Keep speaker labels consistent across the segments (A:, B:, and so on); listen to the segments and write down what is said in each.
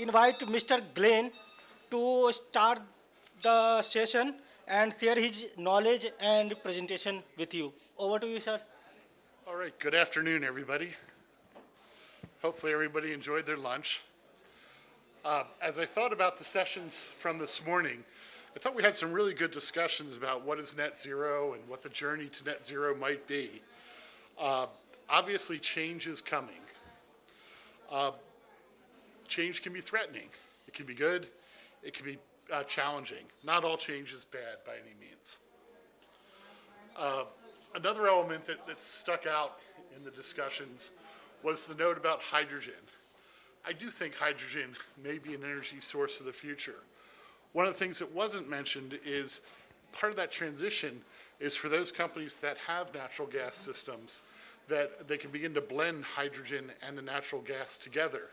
A: invite Mr. Glenn to start the session and share his knowledge and presentation with you. Over to you, sir.
B: All right, good afternoon, everybody. Hopefully everybody enjoyed their lunch. As I thought about the sessions from this morning, I thought we had some really good discussions about what is net zero and what the journey to net zero might be. Obviously, change is coming. Change can be threatening. It can be good. It can be challenging. Not all change is bad by any means. Another element that stuck out in the discussions was the note about hydrogen. I do think hydrogen may be an energy source of the future. One of the things that wasn't mentioned is part of that transition is for those companies that have natural gas systems that they can begin to blend hydrogen and the natural gas together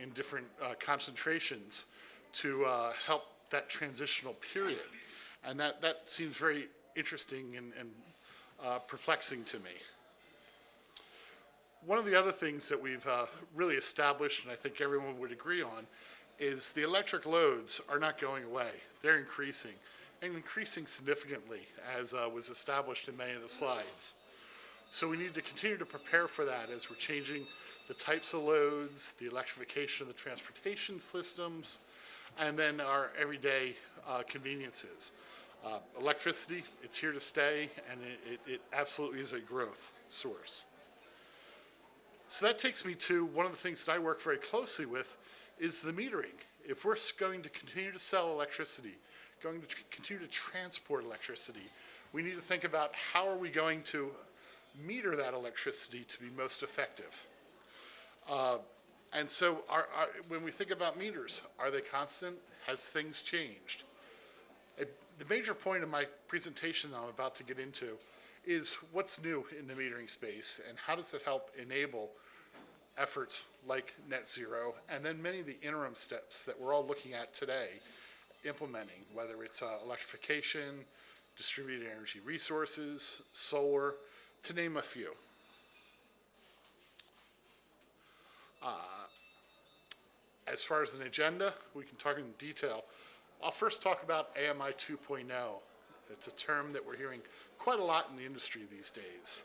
B: in different concentrations to help that transitional period. And that seems very interesting and perplexing to me. One of the other things that we've really established, and I think everyone would agree on, is the electric loads are not going away. They're increasing, and increasing significantly, as was established in many of the slides. So we need to continue to prepare for that as we're changing the types of loads, the electrification of the transportation systems, and then our everyday conveniences. Electricity, it's here to stay, and it absolutely is a growth source. So that takes me to one of the things that I work very closely with is the metering. If we're going to continue to sell electricity, going to continue to transport electricity, we need to think about how are we going to meter that electricity to be most effective. And so when we think about meters, are they constant? Has things changed? The major point of my presentation that I'm about to get into is what's new in the metering space and how does it help enable efforts like net zero and then many of the interim steps that we're all looking at today implementing, whether it's electrification, distributed energy resources, solar, to name a few. As far as an agenda, we can talk in detail. I'll first talk about AMI 2.0. It's a term that we're hearing quite a lot in the industry these days.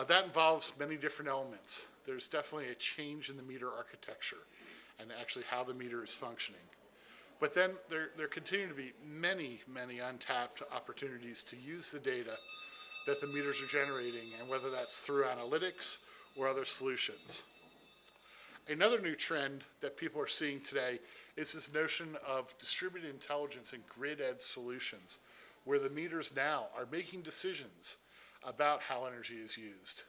B: That involves many different elements. There's definitely a change in the meter architecture and actually how the meter is functioning. But then there continue to be many, many untapped opportunities to use the data that the meters are generating, and whether that's through analytics or other solutions. Another new trend that people are seeing today is this notion of distributed intelligence and grid edge solutions, where the meters now are making decisions about how energy is used,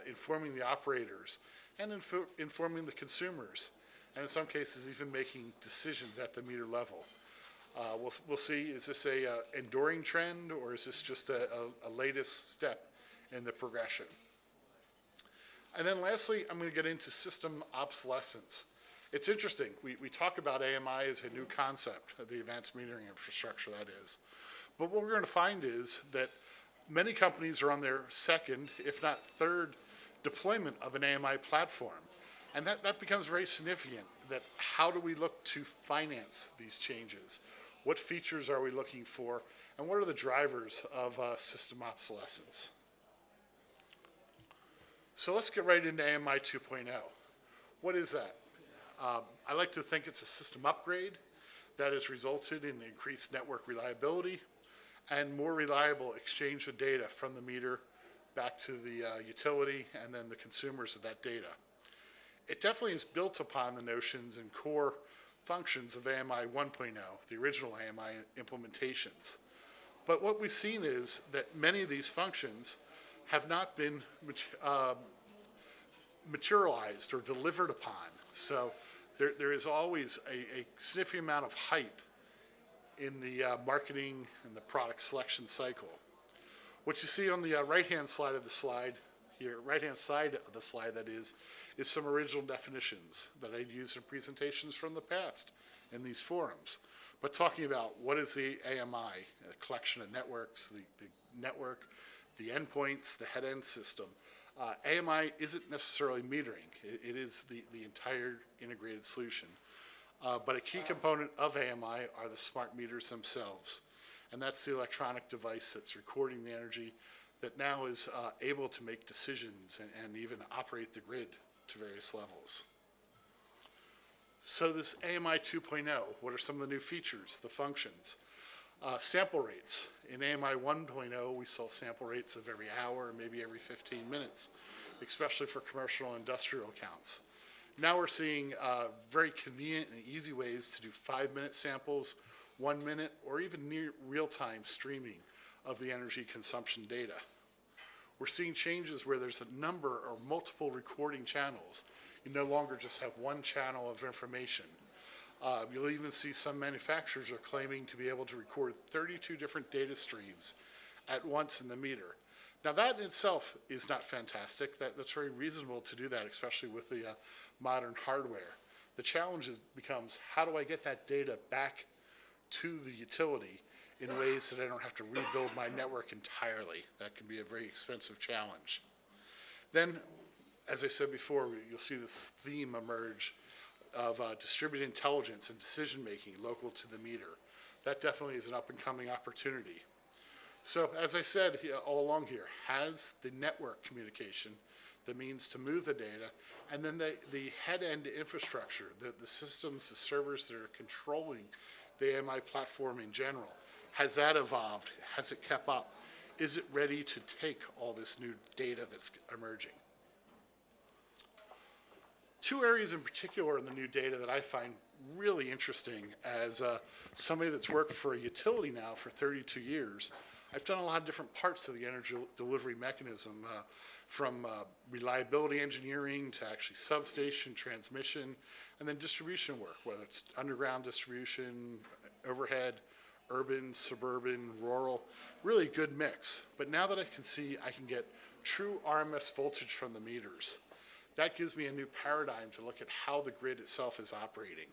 B: informing the operators and informing the consumers, and in some cases even making decisions at the meter level. We'll see, is this a enduring trend or is this just a latest step in the progression? And then lastly, I'm going to get into system obsolescence. It's interesting. We talk about AMI as a new concept, the advanced metering infrastructure that is. But what we're going to find is that many companies are on their second, if not third, deployment of an AMI platform. And that becomes very significant, that how do we look to finance these changes? What features are we looking for? And what are the drivers of system obsolescence? So let's get right into AMI 2.0. What is that? I like to think it's a system upgrade that has resulted in increased network reliability and more reliable exchange of data from the meter back to the utility and then the consumers of that data. It definitely is built upon the notions and core functions of AMI 1.0, the original AMI implementations. But what we've seen is that many of these functions have not been materialized or delivered upon. So there is always a significant amount of hype in the marketing and the product selection cycle. What you see on the right-hand side of the slide here, right-hand side of the slide that is some original definitions that I'd used in presentations from the past in these forums. But talking about what is the AMI, a collection of networks, the network, the endpoints, the head-end system, AMI isn't necessarily metering. It is the entire integrated solution. But a key component of AMI are the smart meters themselves. And that's the electronic device that's recording the energy that now is able to make decisions and even operate the grid to various levels. So this AMI 2.0, what are some of the new features, the functions? Sample rates. In AMI 1.0, we saw sample rates of every hour, maybe every 15 minutes, especially for commercial and industrial accounts. Now we're seeing very convenient and easy ways to do 5-minute samples, 1 minute, or even near real-time streaming of the energy consumption data. We're seeing changes where there's a number or multiple recording channels. You no longer just have one channel of information. You'll even see some manufacturers are claiming to be able to record 32 different data streams at once in the meter. Now that in itself is not fantastic. That's very reasonable to do that, especially with the modern hardware. The challenge becomes, how do I get that data back to the utility in ways that I don't have to rebuild my network entirely? That can be a very expensive challenge. Then, as I said before, you'll see this theme emerge of distributed intelligence and decision-making local to the meter. That definitely is an up-and-coming opportunity. So, as I said all along here, has the network communication, the means to move the data, and then the head-end infrastructure, the systems, the servers that are controlling the AMI platform in general, has that evolved? Has it kept up? Is it ready to take all this new data that's emerging? Two areas in particular in the new data that I find really interesting as somebody that's worked for a utility now for 32 years. I've done a lot of different parts of the energy delivery mechanism, from reliability engineering to actually substation, transmission, and then distribution work, whether it's underground distribution, overhead, urban, suburban, rural, really good mix. But now that I can see I can get true RMS voltage from the meters, that gives me a new paradigm to look at how the grid itself is operating.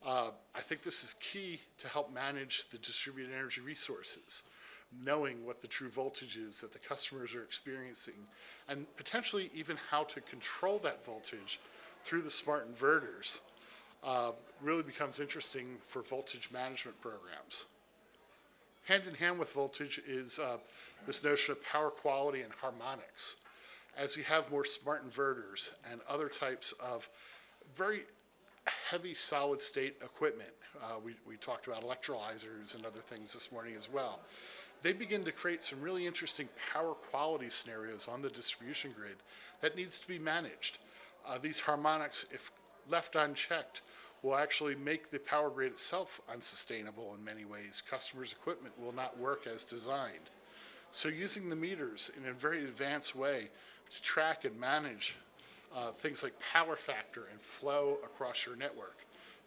B: I think this is key to help manage the distributed energy resources, knowing what the true voltage is that the customers are experiencing, and potentially even how to control that voltage through the smart inverters really becomes interesting for voltage management programs. Hand in hand with voltage is this notion of power quality and harmonics. As we have more smart inverters and other types of very heavy solid state equipment, we talked about electrolyzers and other things this morning as well, they begin to create some really interesting power quality scenarios on the distribution grid that needs to be managed. These harmonics, if left unchecked, will actually make the power grid itself unsustainable in many ways. Customers' equipment will not work as designed. So using the meters in a very advanced way to track and manage things like power factor and flow across your network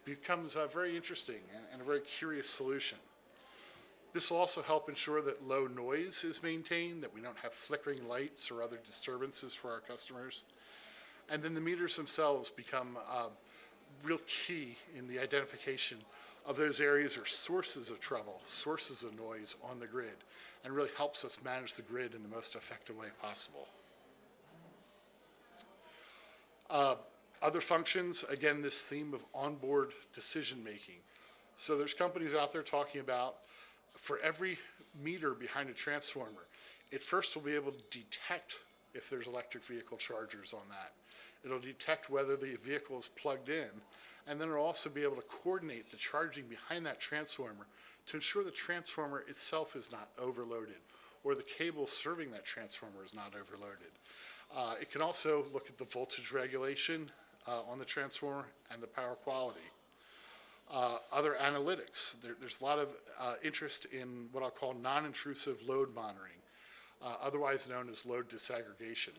B: becomes very interesting and a very curious solution. This will also help ensure that low noise is maintained, that we don't have flickering lights or other disturbances for our customers. And then the meters themselves become real key in the identification of those areas or sources of trouble, sources of noise on the grid, and really helps us manage the grid in the most effective way possible. Other functions, again, this theme of onboard decision making. So there's companies out there talking about, for every meter behind a transformer, it first will be able to detect if there's electric vehicle chargers on that. It'll detect whether the vehicle is plugged in, and then it'll also be able to coordinate the charging behind that transformer to ensure the transformer itself is not overloaded or the cable serving that transformer is not overloaded. It can also look at the voltage regulation on the transformer and the power quality. Other analytics, there's a lot of interest in what I'll call non-intrusive load monitoring, otherwise known as load disaggregation.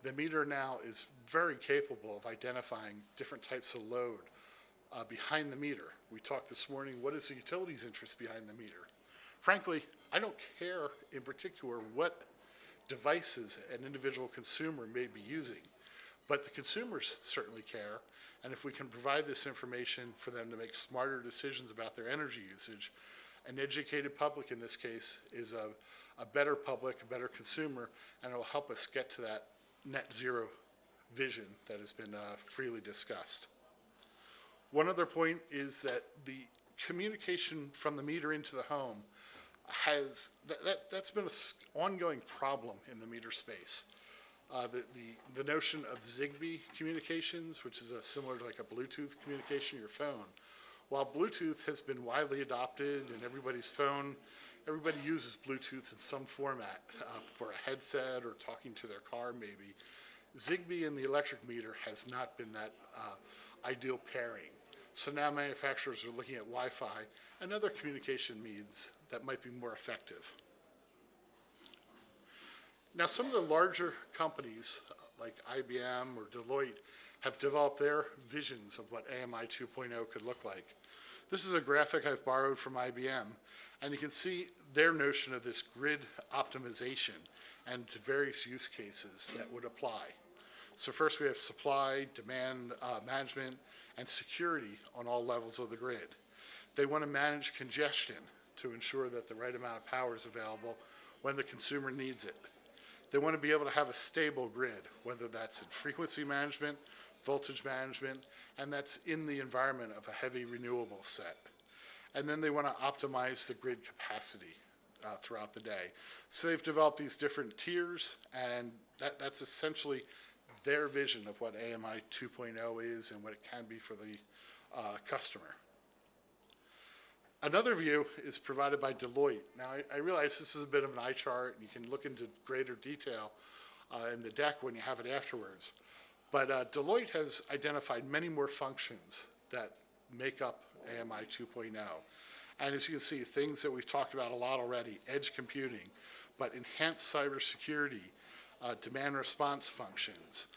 B: The meter now is very capable of identifying different types of load behind the meter. We talked this morning, what is the utility's interest behind the meter? Frankly, I don't care in particular what devices an individual consumer may be using, but the consumers certainly care, and if we can provide this information for them to make smarter decisions about their energy usage, an educated public in this case is a better public, a better consumer, and it will help us get to that net zero vision that has been freely discussed. One other point is that the communication from the meter into the home that's been an ongoing problem in the meter space. The notion of Zigbee communications, which is similar to like a Bluetooth communication to your phone, while Bluetooth has been widely adopted in everybody's phone, everybody uses Bluetooth in some format for a headset or talking to their car maybe. Zigbee in the electric meter has not been that ideal pairing. So now manufacturers are looking at Wi-Fi and other communication means that might be more effective. Now some of the larger companies like IBM or Deloitte have developed their visions of what AMI 2.0 could look like. This is a graphic I've borrowed from IBM, and you can see their notion of this grid optimization and various use cases that would apply. So first we have supply, demand management, and security on all levels of the grid. They want to manage congestion to ensure that the right amount of power is available when the consumer needs it. They want to be able to have a stable grid, whether that's in frequency management, voltage management, and that's in the environment of a heavy renewable set. And then they want to optimize the grid capacity throughout the day. So they've developed these different tiers, and that's essentially their vision of what AMI 2.0 is and what it can be for the customer. Another view is provided by Deloitte. Now, I realize this is a bit of an eye chart, and you can look into greater detail in the deck when you have it afterwards. But Deloitte has identified many more functions that make up AMI 2.0. And as you can see, things that we've talked about a lot already, edge computing, but enhanced cybersecurity, demand response functions,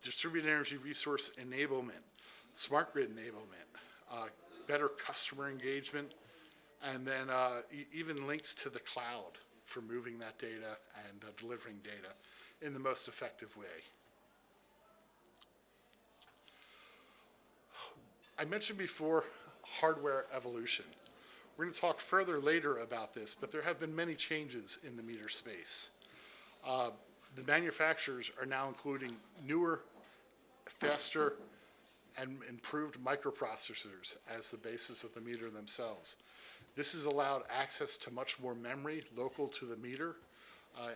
B: distributed energy resource enablement, smart grid enablement, better customer engagement, and then even links to the cloud for moving that data and delivering data in the most effective way. I mentioned before hardware evolution. We're going to talk further later about this, but there have been many changes in the meter space. The manufacturers are now including newer, faster, and improved microprocessors as the basis of the meter themselves. This has allowed access to much more memory local to the meter.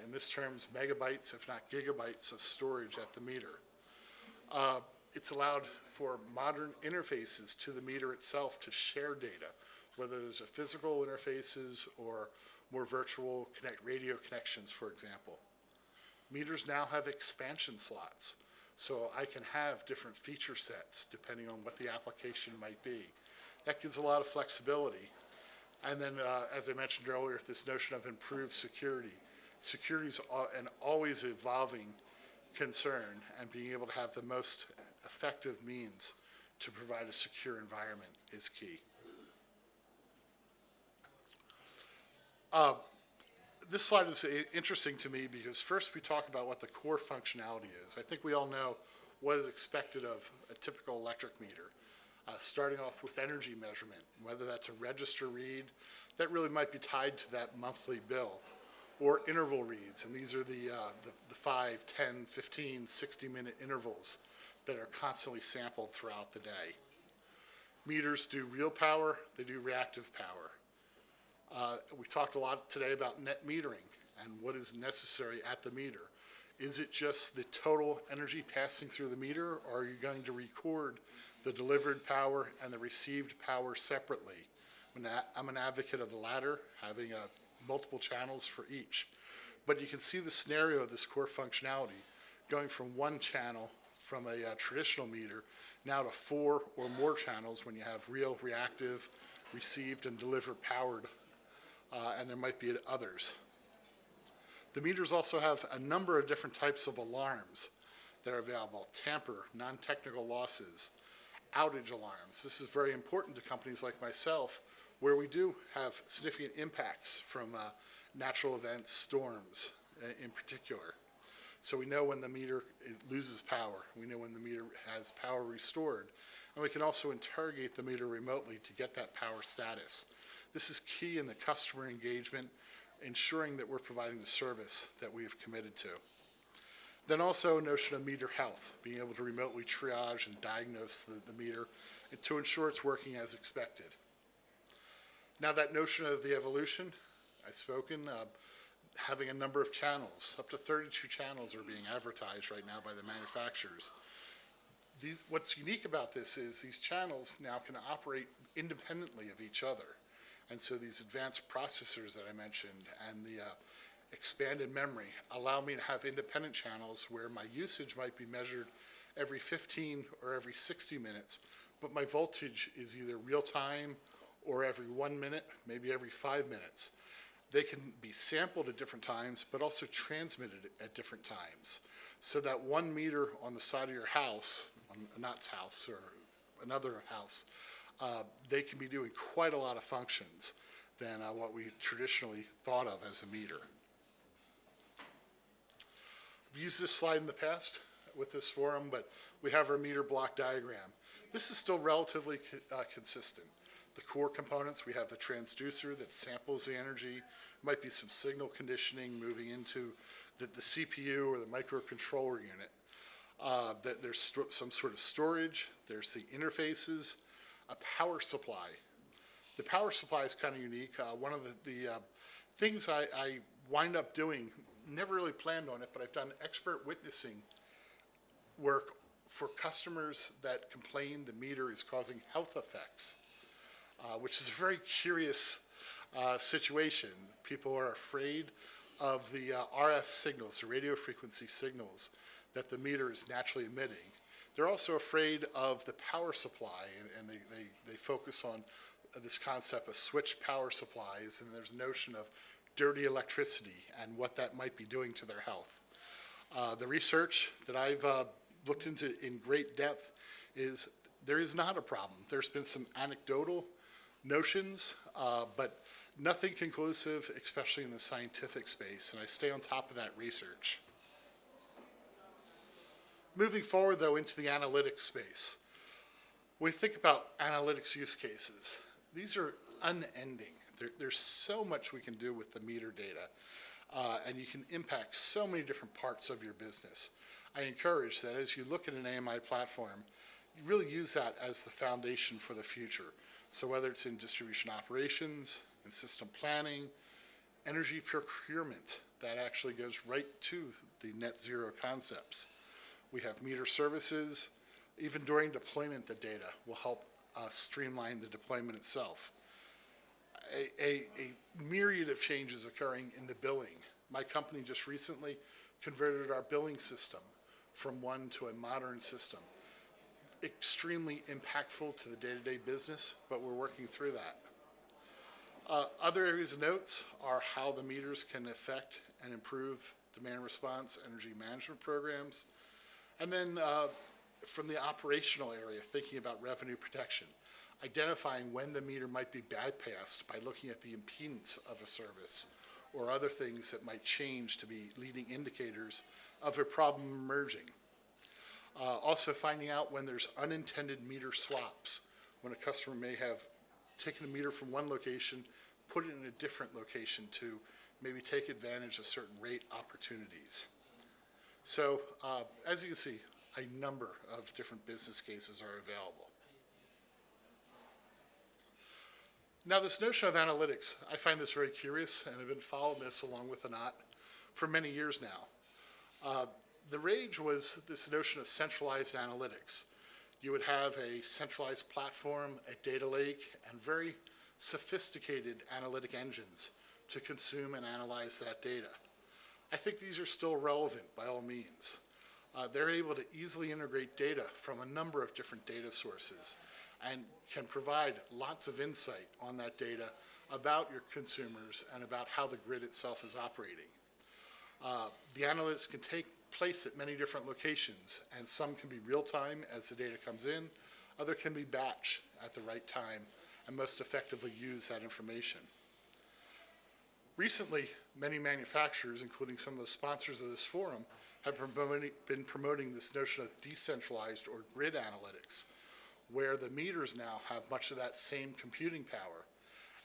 B: In this terms, megabytes, if not gigabytes of storage at the meter. It's allowed for modern interfaces to the meter itself to share data, whether there's a physical interfaces or more virtual radio connections, for example. Meters now have expansion slots, so I can have different feature sets depending on what the application might be. That gives a lot of flexibility. And then, as I mentioned earlier, this notion of improved security. Security is an always evolving concern, and being able to have the most effective means to provide a secure environment is key. This slide is interesting to me because first we talk about what the core functionality is. I think we all know what is expected of a typical electric meter, starting off with energy measurement, whether that's a register read that really might be tied to that monthly bill, or interval reads, and these are the 5, 10, 15, 60-minute intervals that are constantly sampled throughout the day. Meters do real power, they do reactive power. We talked a lot today about net metering and what is necessary at the meter. Is it just the total energy passing through the meter, or are you going to record the delivered power and the received power separately? I'm an advocate of the latter, having multiple channels for each. But you can see the scenario of this core functionality going from one channel from a traditional meter now to 4 or more channels when you have real, reactive, received, and delivered powered, and there might be others. The meters also have a number of different types of alarms that are available: tamper, non-technical losses, outage alarms. This is very important to companies like myself, where we do have significant impacts from natural events, storms in particular. So we know when the meter loses power. We know when the meter has power restored. And we can also interrogate the meter remotely to get that power status. This is key in the customer engagement ensuring that we're providing the service that we have committed to. Then also a notion of meter health, being able to remotely triage and diagnose the meter and to ensure it's working as expected. Now that notion of the evolution, I've spoken, having a number of channels, up to 32 channels are being advertised right now by the manufacturers. What's unique about this is these channels now can operate independently of each other. And so these advanced processors that I mentioned and the expanded memory allow me to have independent channels where my usage might be measured every 15 or every 60 minutes, but my voltage is either real time or every 1 minute, maybe every 5 minutes. They can be sampled at different times, but also transmitted at different times. So that 1 meter on the side of your house, on Knott's house or another house, they can be doing quite a lot of functions than what we traditionally thought of as a meter. I've used this slide in the past with this forum, but we have our meter block diagram. This is still relatively consistent. The core components, we have the transducer that samples the energy, might be some signal conditioning moving into the CPU or the microcontroller unit. There's some sort of storage, there's the interfaces, a power supply. The power supply is kind of unique. One of the things I wind up doing, never really planned on it, but I've done expert witnessing work for customers that complain the meter is causing health effects, which is a very curious situation. People are afraid of the RF signals, the radio frequency signals that the meter is naturally emitting. They're also afraid of the power supply, and they focus on this concept of switched power supplies, and there's a notion of dirty electricity and what that might be doing to their health. The research that I've looked into in great depth is there is not a problem. There's been some anecdotal notions, but nothing conclusive, especially in the scientific space, and I stay on top of that research. Moving forward, though, into the analytics space. When we think about analytics use cases, these are unending. There's so much we can do with the meter data, and you can impact so many different parts of your business. I encourage that as you look at an AMI platform, you really use that as the foundation for the future. So whether it's in distribution operations, in system planning, energy procurement, that actually goes right to the net zero concepts. We have meter services. Even during deployment, the data will help streamline the deployment itself. A myriad of changes occurring in the billing. My company just recently converted our billing system from one to a modern system. Extremely impactful to the day-to-day business, but we're working through that. Other areas of notes are how the meters can affect and improve demand response, energy management programs, and then from the operational area, thinking about revenue protection, identifying when the meter might be bypassed by looking at the impedance of a service or other things that might change to be leading indicators of a problem emerging. Also finding out when there's unintended meter swaps, when a customer may have taken a meter from one location, put it in a different location to maybe take advantage of certain rate opportunities. So as you can see, a number of different business cases are available. Now this notion of analytics, I find this very curious, and I've been following this along with Anat for many years now. The rage was this notion of centralized analytics. You would have a centralized platform, a data lake, and very sophisticated analytic engines to consume and analyze that data. I think these are still relevant by all means. They're able to easily integrate data from a number of different data sources and can provide lots of insight on that data about your consumers and about how the grid itself is operating. The analytics can take place at many different locations, and some can be real-time as the data comes in, other can be batch at the right time and most effectively use that information. Recently, many manufacturers, including some of the sponsors of this forum, have been promoting this notion of decentralized or grid analytics, where the meters now have much of that same computing power,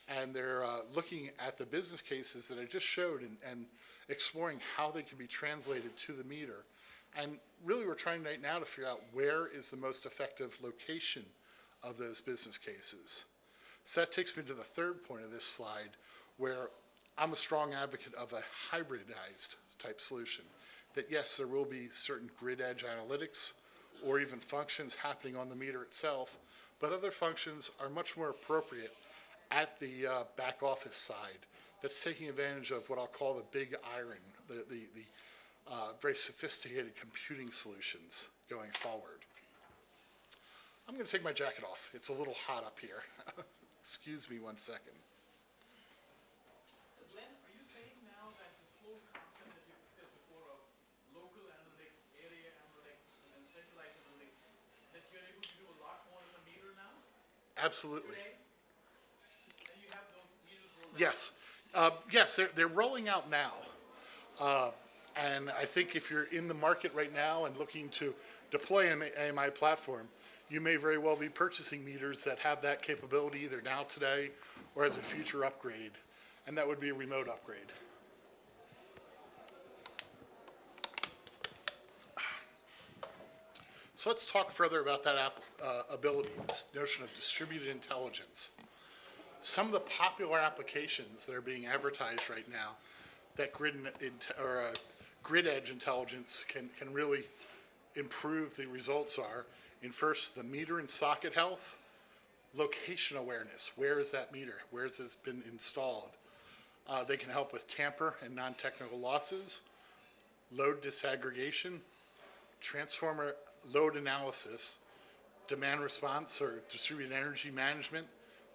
B: and they're looking at the business cases that I just showed and exploring how they can be translated to the meter. And really we're trying right now to figure out where is the most effective location of those business cases. So that takes me to the third point of this slide, where I'm a strong advocate of a hybridized type solution. That yes, there will be certain grid edge analytics or even functions happening on the meter itself, but other functions are much more appropriate at the back office side that's taking advantage of what I'll call the big iron, the very sophisticated computing solutions going forward. I'm going to take my jacket off. It's a little hot up here. Excuse me 1 second.
C: So Glenn, are you saying now that this whole concept that you discussed before of local analytics, area analytics, and then centralized analytics, that you're able to do a lot more in the meter now?
B: Absolutely.
C: Today? And you have those meters rolled out?
B: Yes. Yes, they're rolling out now. And I think if you're in the market right now and looking to deploy an AMI platform, you may very well be purchasing meters that have that capability either now today or as a future upgrade, and that would be a remote upgrade. So let's talk further about that ability, this notion of distributed intelligence. Some of the popular applications that are being advertised right now that grid edge intelligence can really improve the results are, in first, the meter and socket health, location awareness. Where is that meter? Where has this been installed? They can help with tamper and non-technical losses, load disaggregation, transformer load analysis, demand response or distributed energy management,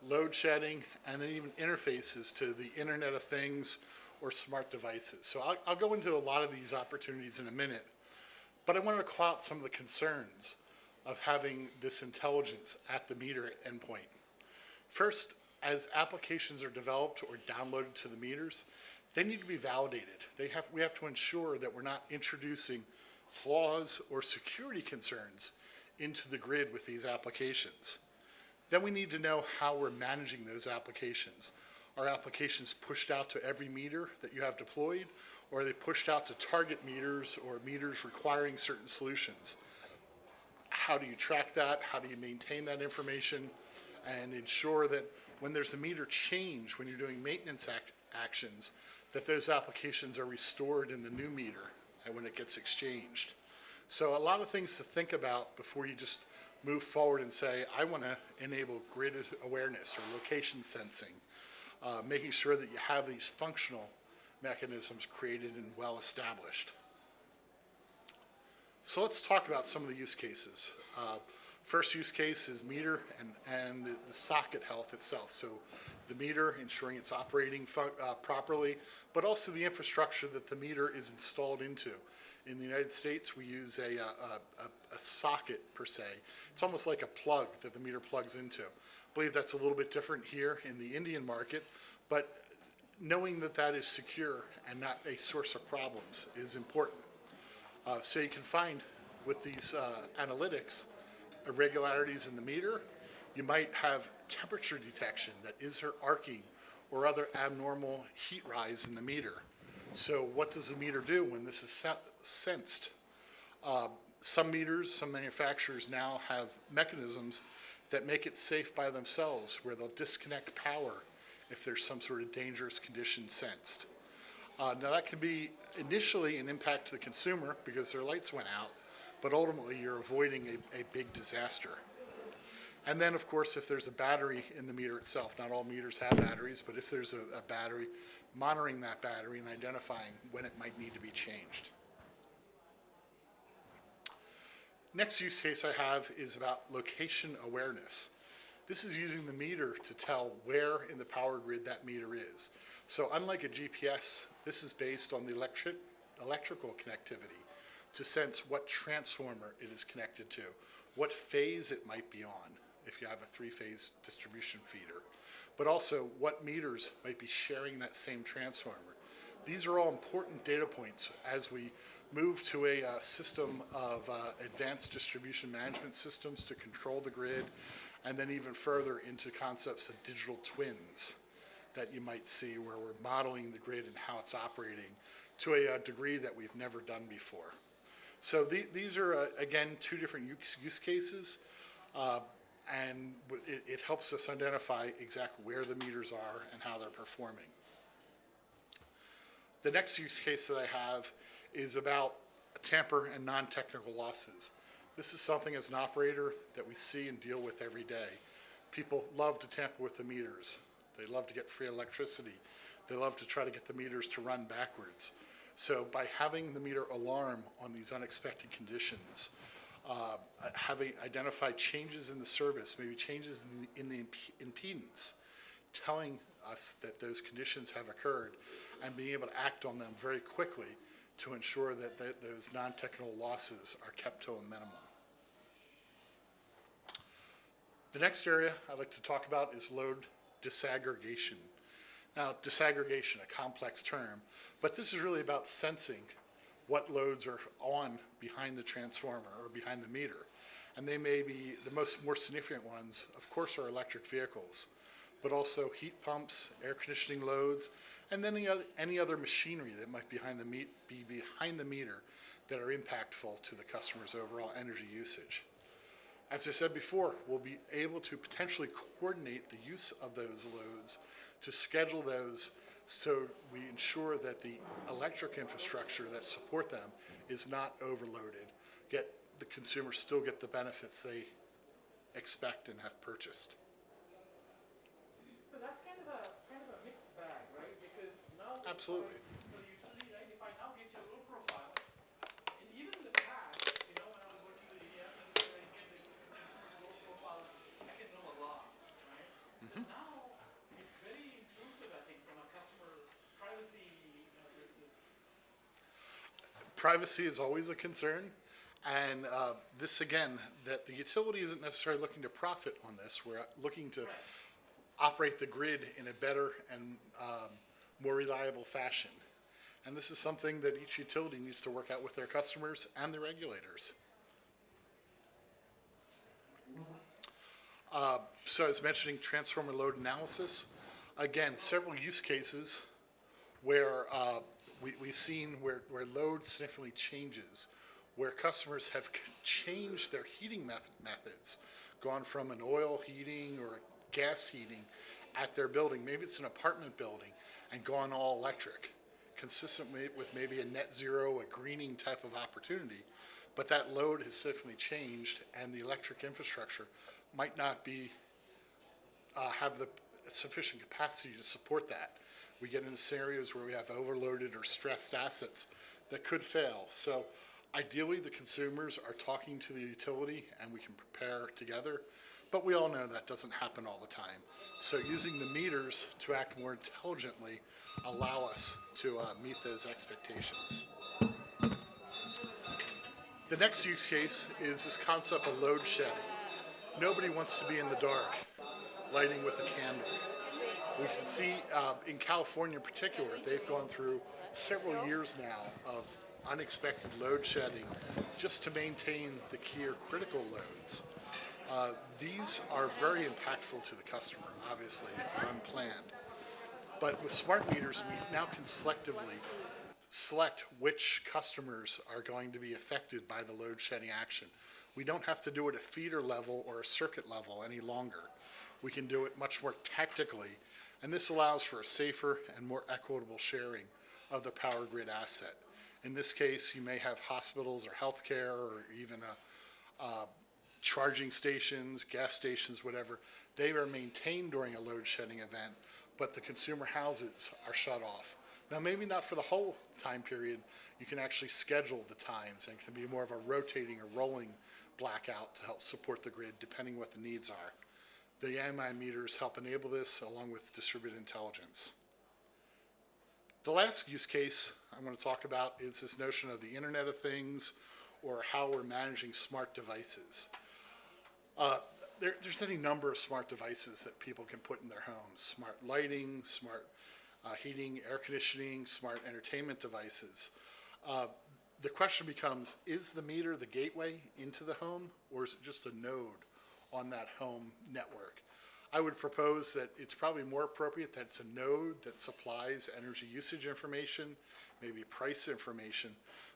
B: load shedding, and then even interfaces to the Internet of Things or smart devices. So I'll go into a lot of these opportunities in a minute, but I wanted to call out some of the concerns of having this intelligence at the meter endpoint. First, as applications are developed or downloaded to the meters, they need to be validated. We have to ensure that we're not introducing flaws or security concerns into the grid with these applications. Then we need to know how we're managing those applications. Are applications pushed out to every meter that you have deployed, or are they pushed out to target meters or meters requiring certain solutions? How do you track that? How do you maintain that information and ensure that when there's a meter change, when you're doing maintenance actions, that those applications are restored in the new meter and when it gets exchanged? So a lot of things to think about before you just move forward and say, I want to enable grid awareness or location sensing, making sure that you have these functional mechanisms created and well established. So let's talk about some of the use cases. First use case is meter and the socket health itself. So the meter, ensuring it's operating properly, but also the infrastructure that the meter is installed into. In the United States, we use a socket per se. It's almost like a plug that the meter plugs into. I believe that's a little bit different here in the Indian market, but knowing that that is secure and not a source of problems is important. So you can find with these analytics irregularities in the meter. You might have temperature detection, that is there arcing or other abnormal heat rise in the meter. So what does the meter do when this is sensed? Some meters, some manufacturers now have mechanisms that make it safe by themselves, where they'll disconnect power if there's some sort of dangerous condition sensed. Now that can be initially an impact to the consumer because their lights went out, but ultimately you're avoiding a big disaster. And then of course if there's a battery in the meter itself, not all meters have batteries, but if there's a battery, monitoring that battery and identifying when it might need to be changed. Next use case I have is about location awareness. This is using the meter to tell where in the power grid that meter is. So unlike a GPS, this is based on the electrical connectivity to sense what transformer it is connected to, what phase it might be on if you have a three-phase distribution feeder, but also what meters might be sharing that same transformer. These are all important data points as we move to a system of advanced distribution management systems to control the grid, and then even further into concepts of digital twins. that you might see where we're modeling the grid and how it's operating to a degree that we've never done before. So these are, again, two different use cases, and it helps us identify exactly where the meters are and how they're performing. The next use case that I have is about tamper and non-technical losses. This is something as an operator that we see and deal with every day. People love to tamper with the meters. They love to get free electricity. They love to try to get the meters to run backwards. So by having the meter alarm on these unexpected conditions, having identified changes in the service, maybe changes in the impedance, telling us that those conditions have occurred, and being able to act on them very quickly to ensure that those non-technical losses are kept to a minimum. The next area I'd like to talk about is load disaggregation. Now, disaggregation, a complex term, but this is really about sensing what loads are on behind the transformer or behind the meter. And they may be, the more significant ones, of course, are electric vehicles, but also heat pumps, air conditioning loads, and then any other machinery that might be behind the meter that are impactful to the customer's overall energy usage. As I said before, we'll be able to potentially coordinate the use of those loads to schedule those so we ensure that the electric infrastructure that support them is not overloaded, yet the consumers still get the benefits they expect and have purchased.
C: So that's kind of a mixed bag, right? Because now
B: Absolutely.
C: for the utility, right? If I now get your load profile, and even in the past, you know, when I was working with ADF and I get the customer's load profile, I can know a lot, right? So now it's very intrusive, I think, from a customer privacy business.
B: Privacy is always a concern, and this again, that the utility isn't necessarily looking to profit on this. We're looking to operate the grid in a better and more reliable fashion. And this is something that each utility needs to work out with their customers and the regulators. So I was mentioning transformer load analysis. Again, several use cases where we've seen where load significantly changes, where customers have changed their heating methods, gone from an oil heating or a gas heating at their building, maybe it's an apartment building, and gone all electric, consistent with maybe a net zero, a greening type of opportunity. But that load has significantly changed, and the electric infrastructure might not be have the sufficient capacity to support that. We get into scenarios where we have overloaded or stressed assets that could fail. So ideally, the consumers are talking to the utility and we can prepare together, but we all know that doesn't happen all the time. So using the meters to act more intelligently allow us to meet those expectations. The next use case is this concept of load shedding. Nobody wants to be in the dark, lighting with a candle. We can see in California in particular, they've gone through several years now of unexpected load shedding just to maintain the key or critical loads. These are very impactful to the customer, obviously, if they're unplanned. But with smart meters, we now can selectively select which customers are going to be affected by the load shedding action. We don't have to do it at feeder level or a circuit level any longer. We can do it much more tactically, and this allows for a safer and more equitable sharing of the power grid asset. In this case, you may have hospitals or healthcare or even charging stations, gas stations, whatever. They are maintained during a load shedding event, but the consumer houses are shut off. Now, maybe not for the whole time period. You can actually schedule the times, and it can be more of a rotating or rolling blackout to help support the grid, depending what the needs are. The AMI meters help enable this, along with distributed intelligence. The last use case I'm going to talk about is this notion of the Internet of Things, or how we're managing smart devices. There's any number of smart devices that people can put in their homes. Smart lighting, smart heating, air conditioning, smart entertainment devices. The question becomes, is the meter the gateway into the home, or is it just a node on that home network? I would propose that it's probably more appropriate that it's a node that supplies energy usage information, maybe price information,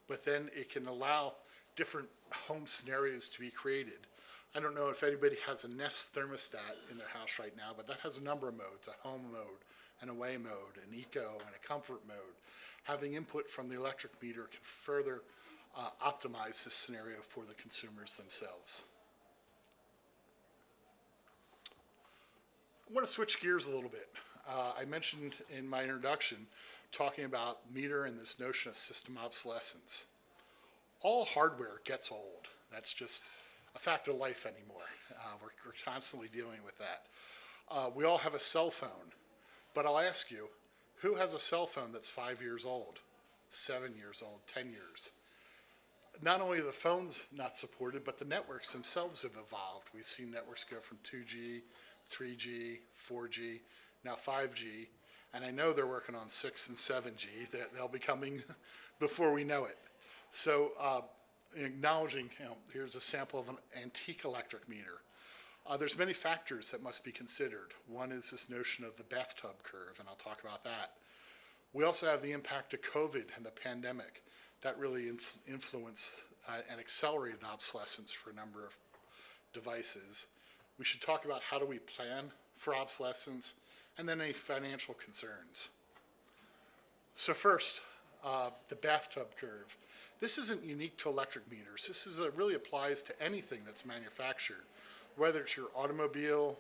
B: but then it can allow different home scenarios to be created. I don't know if anybody has a Nest thermostat in their house right now, but that has a number of modes: a home mode, an away mode, an eco, and a comfort mode. Having input from the electric meter can further optimize this scenario for the consumers themselves. I want to switch gears a little bit. I mentioned in my introduction talking about meter and this notion of system obsolescence. All hardware gets old. That's just a fact of life anymore. We're constantly dealing with that. We all have a cell phone, but I'll ask you, who has a cell phone that's 5 years old, 7 years old, 10 years? Not only are the phones not supported, but the networks themselves have evolved. We've seen networks go from 2G, 3G, 4G, now 5G, and I know they're working on 6 and 7G. They'll be coming before we know it. So acknowledging, here's a sample of an antique electric meter. There's many factors that must be considered. One is this notion of the bathtub curve, and I'll talk about that. We also have the impact of COVID and the pandemic. That really influenced and accelerated obsolescence for a number of devices. We should talk about how do we plan for obsolescence, and then any financial concerns. So first, the bathtub curve. This isn't unique to electric meters. This really applies to anything that's manufactured, whether it's your automobile,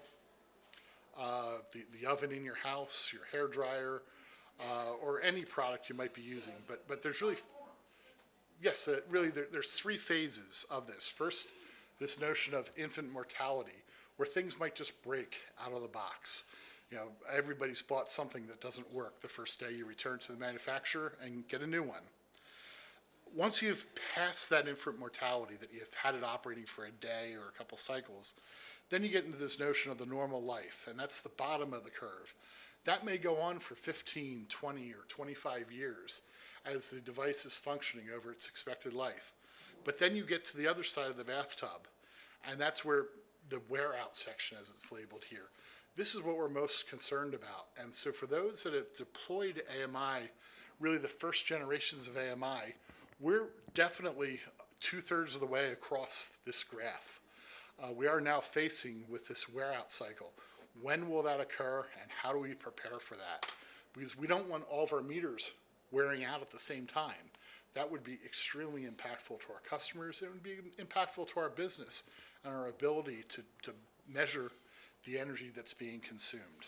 B: the oven in your house, your hair dryer, or any product you might be using. But there's really, yes, there's 3 phases of this. First, this notion of infant mortality, where things might just break out of the box. Everybody's bought something that doesn't work the first day you return to the manufacturer and get a new one. Once you've passed that infant mortality, that you've had it operating for a day or a couple cycles, then you get into this notion of the normal life, and that's the bottom of the curve. That may go on for 15, 20, or 25 years as the device is functioning over its expected life. But then you get to the other side of the bathtub, and that's where the wear out section, as it's labeled here. This is what we're most concerned about. And so for those that have deployed AMI, really the first generations of AMI, we're definitely 2/3 of the way across this graph. We are now facing with this wear out cycle. When will that occur, and how do we prepare for that? Because we don't want all of our meters wearing out at the same time. That would be extremely impactful to our customers. It would be impactful to our business and our ability to measure the energy that's being consumed.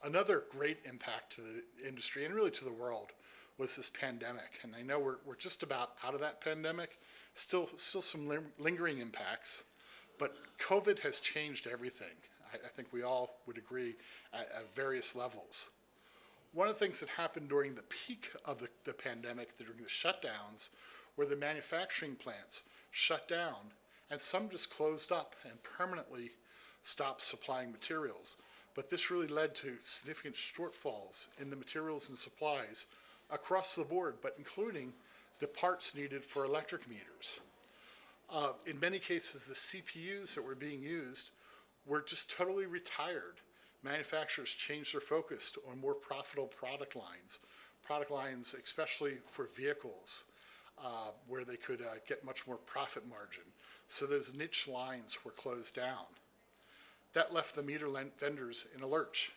B: Another great impact to the industry and really to the world was this pandemic. And I know we're just about out of that pandemic. Still some lingering impacts, but COVID has changed everything. I think we all would agree at various levels. One of the things that happened during the peak of the pandemic, during the shutdowns, were the manufacturing plants shut down, and some just closed up and permanently stopped supplying materials. But this really led to significant shortfalls in the materials and supplies across the board, but including the parts needed for electric meters. In many cases, the CPUs that were being used were just totally retired. Manufacturers changed their focus on more profitable product lines especially for vehicles, where they could get much more profit margin. So those niche lines were closed down. That left the meter vendors in a lurch.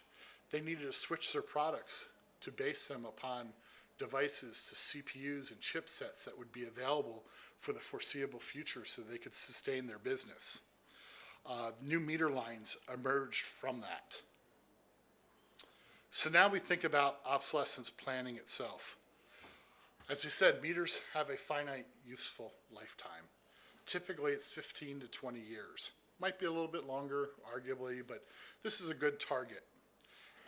B: They needed to switch their products to base them upon devices to CPUs and chipsets that would be available for the foreseeable future so they could sustain their business. New meter lines emerged from that. So now we think about obsolescence planning itself. As you said, meters have a finite useful lifetime. Typically it's 15 to 20 years. Might be a little bit longer, arguably, but this is a good target.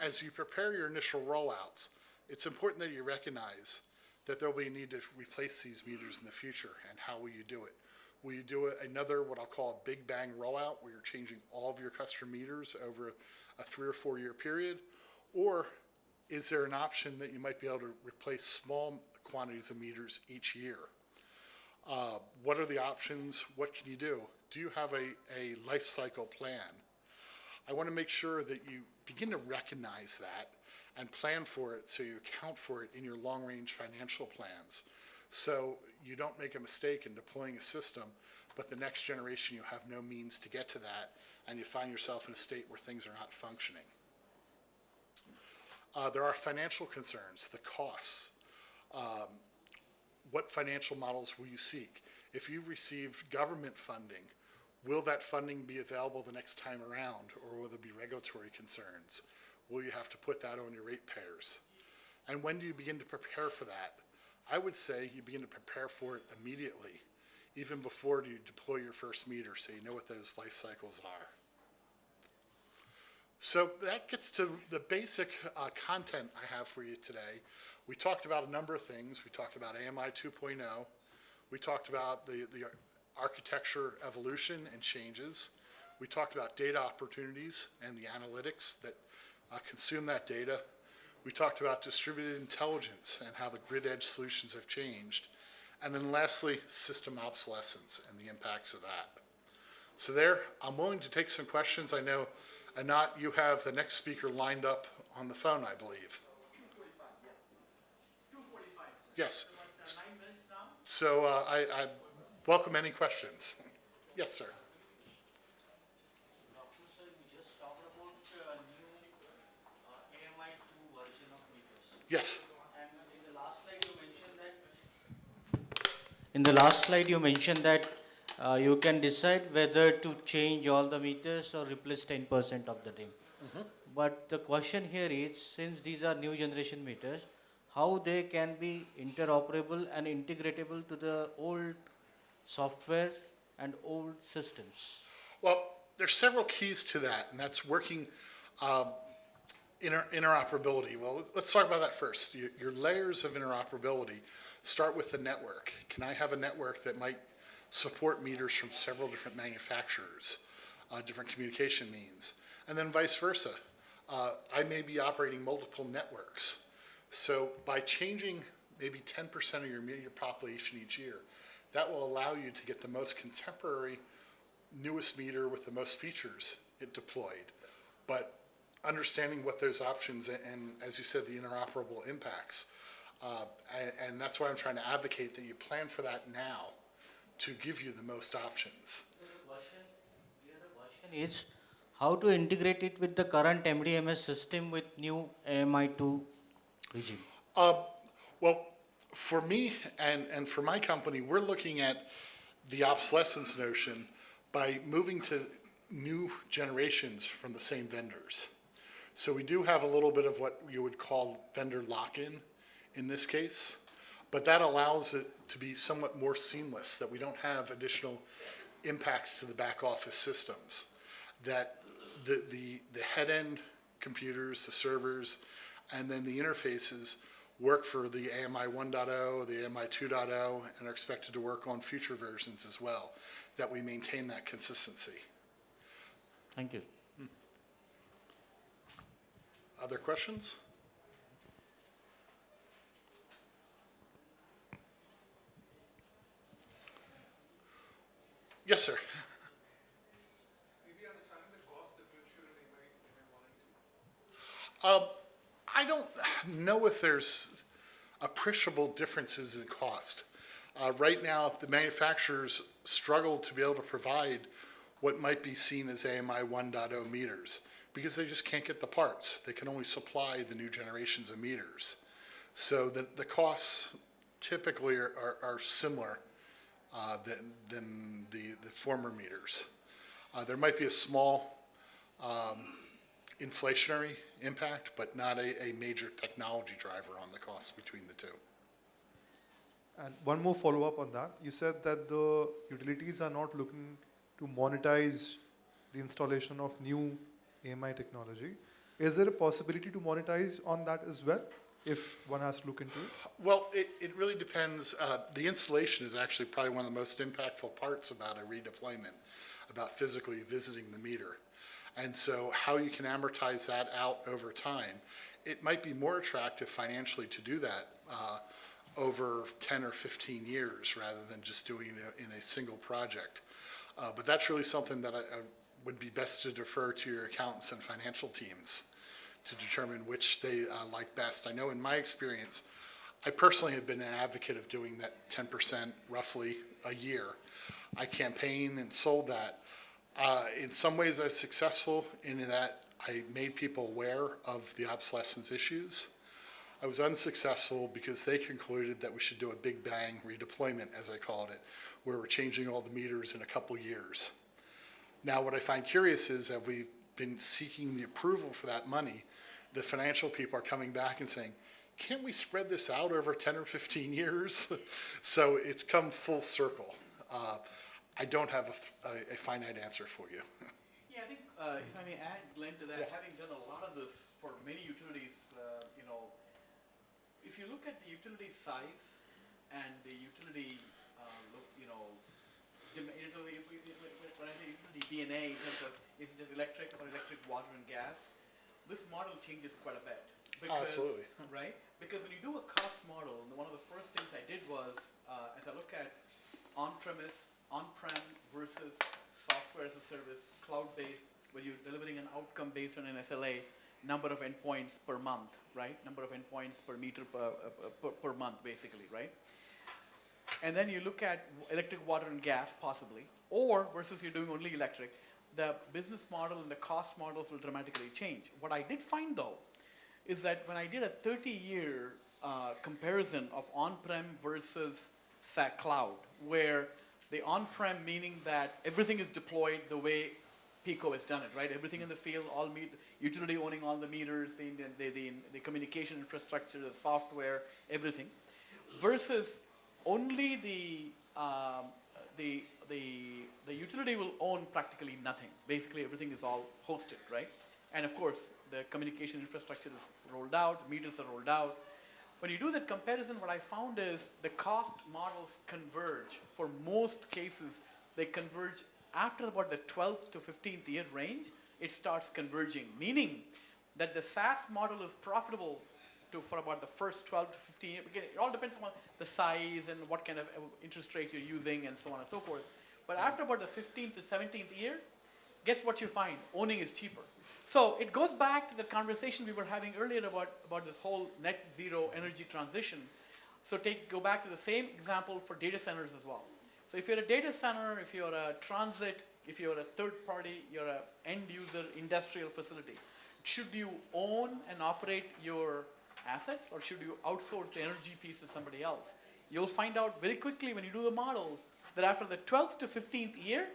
B: As you prepare your initial rollouts, it's important that you recognize that there will be a need to replace these meters in the future, and how will you do it? Will you do another, what I'll call a big bang rollout, where you're changing all of your customer meters over a 3 or 4 year period? Or is there an option that you might be able to replace small quantities of meters each year? What are the options? What can you do? Do you have a life cycle plan? I want to make sure that you begin to recognize that and plan for it so you account for it in your long-range financial plans. So you don't make a mistake in deploying a system, but the next generation you have no means to get to that, and you find yourself in a state where things are not functioning. There are financial concerns, the costs. What financial models will you seek? If you've received government funding, will that funding be available the next time around, or will there be regulatory concerns? Will you have to put that on your ratepayers? And when do you begin to prepare for that? I would say you begin to prepare for it immediately, even before you deploy your first meter, so you know what those life cycles are. So that gets to the basic content I have for you today. We talked about a number of things. We talked about AMI 2.0. We talked about the architecture evolution and changes. We talked about data opportunities and the analytics that consume that data. We talked about distributed intelligence and how the grid edge solutions have changed. And then lastly, system obsolescence and the impacts of that. So there, I'm willing to take some questions. I know, Anat, you have the next speaker lined up on the phone, I believe.
C: 2:45.
B: Yes.
C: Like 9 minutes now?
B: So I welcome any questions. Yes, sir.
D: Doctor, sir, we just talked about new AMI2 version of meters.
B: Yes.
D: And in the last slide you mentioned that you can decide whether to change all the meters or replace 10% of the them. But the question here is, since these are new generation meters, how they can be interoperable and integratable to the old software and old systems?
B: Well, there's several keys to that, and that's working interoperability. Well, let's talk about that first. Your layers of interoperability start with the network. Can I have a network that might support meters from several different manufacturers, different communication means? And then vice versa. I may be operating multiple networks. So by changing maybe 10% of your meter population each year, that will allow you to get the most contemporary, newest meter with the most features deployed. But understanding what those options and, as you said, the interoperable impacts. And that's why I'm trying to advocate that you plan for that now to give you the most options.
D: The other question is how to integrate it with the current MDMS system with new AMI2 regime.
B: Well, for me and for my company, we're looking at the obsolescence notion by moving to new generations from the same vendors. So we do have a little bit of what you would call vendor lock-in in this case, but that allows it to be somewhat more seamless, that we don't have additional impacts to the back office systems, that the head end computers, the servers, and then the interfaces work for the AMI 1.0, the AMI 2.0, and are expected to work on future versions as well, that we maintain that consistency.
D: Thank you.
B: Other questions? Yes, sir.
C: Maybe understanding the cost differential in AMI 1 and 2.
B: I don't know if there's appreciable differences in cost. Right now, the manufacturers struggle to be able to provide what might be seen as AMI 1.0 meters because they just can't get the parts. They can only supply the new generations of meters. So the costs typically are similar than the former meters. There might be a small inflationary impact, but not a major technology driver on the costs between the two.
E: And one more follow-up on that. You said that the utilities are not looking to monetize the installation of new AMI technology. Is there a possibility to monetize on that as well, if one has to look into it?
B: Well, it really depends. The installation is actually probably one of the most impactful parts about a redeployment, about physically visiting the meter. And so how you can amortize that out over time, it might be more attractive financially to do that over 10 or 15 years rather than just doing it in a single project. But that's really something that would be best to defer to your accountants and financial teams to determine which they like best. I know in my experience, I personally have been an advocate of doing that 10% roughly a year. I campaigned and sold that. In some ways I was successful in that I made people aware of the obsolescence issues. I was unsuccessful because they concluded that we should do a big bang redeployment, as I called it, where we're changing all the meters in a couple years. Now, what I find curious is that we've been seeking the approval for that money. The financial people are coming back and saying, can't we spread this out over 10 or 15 years? So it's come full circle. I don't have a finite answer for you.
C: Yeah, I think if I may add, Glenn, to that, having done a lot of this for many utilities, if you look at the utility size and the utility, when I say utility DNA in terms of is it electric or electric, water, and gas, this model changes quite a bit. Because,
B: Absolutely.
C: Right? Because when you do a cost model, one of the first things I did was, as I look at on-premise, on-prem versus software as a service, cloud-based, where you're delivering an outcome based on an SLA, number of endpoints per month, right? Number of endpoints per meter per month, basically, right? And then you look at electric, water, and gas, possibly, or versus you're doing only electric, the business model and the cost models will dramatically change. What I did find, though, is that when I did a 30-year comparison of on-prem versus cloud, where the on-prem meaning that everything is deployed the way Pico has done it, right? Everything in the field, utility owning all the meters, the communication infrastructure, the software, everything, versus only the utility will own practically nothing. Basically, everything is all hosted, right? And of course, the communication infrastructure is rolled out, meters are rolled out. When you do that comparison, what I found is the cost models converge. For most cases, they converge after about the 12th to 15th year range, it starts converging, meaning that the SaaS model is profitable for about the first 12 to 15 years. Again, it all depends on the size and what kind of interest rate you're using and so on and so forth. But after about the 15th to 17th year, guess what you find? Owning is cheaper. So it goes back to the conversation we were having earlier about this whole net zero energy transition. So go back to the same example for data centers as well. So if you're a data center, if you're a transit, if you're a third party, you're an end user industrial facility, should you own and operate your assets or should you outsource the energy piece to somebody else? You'll find out very quickly when you do the models that after the 12th to 15th year,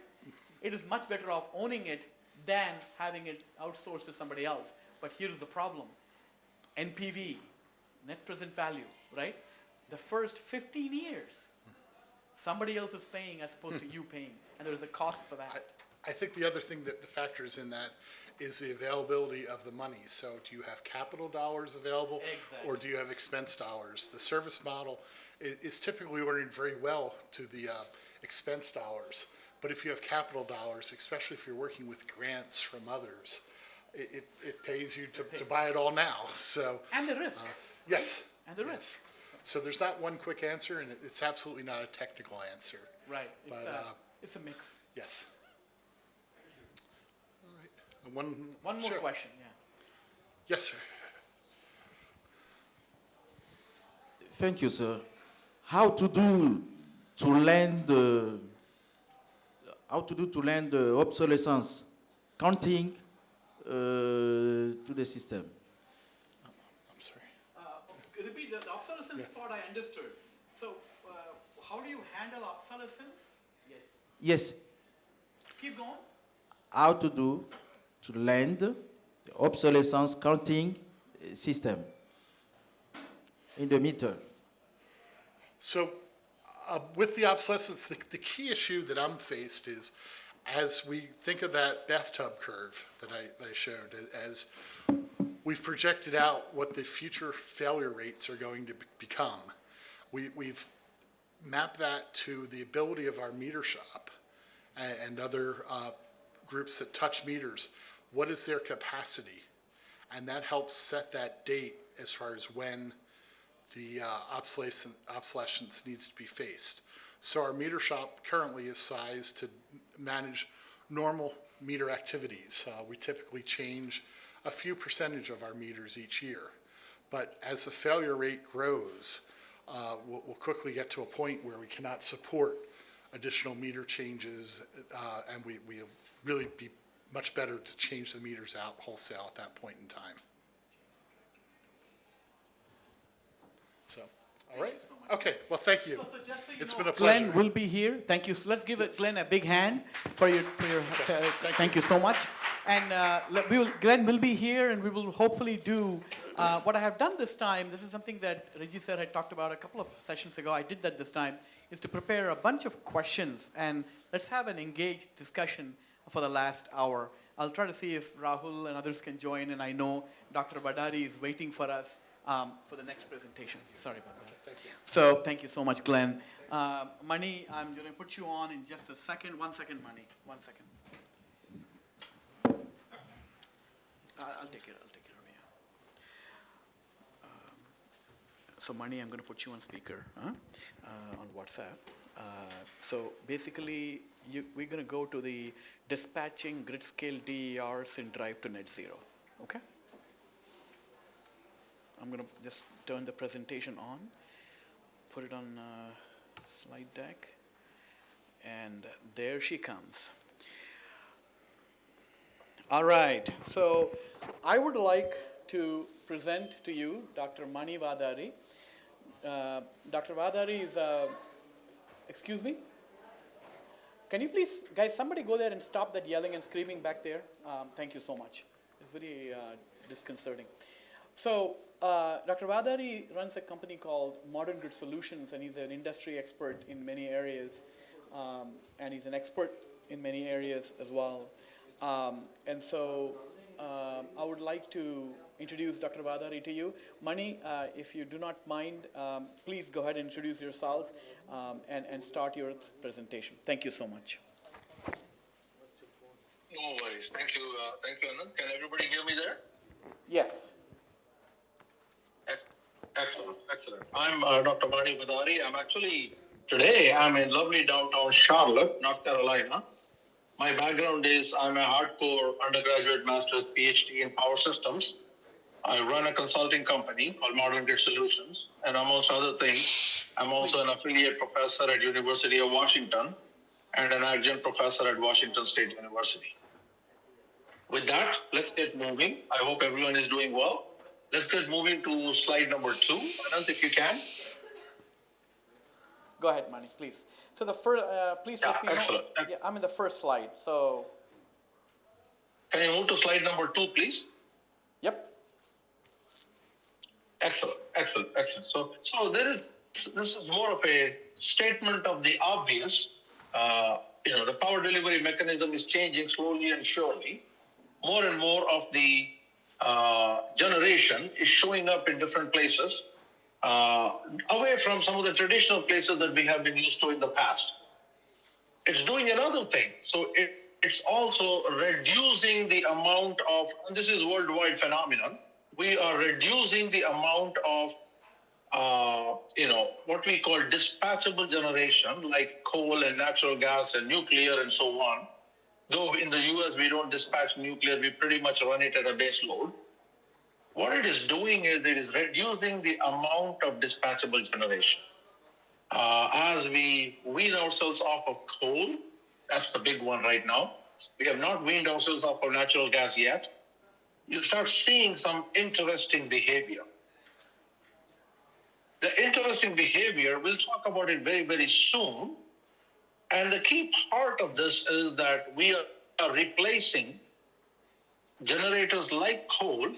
C: it is much better off owning it than having it outsourced to somebody else. But here is the problem. NPV, net present value, right? The first 15 years, somebody else is paying as opposed to you paying, and there's a cost for that.
B: I think the other thing that the factors in that is the availability of the money. So do you have capital dollars available?
C: Exactly.
B: Or do you have expense dollars? The service model is typically oriented very well to the expense dollars. But if you have capital dollars, especially if you're working with grants from others, it pays you to buy it all now. So
C: And the risk.
B: yes.
C: And the
B: yes.
C: risk.
B: So there's not one quick answer, and it's absolutely not a technical answer.
C: Right.
B: It's
C: It's a mix.
B: Yes. All right.
C: One more
B: sure.
C: question, yeah.
B: Yes, sir.
F: Thank you, sir. How to do to land the obsolescence counting to the system?
B: I'm sorry.
C: Repeat the obsolescence part I understood. So how do you handle obsolescence? Yes.
F: Yes.
C: Keep going.
F: How to do to land the obsolescence counting system in the meter?
B: So with the obsolescence, the key issue that I'm faced is, as we think of that bathtub curve that I showed, as we've projected out what the future failure rates are going to become, we've mapped that to the ability of our meter shop and other groups that touch meters. What is their capacity? And that helps set that date as far as when the obsolescence needs to be faced. So our meter shop currently is sized to manage normal meter activities. We typically change a few percentage of our meters each year. But as the failure rate grows, we'll quickly get to a point where we cannot support additional meter changes, and we really be much better to change the meters out wholesale at that point in time. So, all right? Okay, well, thank you.
C: So just so you
B: It's
C: know,
B: been a pleasure.
C: Glenn will be here. Thank you. So let's give Glenn a big hand for your thank you so much. And Glenn will be here, and we will hopefully do what I have done this time. This is something that Reggie sir had talked about a couple of sessions ago. I did that this time, is to prepare a bunch of questions, and let's have an engaged discussion for the last hour. I'll try to see if Rahul and others can join, and I know Dr. Badari is waiting for us for the next presentation. Sorry about that.
B: Thank you.
C: So thank you so much, Glenn. Mani, I'm going to put you on in just a second. 1 second, Mani. 1 second. I'll take it. Over here. So Mani, I'm going to put you on speaker on WhatsApp. So basically, we're going to go to the dispatching grid scale DERs in Drive to Net Zero. Okay? I'm going to just turn the presentation on, put it on slide deck, and there she comes. All right, so I would like to present to you Dr. Mani Vadari. Dr. Vadari is excuse me? Can you please, guys, somebody go there and stop that yelling and screaming back there? Thank you so much. It's very disconcerting. So, Dr. Vadari runs a company called Modern Grid Solutions, and he's an industry expert in many areas, and he's an expert in many areas as well. And so I would like to introduce Dr. Vadari to you. Mani, if you do not mind, please go ahead and introduce yourself and start your presentation. Thank you so much.
G: No worries. Thank you, Anand. Can everybody hear me there?
C: Yes.
G: Excellent. I'm Dr. Mani Vadari. I'm in lovely downtown Charlotte, North Carolina. My background is I'm a hardcore undergraduate master's PhD in power systems. I run a consulting company called Modern Grid Solutions, and amongst other things, I'm also an affiliate professor at University of Washington and an adjunct professor at Washington State University. With that, let's get moving. I hope everyone is doing well. Let's get moving to slide number 2, Anand, if you can.
C: Go ahead, Mani, please. So the first, please let me
G: excellent.
C: know. Yeah, I'm in the first slide. So.
G: Can you move to slide number 2, please?
C: Yep.
G: Excellent. So this is more of a statement of the obvious. The power delivery mechanism is changing slowly and surely. More and more of the generation is showing up in different places, away from some of the traditional places that we have been used to in the past. It's doing another thing. So it's also reducing the amount of, and this is a worldwide phenomenon, we are reducing the amount of, what we call dispatchable generation, like coal and natural gas and nuclear and so on. Though in the US we don't dispatch nuclear, we pretty much run it at a base load. What it is doing is it is reducing the amount of dispatchable generation. As we wean ourselves off of coal, that's the big one right now. We have not weaned ourselves off of natural gas yet. You start seeing some interesting behavior. The interesting behavior, we'll talk about it very, very soon. And the key part of this is that we are replacing generators like coal,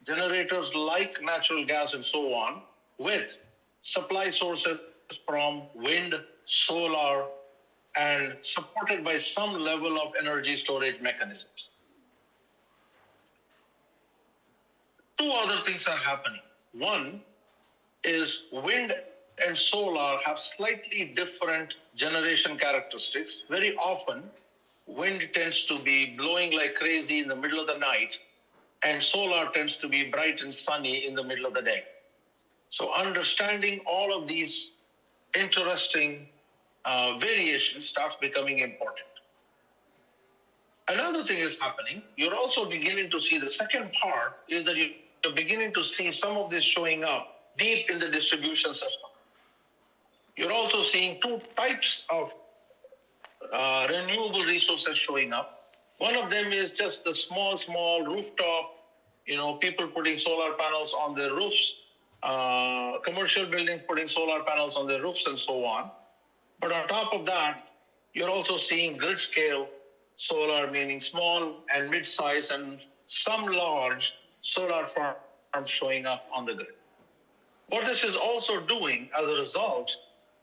G: generators like natural gas and so on, with supply sources from wind, solar, and supported by some level of energy storage mechanisms. Two other things are happening. One is wind and solar have slightly different generation characteristics. Very often, wind tends to be blowing like crazy in the middle of the night, and solar tends to be bright and sunny in the middle of the day. So understanding all of these interesting variations starts becoming important. another thing is happening. You're also beginning to see the second part is that you're beginning to see some of this showing up deep in the distribution system. You're also seeing two types of renewable resources showing up. One of them is just the small rooftop, people putting solar panels on their roofs, commercial buildings putting solar panels on their roofs and so on. But on top of that, you're also seeing grid scale solar, meaning small and mid-size and some large solar farms showing up on the grid. What this is also doing as a result,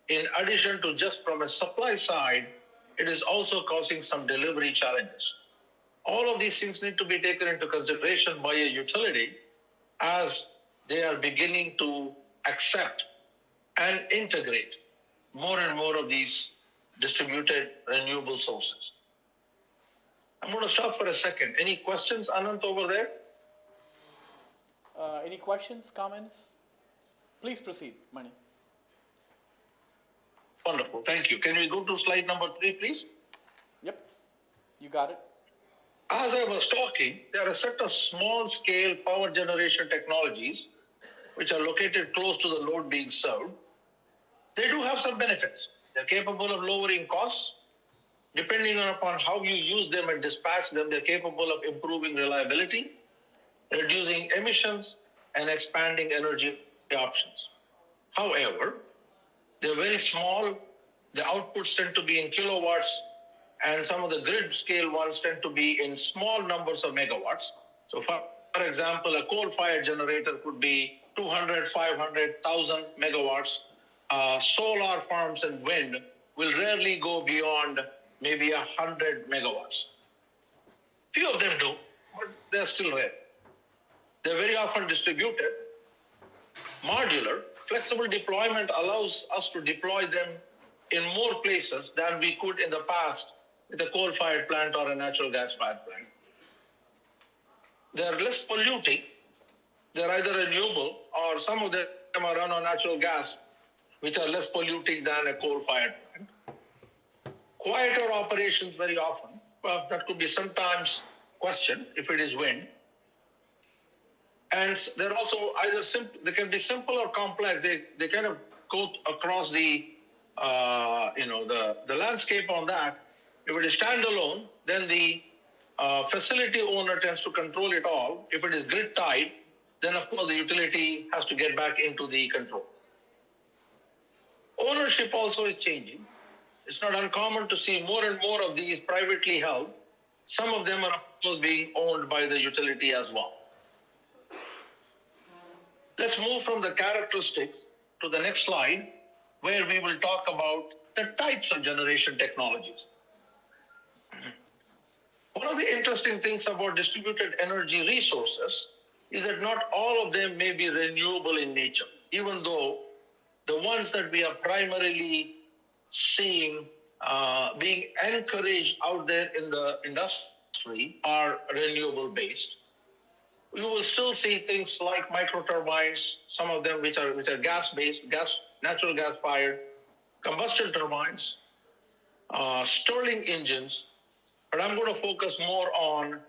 G: in addition to just from a supply side, it is also causing some delivery challenges. All of these things need to be taken into consideration by a utility as they are beginning to accept and integrate more and more of these distributed renewable sources. I'm going to stop for a second. Any questions, Anant, over there?
C: Any questions, comments? Please proceed, Mani.
G: Wonderful, thank you. Can we go to slide number 3, please?
C: Yep, you got it.
G: As I was talking, there are a set of small-scale power generation technologies which are located close to the load being served. They do have some benefits. They're capable of lowering costs. Depending upon how you use them and dispatch them, they're capable of improving reliability, reducing emissions, and expanding energy options. However, they're very small. The outputs tend to be in kilowatts, and some of the grid scale ones tend to be in small numbers of megawatts. So for example, a coal-fired generator could be 200, 500, 1,000 megawatts. Solar farms and wind will rarely go beyond maybe 100 megawatts. Few of them do, but they're still rare. They're very often distributed. Modular, flexible deployment allows us to deploy them in more places than we could in the past with a coal-fired plant or a natural gas-fired plant. They're less polluting. They're either renewable or some of them are run on natural gas, which are less polluting than a coal-fired plant. Quieter operations very often. Well, that could be sometimes questioned if it is wind. And they're also either simple, they can be simple or complex. They kind of go across the landscape on that. If it is standalone, then the facility owner tends to control it all. If it is grid tied, then of course the utility has to get back into the control. Ownership also is changing. It's not uncommon to see more and more of these privately held. Some of them are of course being owned by the utility as well. Let's move from the characteristics to the next slide, where we will talk about the types of generation technologies. One of the interesting things about distributed energy resources is that not all of them may be renewable in nature, even though the ones that we are primarily seeing being encouraged out there in the industry are renewable based. We will still see things like micro turbines, some of them which are gas based, natural gas fired, combustion turbines, Stirling engines, but I'm going to focus more on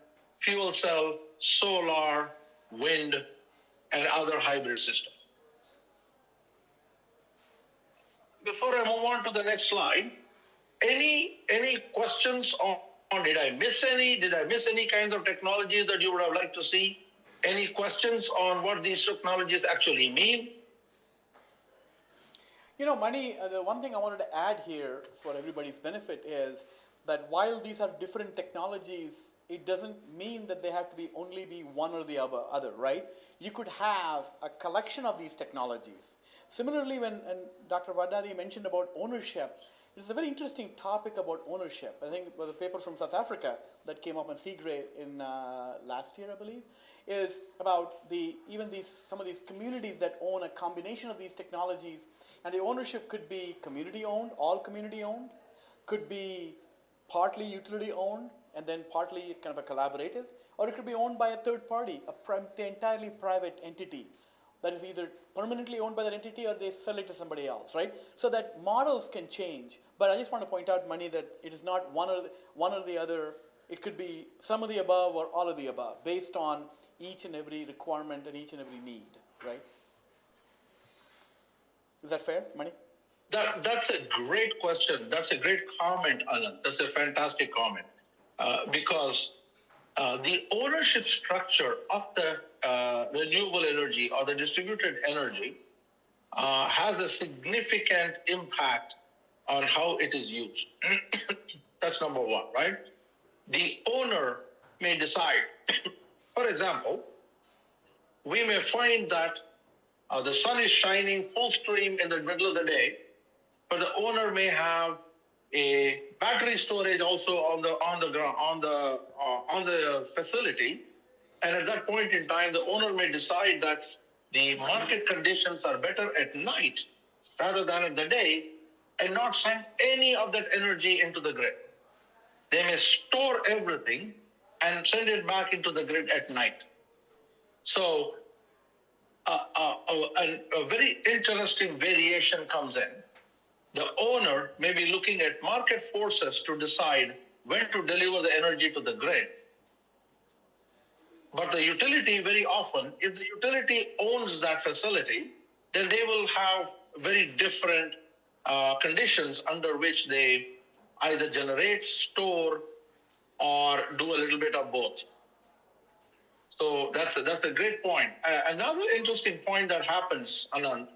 G: fuel cell, solar, wind, and other hybrid systems. Before I move on to the next slide, any questions on did I miss any? Did I miss any kinds of technologies that you would have liked to see? Any questions on what these technologies actually mean?
C: Mani, the one thing I wanted to add here for everybody's benefit is that while these are different technologies, it doesn't mean that they have to only be one or the other, right? You could have a collection of these technologies. Similarly, when Dr. Vadari mentioned about ownership, it's a very interesting topic about ownership. I think it was a paper from South Africa that came up on C-grade in last year, I believe, is about some of these communities that own a combination of these technologies, and the ownership could be community owned, all community owned, could be partly utility owned, and then partly kind of a collaborative, or it could be owned by a third party, entirely private entity that is either permanently owned by that entity or they sell it to somebody else, right? So that models can change. But I just want to point out, Mani, that it is not one or the other. It could be some of the above or all of the above, based on each and every requirement and each and every need, right? Is that fair, Mani?
G: That's a great question. That's a great comment, Anand. That's a fantastic comment. Because the ownership structure of the renewable energy or the distributed energy has a significant impact on how it is used. That's number one, right? The owner may decide, for example, we may find that the sun is shining full stream in the middle of the day, but the owner may have a battery storage also on the facility, and at that point in time, the owner may decide that the market conditions are better at night rather than in the day, and not send any of that energy into the grid. They may store everything and send it back into the grid at night. So a very interesting variation comes in. The owner may be looking at market forces to decide when to deliver the energy to the grid. But the utility, very often, if the utility owns that facility, then they will have very different conditions under which they either generate, store, or do a little bit of both. So that's a great point. Another interesting point that happens, Anand,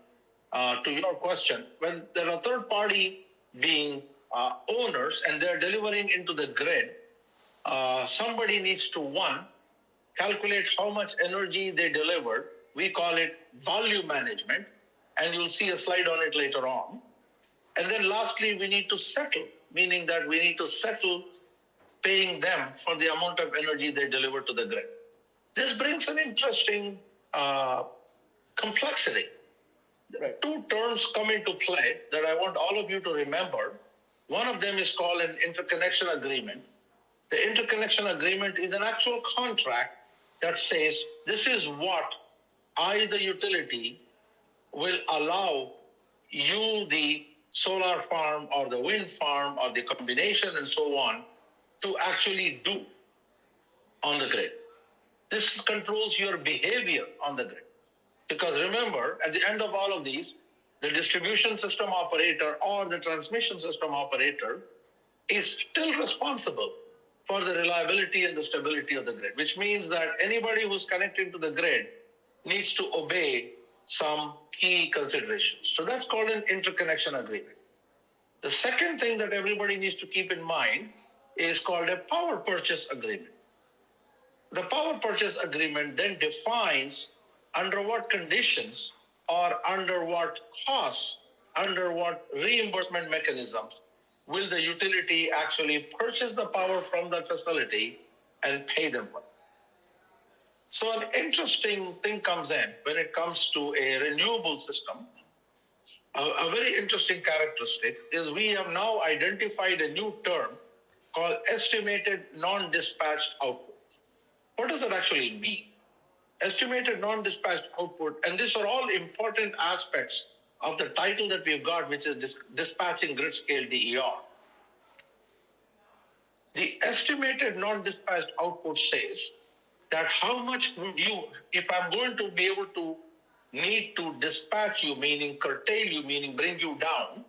G: to your question, when there are third party being owners and they're delivering into the grid, somebody needs to, one, calculate how much energy they delivered. We call it volume management, and you'll see a slide on it later on. And then lastly, we need to settle, meaning that we need to settle paying them for the amount of energy they deliver to the grid. This brings an interesting complexity.
C: Right.
G: Two terms come into play that I want all of you to remember. One of them is called an interconnection agreement. The interconnection agreement is an actual contract that says this is what I, the utility, will allow you, the solar farm or the wind farm or the combination and so on, to actually do on the grid. This controls your behavior on the grid. Because remember, at the end of all of these, the distribution system operator or the transmission system operator is still responsible for the reliability and the stability of the grid, which means that anybody who's connected to the grid needs to obey some key considerations. So that's called an interconnection agreement. The second thing that everybody needs to keep in mind is called a power purchase agreement. The power purchase agreement then defines under what conditions or under what costs, under what reimbursement mechanisms will the utility actually purchase the power from the facility and pay them for it. So an interesting thing comes in when it comes to a renewable system. A very interesting characteristic is we have now identified a new term called estimated non-dispatched output. What does that actually mean? Estimated non-dispatched output, and these are all important aspects of the title that we've got, which is dispatching grid scale DER. The estimated non-dispatched output says that how much would you, if I'm going to be able to need to dispatch you, meaning curtail you, meaning bring you down,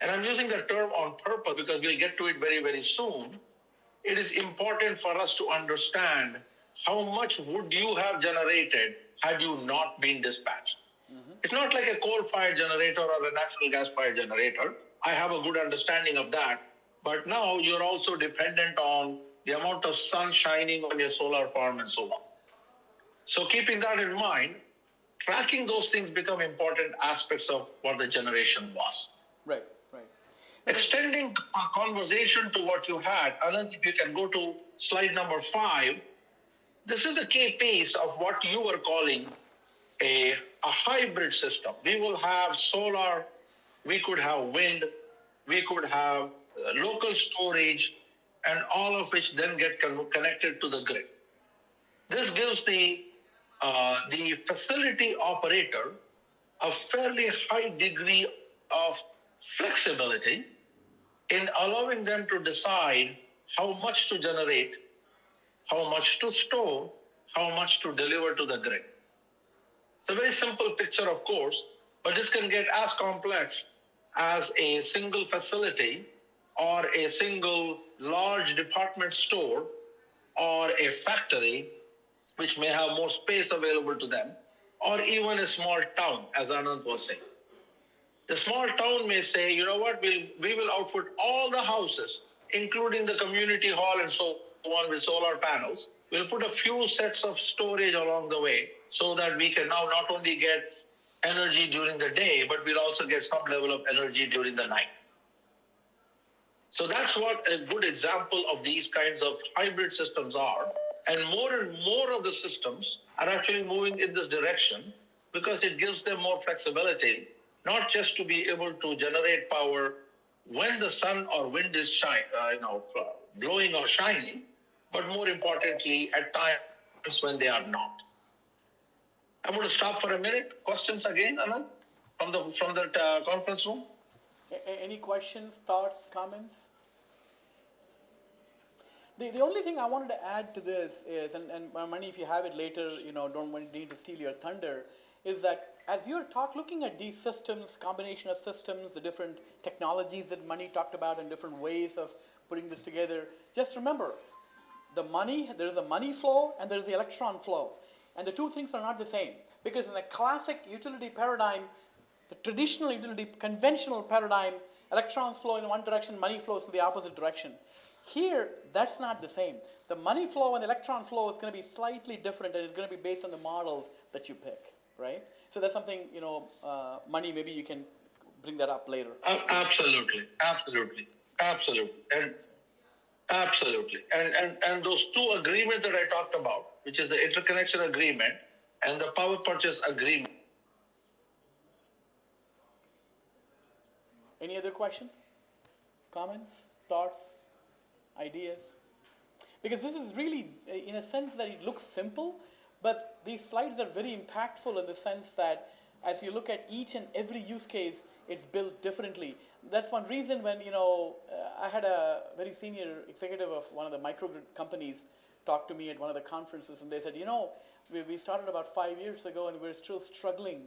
G: and I'm using the term on purpose because we'll get to it very, very soon. It is important for us to understand how much would you have generated had you not been dispatched. Mm-hmm. It's not like a coal-fired generator or a natural gas-fired generator. I have a good understanding of that. But now you're also dependent on the amount of sun shining on your solar farm and so on. So keeping that in mind, tracking those things become important aspects of what the generation was.
C: Right, right.
G: Extending our conversation to what you had, Anand, if you can go to slide number 5, this is a key piece of what you were calling a hybrid system. We will have solar, we could have wind, we could have local storage, and all of which then get connected to the grid. This gives the facility operator a fairly high degree of flexibility in allowing them to decide how much to generate, how much to store, how much to deliver to the grid. It's a very simple picture, of course, but this can get as complex as a single facility or a single large department store or a factory, which may have more space available to them, or even a small town, as Anand was saying. The small town may say, you know what, we will outfit all the houses, including the community hall and so on with solar panels. We'll put a few sets of storage along the way so that we can now not only get energy during the day, but we'll also get some level of energy during the night. So that's what a good example of these kinds of hybrid systems are. And more of the systems are actually moving in this direction because it gives them more flexibility, not just to be able to generate power when the sun or wind is blowing or shining, but more importantly, at times when they are not. I'm going to stop for a minute. Questions again, Anand, from the conference room?
C: Any questions, thoughts, comments? The only thing I wanted to add to this is, and Mani, if you have it later, don't need to steal your thunder, is that as you're looking at these systems, combination of systems, the different technologies that Mani talked about and different ways of putting this together, just remember, there's a money flow and there's the electron flow. And the two things are not the same. Because in the classic utility paradigm, the traditional utility, conventional paradigm, electrons flow in one direction, money flows in the opposite direction. Here, that's not the same. The money flow and the electron flow is going to be slightly different, and it's going to be based on the models that you pick, right? So that's something, Mani, maybe you can bring that up later.
G: Absolutely. And those two agreements that I talked about, which is the interconnection agreement and the power purchase agreement.
C: Any other questions, comments, thoughts, ideas? Because this is really, in a sense that it looks simple, but these slides are very impactful in the sense that as you look at each and every use case, it's built differently. That's one reason when, I had a very senior executive of one of the microgrid companies talk to me at one of the conferences, and they said, we started about 5 years ago and we're still struggling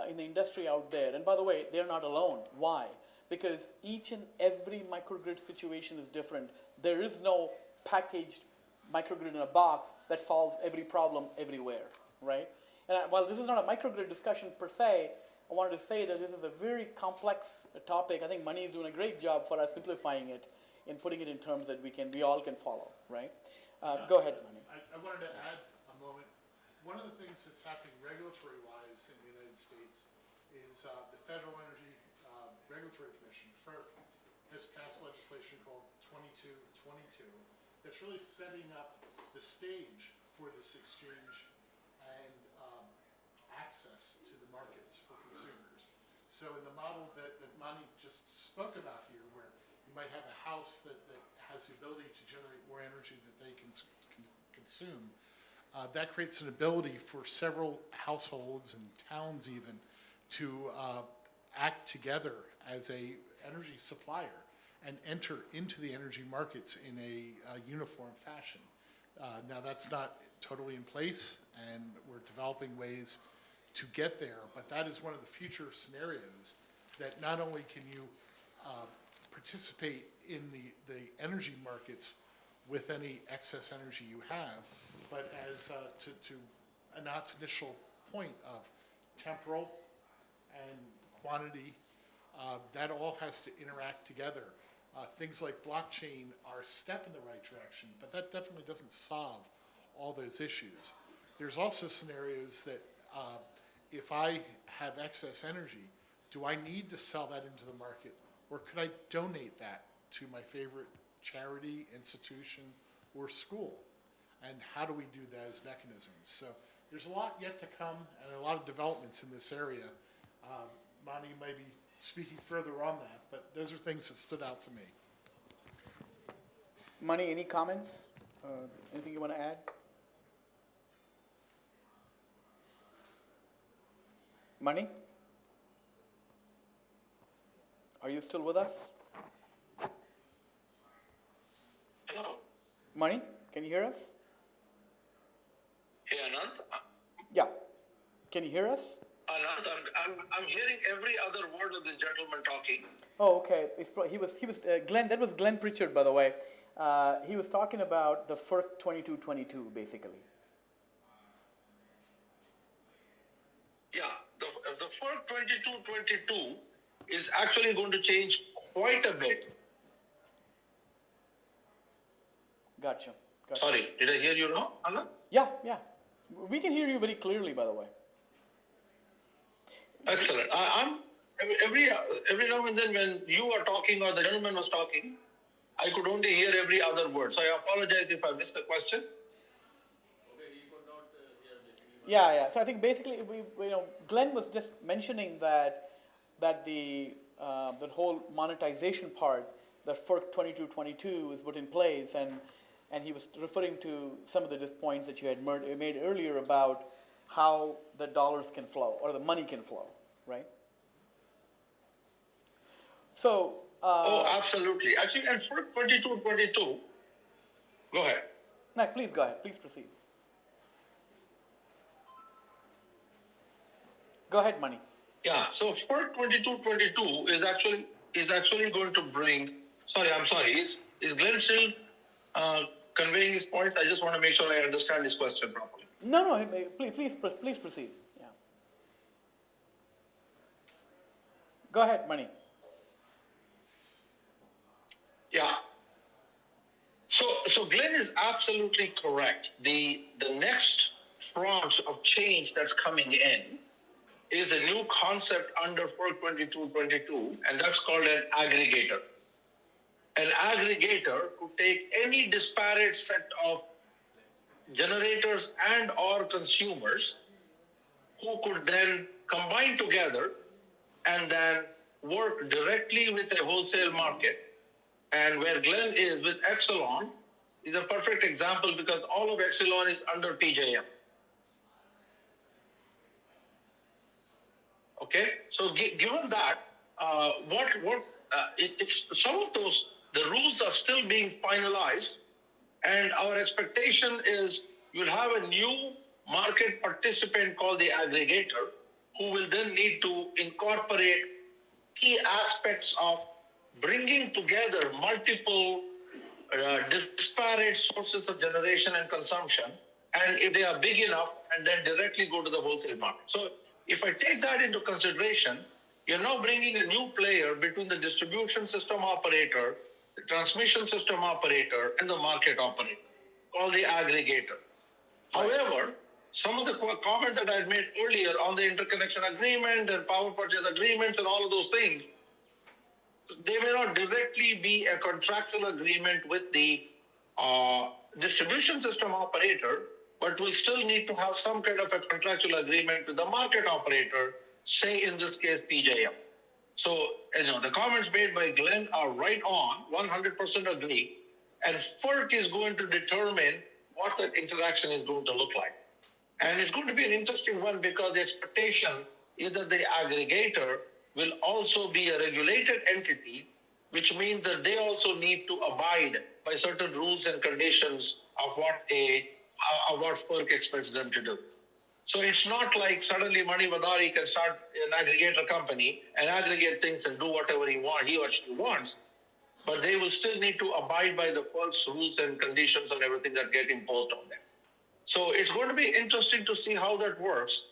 C: in the industry out there. And by the way, they're not alone. Why? Because each and every microgrid situation is different. There is no packaged microgrid in a box that solves every problem everywhere, right? And while this is not a microgrid discussion per se, I wanted to say that this is a very complex topic. I think Mani is doing a great job for us simplifying it and putting it in terms that we all can follow, right? Go ahead, Mani.
B: I wanted to add a moment. One of the things that's happening regulatory-wise in the United States is the Federal Energy Regulatory Commission, FERC, has passed legislation called 2222 that's really setting up the stage for this exchange and access to the markets for consumers. So in the model that Mani just spoke about here, where you might have a house that has the ability to generate more energy that they can consume, that creates an ability for several households and towns even to act together as a energy supplier and enter into the energy markets in a uniform fashion. Now that's not totally in place, and we're developing ways to get there, but that is one of the future scenarios that not only can you participate in the energy markets with any excess energy you have, but as to Anat's initial point of temporal and quantity, that all has to interact together. Things like blockchain are a step in the right direction, but that definitely doesn't solve all those issues. There's also scenarios that if I have excess energy, do I need to sell that into the market, or could I donate that to my favorite charity, institution, or school? And how do we do those mechanisms? So there's a lot yet to come and a lot of developments in this area. Mani may be speaking further on that, but those are things that stood out to me.
C: Mani, any comments? Anything you want to add? Mani? Are you still with us?
G: Hello?
C: Mani, can you hear us?
G: Hey, Anand.
C: Yeah. Can you hear us?
G: Anand, I'm hearing every other word of the gentleman talking.
C: Oh, okay. Glenn. That was Glenn Pritchard, by the way. He was talking about the FERC 2222, basically.
G: Yeah, the FERC 2222 is actually going to change quite a bit.
C: Gotcha.
G: Sorry, did I hear you wrong, Anand?
C: Yeah, yeah. We can hear you very clearly, by the way.
G: Excellent. I'm every now and then when you are talking or the gentleman was talking, I could only hear every other word. So I apologize if I missed the question.
C: Yeah, yeah. So I think basically, Glenn was just mentioning that that whole monetization part, that FERC 2222 is put in place, and he was referring to some of the points that you had made earlier about how the dollars can flow or the money can flow, right? So.
G: Oh, absolutely. Actually, and FERC 2222, go ahead.
C: No, please go ahead. Please proceed. Go ahead, Mani.
G: Yeah, so FERC 2222 is actually going to bring. Sorry, I'm sorry. Is Glenn still conveying his points? I just want to make sure I understand his question properly.
C: No, please proceed. Yeah. Go ahead, Mani.
G: Yeah. So Glenn is absolutely correct. The next tranche of change that's coming in is a new concept under 42222, and that's called an aggregator. An aggregator could take any disparate set of generators and or consumers who could then combine together and then work directly with a wholesale market. And where Glenn is with Exelon is a perfect example because all of Exelon is under PJM. Okay, so given that, it's some of those, the rules are still being finalized, and our expectation is you'll have a new market participant called the aggregator who will then need to incorporate key aspects of bringing together multiple disparate sources of generation and consumption, and if they are big enough, and then directly go to the wholesale market. So if I take that into consideration, you're now bringing a new player between the distribution system operator, the transmission system operator, and the market operator, called the aggregator. However, some of the comments that I had made earlier on the interconnection agreement and power purchase agreements and all of those things, they may not directly be a contractual agreement with the distribution system operator, but we still need to have some kind of a contractual agreement with the market operator, say in this case PJM. So, the comments made by Glenn are right on, 100% agree, and FERC is going to determine what that interaction is going to look like. And it's going to be an interesting one because the expectation is that the aggregator will also be a regulated entity, which means that they also need to abide by certain rules and conditions of what FERC expects them to do. So it's not like suddenly Mani Vadari can start an aggregator company and aggregate things and do whatever he or she wants, but they will still need to abide by the FERC's rules and conditions and everything that get imposed on them. So it's going to be interesting to see how that works.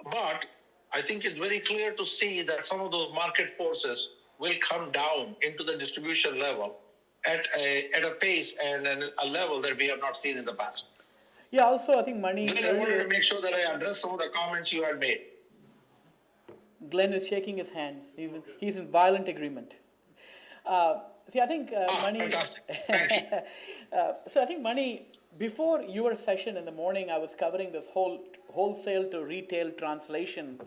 G: But I think it's very clear to see that some of those market forces will come down into the distribution level at a pace and a level that we have not seen in the past.
C: Yeah, also I think Mani
G: Then I wanted to make sure that I address some of the comments you had made.
C: Glenn is shaking his hands. He's in violent agreement. See, I think Mani.
G: Fantastic. Thank you.
C: So I think Mani, before your session in the morning, I was covering this whole wholesale to retail translation,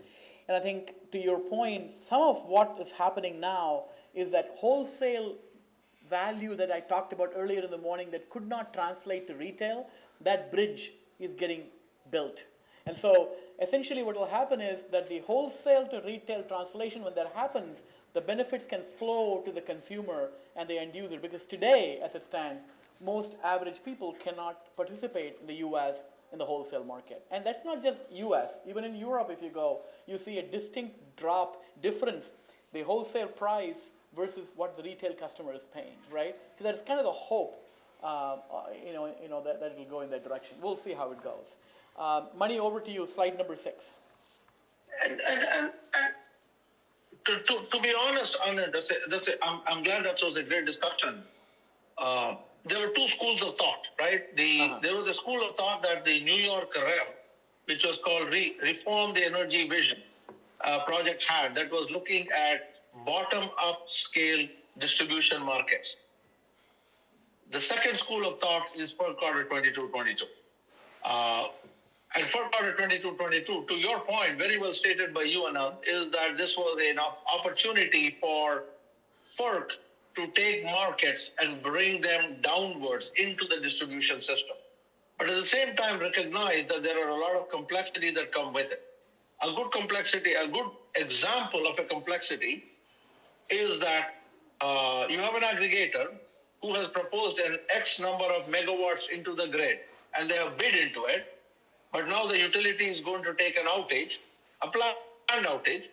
C: and I think to your point, some of what is happening now is that wholesale value that I talked about earlier in the morning that could not translate to retail, that bridge is getting built. And so essentially what will happen is that the wholesale to retail translation, when that happens, the benefits can flow to the consumer and the end user. Because today, as it stands, most average people cannot participate in the US in the wholesale market. And that's not just US, even in Europe, if you go, you see a distinct difference, the wholesale price versus what the retail customer is paying, right? So that's kind of the hope, that it'll go in that direction. We'll see how it goes. Money, over to you, slide number 6.
G: And to be honest, Anand, I'm glad that was a great discussion. There were two schools of thought, right? There was a school of thought that the New York Rev, which was called Reform the Energy Vision project had, that was looking at bottom-up scale distribution markets. The second school of thought is First Quarter 22-22. And First Quarter 22-22, to your point, very well stated by you, Anand, is that this was an opportunity for FERC to take markets and bring them downwards into the distribution system. But at the same time, recognize that there are a lot of complexity that come with it. A good example of a complexity is that you have an aggregator who has proposed an X number of megawatts into the grid, and they have bid into it, but now the utility is going to take an outage, a planned outage,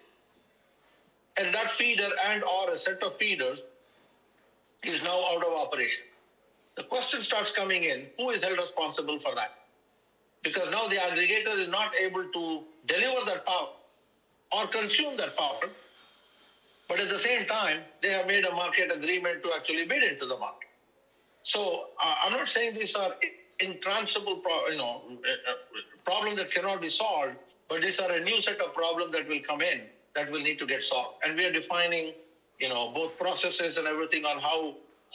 G: and that feeder and or a set of feeders is now out of operation. The question starts coming in, who is held responsible for that? Because now the aggregator is not able to deliver that power or consume that power, but at the same time, they have made a market agreement to actually bid into the market. So I'm not saying these are intransferable problems that cannot be solved, but these are a new set of problems that will come in that will need to get solved. And we are defining, both processes and everything on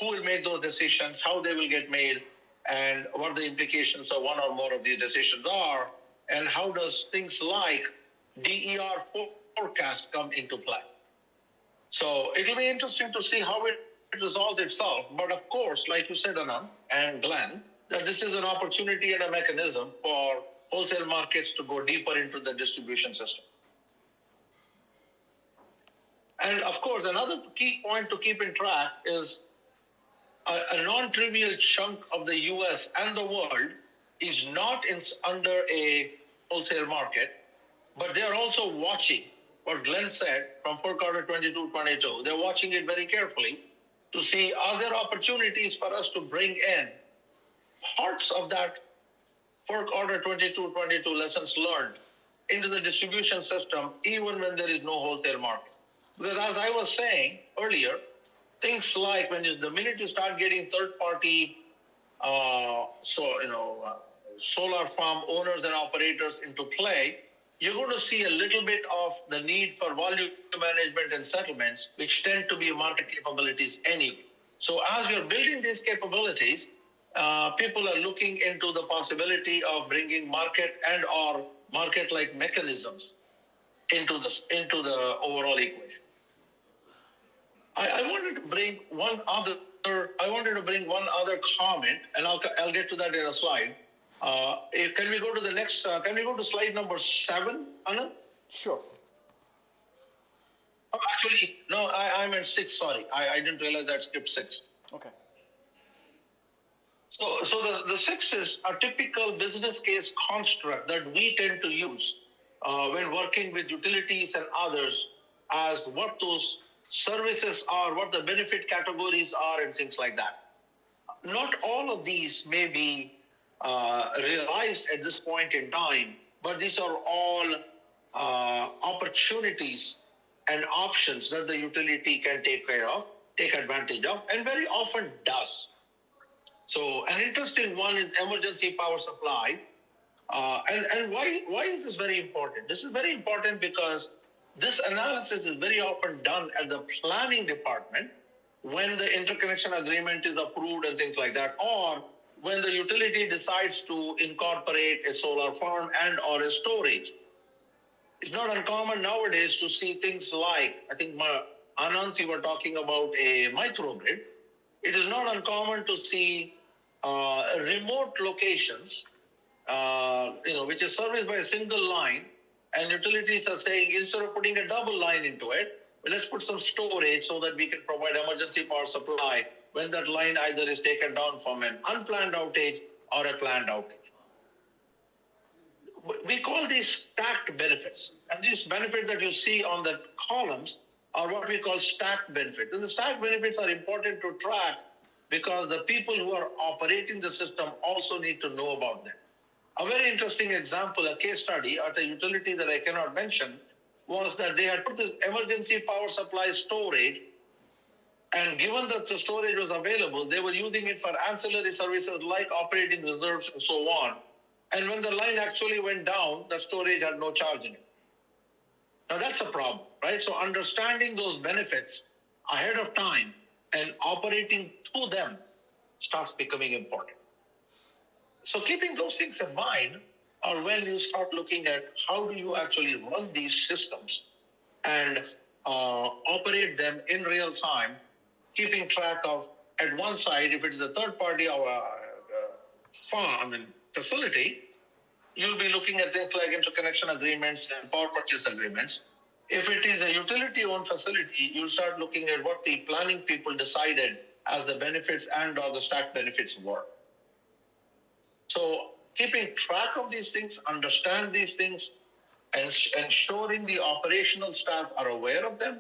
G: who will make those decisions, how they will get made, and what the implications of one or more of these decisions are, and how does things like DER forecast come into play. So it'll be interesting to see how it resolves itself. But of course, like you said, Anand and Glenn, that this is an opportunity and a mechanism for wholesale markets to go deeper into the distribution system. And of course, another key point to keep in track is a non-trivial chunk of the US and the world is not under a wholesale market, but they're also watching what Glenn said from First Quarter 22-22. They're watching it very carefully to see, are there opportunities for us to bring in parts of that First Quarter 22-22 lessons learned into the distribution system, even when there is no wholesale market. Because as I was saying earlier, things like the minute you start getting third-party solar farm owners and operators into play, you're going to see a little bit of the need for volume management and settlements, which tend to be market capabilities anyway. So as you're building these capabilities, people are looking into the possibility of bringing market and or market-like mechanisms into the overall equation. I wanted to bring one other comment, and I'll get to that in a slide. Can we go to the next? Can we go to slide number 7, Anand?
C: Sure.
G: Oh, actually, no. I'm at 6. Sorry, I didn't realize I skipped 6.
C: Okay.
G: So the 6 is a typical business case construct that we tend to use when working with utilities and others as what those services are, what the benefit categories are, and things like that. Not all of these may be realized at this point in time, but these are all opportunities and options that the utility can take advantage of, and very often does. So an interesting one is emergency power supply. And why is this very important? This is very important because this analysis is very often done at the planning department when the interconnection agreement is approved and things like that, or when the utility decides to incorporate a solar farm and or a storage. It's not uncommon nowadays to see things like, I think Anand, you were talking about a microgrid. It is not uncommon to see remote locations, which is serviced by a single line, and utilities are saying, instead of putting a double line into it, let's put some storage so that we can provide emergency power supply when that line either is taken down from an unplanned outage or a planned outage. We call these stacked benefits. And these benefits that you see on the columns are what we call stacked benefits. And the stacked benefits are important to track because the people who are operating the system also need to know about them. A very interesting example, a case study at a utility that I cannot mention, was that they had put this emergency power supply storage, and given that the storage was available, they were using it for ancillary services like operating reserves and so on. And when the line actually went down, the storage had no charge in it. Now that's a problem, right? So understanding those benefits ahead of time and operating to them starts becoming important. So keeping those things in mind are when you start looking at how do you actually run these systems and operate them in real time, keeping track of, at one side, if it's a third party or facility, you'll be looking at things like interconnection agreements and power purchase agreements. If it is a utility-owned facility, you'll start looking at what the planning people decided as the benefits and or the stack benefits were. So keeping track of these things, understand these things, and ensuring the operational staff are aware of them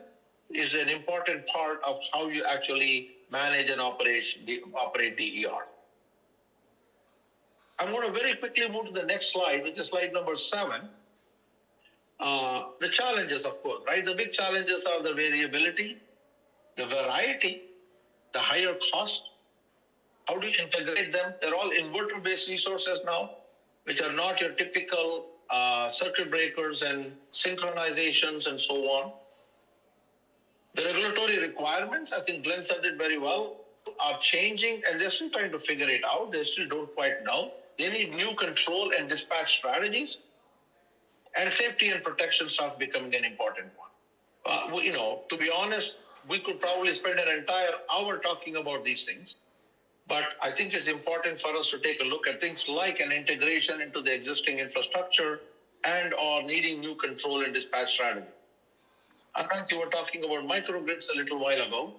G: is an important part of how you actually manage and operate the ER. I'm going to very quickly move to the next slide, which is slide number 7. The challenges, of course, right? The big challenges are the variability, the variety, the higher cost. How do you integrate them? They're all inverter-based resources now, which are not your typical circuit breakers and synchronizations and so on. The regulatory requirements, I think Glenn said it very well, are changing, and they're still trying to figure it out. They still don't quite know. They need new control and dispatch strategies, and safety and protection stuff becoming an important one. To be honest, we could probably spend an entire hour talking about these things, but I think it's important for us to take a look at things like an integration into the existing infrastructure and or needing new control and dispatch strategy. Anand, you were talking about microgrids a little while ago.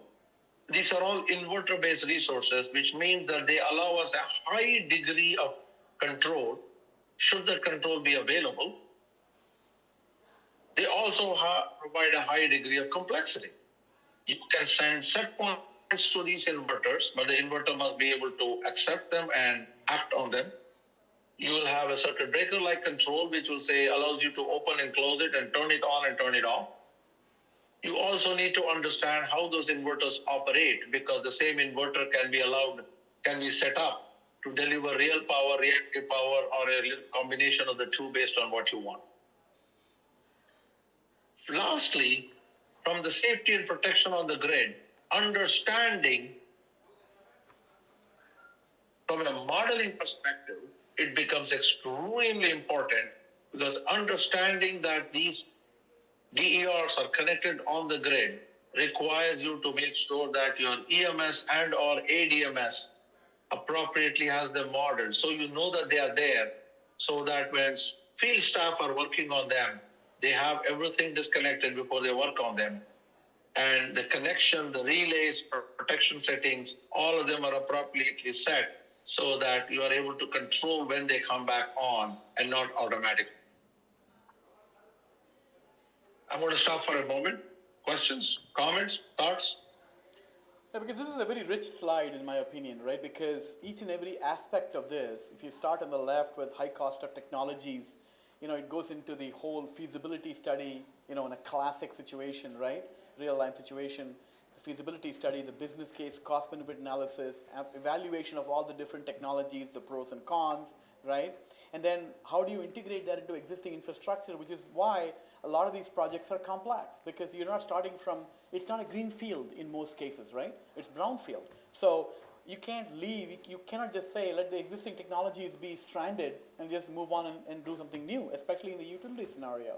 G: These are all inverter-based resources, which means that they allow us a high degree of control, should that control be available. They also provide a high degree of complexity. You can send set points to these inverters, but the inverter must be able to accept them and act on them. You will have a circuit breaker-like control, which will say allows you to open and close it and turn it on and turn it off. You also need to understand how those inverters operate, because the same inverter can be set up to deliver real power, reactive power, or a combination of the two based on what you want. Lastly, from the safety and protection on the grid, understanding from a modeling perspective, it becomes extremely important, because understanding that these DERs are connected on the grid requires you to make sure that your EMS and or ADMS appropriately has them modeled, so you know that they are there, so that when field staff are working on them, they have everything disconnected before they work on them. And the connection, the relays, protection settings, all of them are appropriately set so that you are able to control when they come back on and not automatically. I'm going to stop for a moment. Questions, comments, thoughts?
C: Yeah, because this is a very rich slide in my opinion, right? Because each and every aspect of this, if you start on the left with high cost of technologies, it goes into the whole feasibility study, in a classic situation, right? Real life situation, the feasibility study, the business case, cost benefit analysis, evaluation of all the different technologies, the pros and cons, right? And then how do you integrate that into existing infrastructure, which is why a lot of these projects are complex, because you're not starting from, it's not a green field in most cases, right? It's brownfield. So you can't leave, you cannot just say, let the existing technologies be stranded and just move on and do something new, especially in the utility scenario.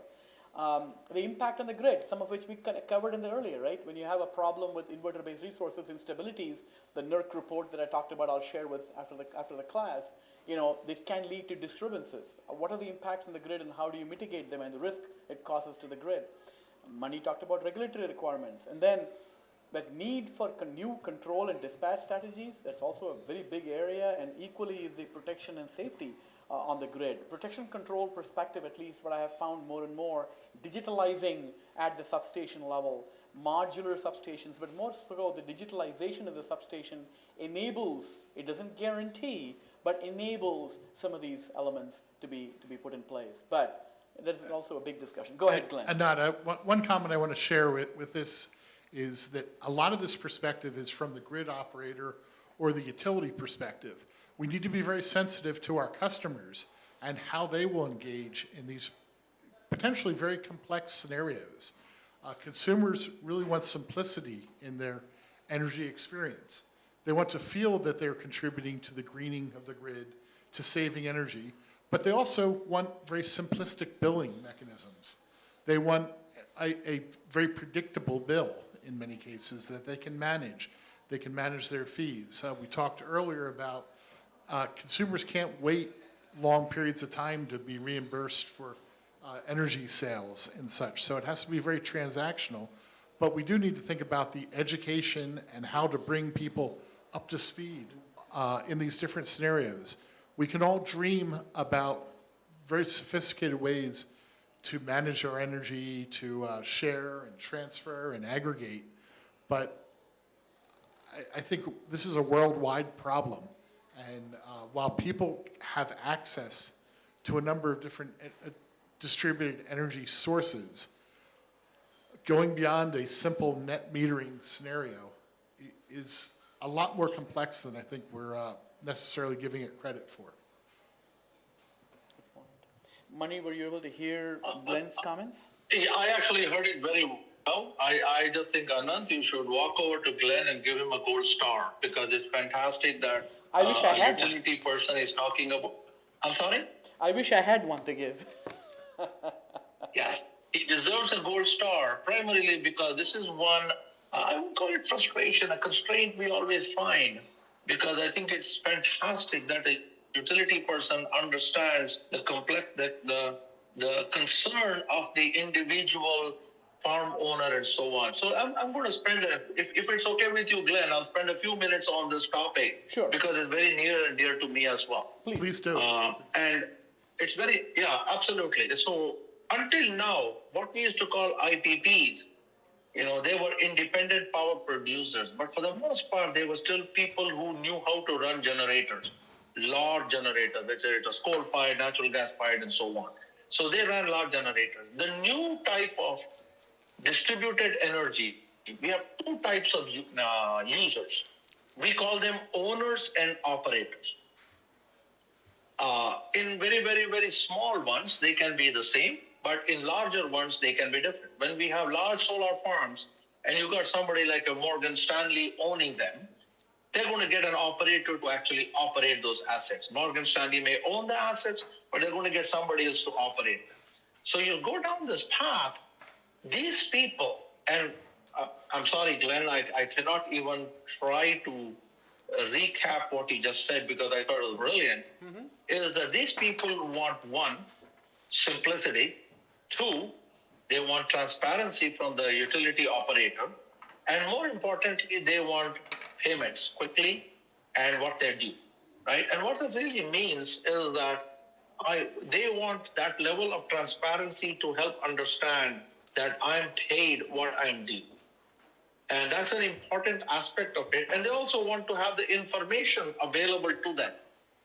C: The impact on the grid, some of which we covered in the earlier, right? When you have a problem with inverter-based resources instabilities, the NERC report that I talked about, I'll share with after the class, this can lead to disturbances. What are the impacts on the grid and how do you mitigate them and the risk it causes to the grid? Mani talked about regulatory requirements. And then That need for new control and dispatch strategies, that's also a very big area, and equally is the protection and safety on the grid. Protection control perspective, at least what I have found more and more, digitalizing at the substation level, modular substations, but more so the digitalization of the substation enables, it doesn't guarantee, but enables some of these elements to be put in place. But there's also a big discussion. Go ahead, Glenn.
B: Anand, one comment I want to share with this is that a lot of this perspective is from the grid operator or the utility perspective. We need to be very sensitive to our customers and how they will engage in these potentially very complex scenarios. Consumers really want simplicity in their energy experience. They want to feel that they're contributing to the greening of the grid, to saving energy, but they also want very simplistic billing mechanisms. They want a very predictable bill in many cases that they can manage. They can manage their fees. We talked earlier about consumers can't wait long periods of time to be reimbursed for energy sales and such. So it has to be very transactional. But we do need to think about the education and how to bring people up to speed in these different scenarios. We can all dream about very sophisticated ways to manage our energy, to share and transfer and aggregate. But I think this is a worldwide problem. And while people have access to a number of different distributed energy sources, going beyond a simple net metering scenario is a lot more complex than I think we're necessarily giving it credit for.
C: Mani, were you able to hear Glenn's comments?
G: I actually heard it very well. I just think, Anand, you should walk over to Glenn and give him a gold star because it's fantastic that
C: I wish I
G: a
C: had
G: utility person is talking about. I'm sorry?
C: I wish I had one to give.
G: Yes. He deserves a gold star primarily because this is one, I would call it frustration, a constraint we always find. Because I think it's fantastic that a utility person understands the the concern of the individual farm owner and so on. So I'm going to spend, if it's okay with you, Glenn, I'll spend a few minutes on this topic.
C: Sure.
G: Because it's very near and dear to me as well.
B: Please do.
G: And it's very, yeah, absolutely. So until now, what we used to call IPPs, they were independent power producers, but for the most part, they were still people who knew how to run generators, large generators, whether it was coal-fired, natural gas-fired, and so on. So they ran large generators. The new type of distributed energy, we have two types of users. We call them owners and operators. In very, very, very small ones, they can be the same, but in larger ones, they can be different. When we have large solar farms, and you got somebody like a Morgan Stanley owning them, they're going to get an operator to actually operate those assets. Morgan Stanley may own the assets, but they're going to get somebody else to operate them. So you go down this path, these people, and I'm sorry, Glenn, I cannot even try to recap what he just said because I thought it was brilliant, is that these people want, one, simplicity, two, they want transparency from the utility operator, and more importantly, they want payments quickly and what they're due, right? And what this really means is that they want that level of transparency to help understand that I'm paid what I'm due. And that's an important aspect of it. And they also want to have the information available to them.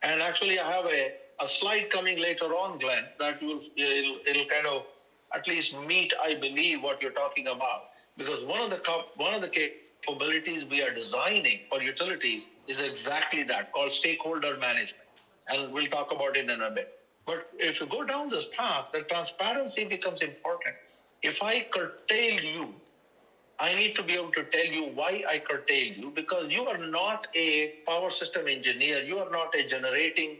G: And actually, I have a slide coming later on, Glenn, that it'll kind of at least meet, I believe, what you're talking about. Because one of the capabilities we are designing for utilities is exactly that, called stakeholder management. And we'll talk about it in a bit. But if you go down this path, the transparency becomes important. If I curtail you, I need to be able to tell you why I curtail you, because you are not a power system engineer. You are not a generating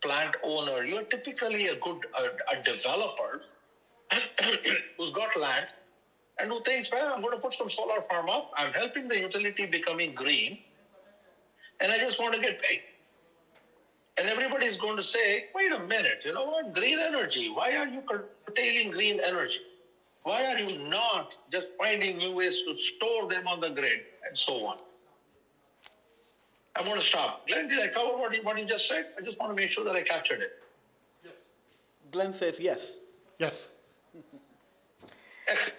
G: plant owner. You are typically a developer who's got land and who thinks, well, I'm going to put some solar farm up. I'm helping the utility becoming green, and I just want to get paid. And everybody's going to say, wait a minute, you know what? Green energy. Why are you curtailing green energy? Why are you not just finding new ways to store them on the grid and so on? I'm going to stop. Glenn, did I cover what you just said? I just want to make sure that I captured it.
C: Glenn says yes.
B: Yes.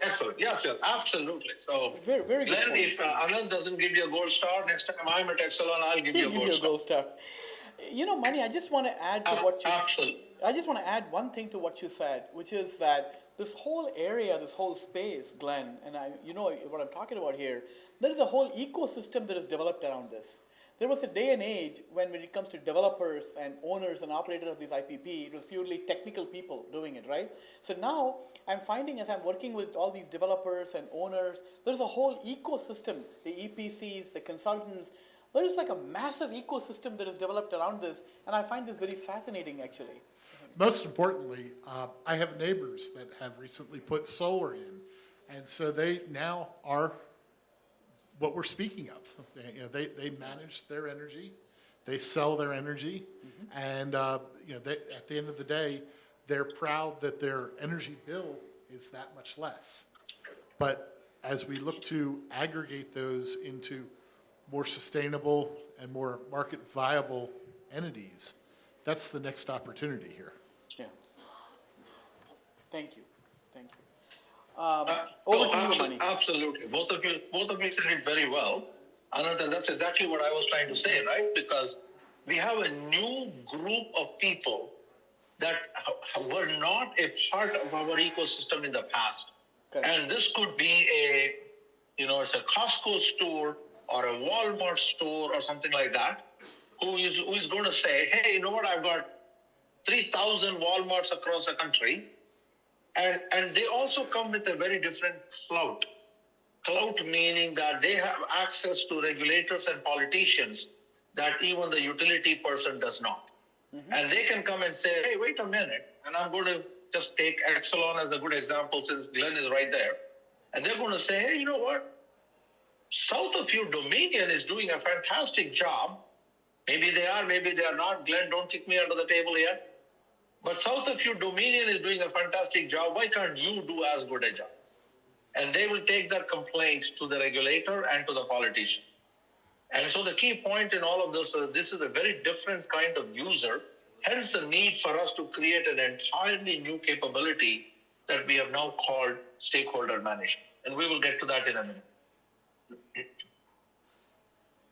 G: Excellent. Yes, yes, absolutely. So,
C: Very, very good
G: Glenn,
C: point.
G: if Anand doesn't give you a gold star, next time I'm at Exelon, I'll give you
C: He'll
G: a
C: give you a
G: gold
C: gold star. You know, Mani, I just want to add to what you.
G: Absolutely.
C: I just want to add one thing to what you said, which is that this whole area, this whole space, Glenn, and you know what I'm talking about here. There is a whole ecosystem that is developed around this. There was a day and age when it comes to developers and owners and operators of this IPP, it was purely technical people doing it, right? So now I'm finding as I'm working with all these developers and owners, there's a whole ecosystem, the EPCs, the consultants. There is like a massive ecosystem that is developed around this, and I find this very fascinating, actually.
B: Most importantly, I have neighbors that have recently put solar in, and so they now are what we're speaking of. They manage their energy, they sell their energy, and at the end of the day, they're proud that their energy bill is that much less. But as we look to aggregate those into more sustainable and more market viable entities, that's the next opportunity here.
C: Yeah. Thank you. Thank you. Over to you, Mani.
G: Absolutely. Both of you said it very well. Anand, that's exactly what I was trying to say, right? Because we have a new group of people that were not a part of our ecosystem in the past.
C: Correct.
G: And this could be it's a Costco store or a Walmart store or something like that, who is going to say, hey, you know what, I've got 3,000 Walmarts across the country. And they also come with a very different clout. Clout meaning that they have access to regulators and politicians that even the utility person does not. And they can come and say, hey, wait a minute. And I'm going to just take Exelon as a good example since Glenn is right there. And they're going to say, hey, you know what? South of you, Dominion is doing a fantastic job. Maybe they are, maybe they are not. Glenn, don't kick me under the table yet. But south of you, Dominion is doing a fantastic job. Why can't you do as good a job? And they will take that complaint to the regulator and to the politician. And so the key point in all of this is this is a very different kind of user, hence the need for us to create an entirely new capability that we have now called stakeholder management. And we will get to that in a minute.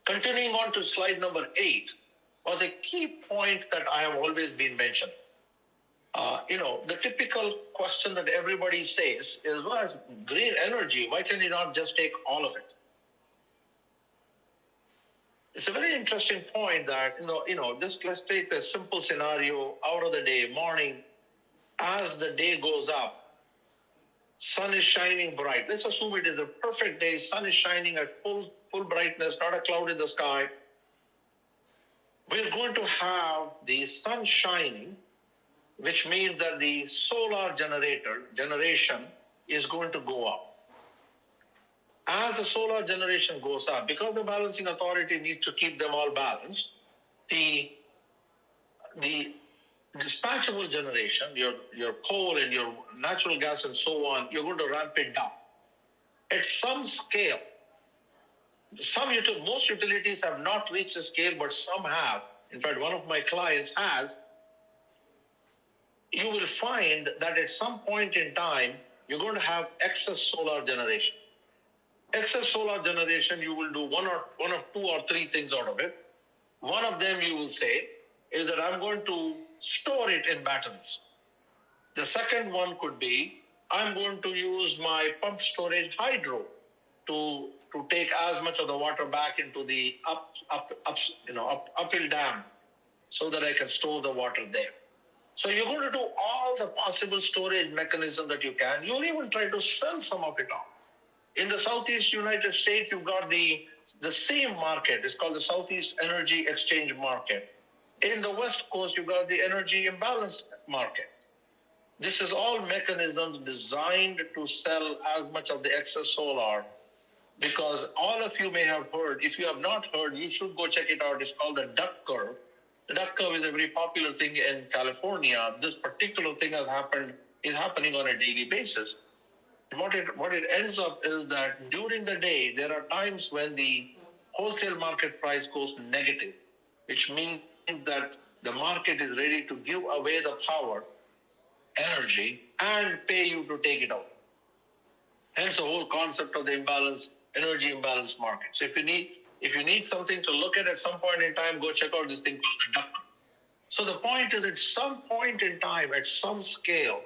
G: Continuing on to slide number 8 was a key point that I have always been mentioning. The typical question that everybody says is, well, green energy, why can you not just take all of it? It's a very interesting point that, just let's take a simple scenario out of the day, morning, as the day goes up, sun is shining bright. Let's assume it is a perfect day, sun is shining at full brightness, not a cloud in the sky. We're going to have the sun shining, which means that the solar generation is going to go up. As the solar generation goes up, because the balancing authority needs to keep them all balanced, the dispatchable generation, your coal and your natural gas and so on, you're going to ramp it down. At some scale, most utilities have not reached the scale, but some have. In fact, one of my clients has. You will find that at some point in time, you're going to have excess solar generation. Excess solar generation, you will do one of 2 or 3 things out of it. One of them you will say is that I'm going to store it in batteries. The second one could be, I'm going to use my pump storage hydro to take as much of the water back into the uphill dam so that I can store the water there. So you're going to do all the possible storage mechanism that you can. You'll even try to sell some of it off. In the Southeast United States, you've got the same market. It's called the Southeast Energy Exchange Market. In the West Coast, you've got the Energy Imbalance Market. This is all mechanisms designed to sell as much of the excess solar, because all of you may have heard. If you have not heard, you should go check it out. It's called the duck curve. The duck curve is a very popular thing in California. This particular thing is happening on a daily basis. What it ends up is that during the day, there are times when the wholesale market price goes negative, which means that the market is ready to give away the power, energy, and pay you to take it out. Hence the whole concept of the energy imbalance market. So if you need something to look at some point in time, go check out this thing called the duct. So the point is, at some point in time, at some scale,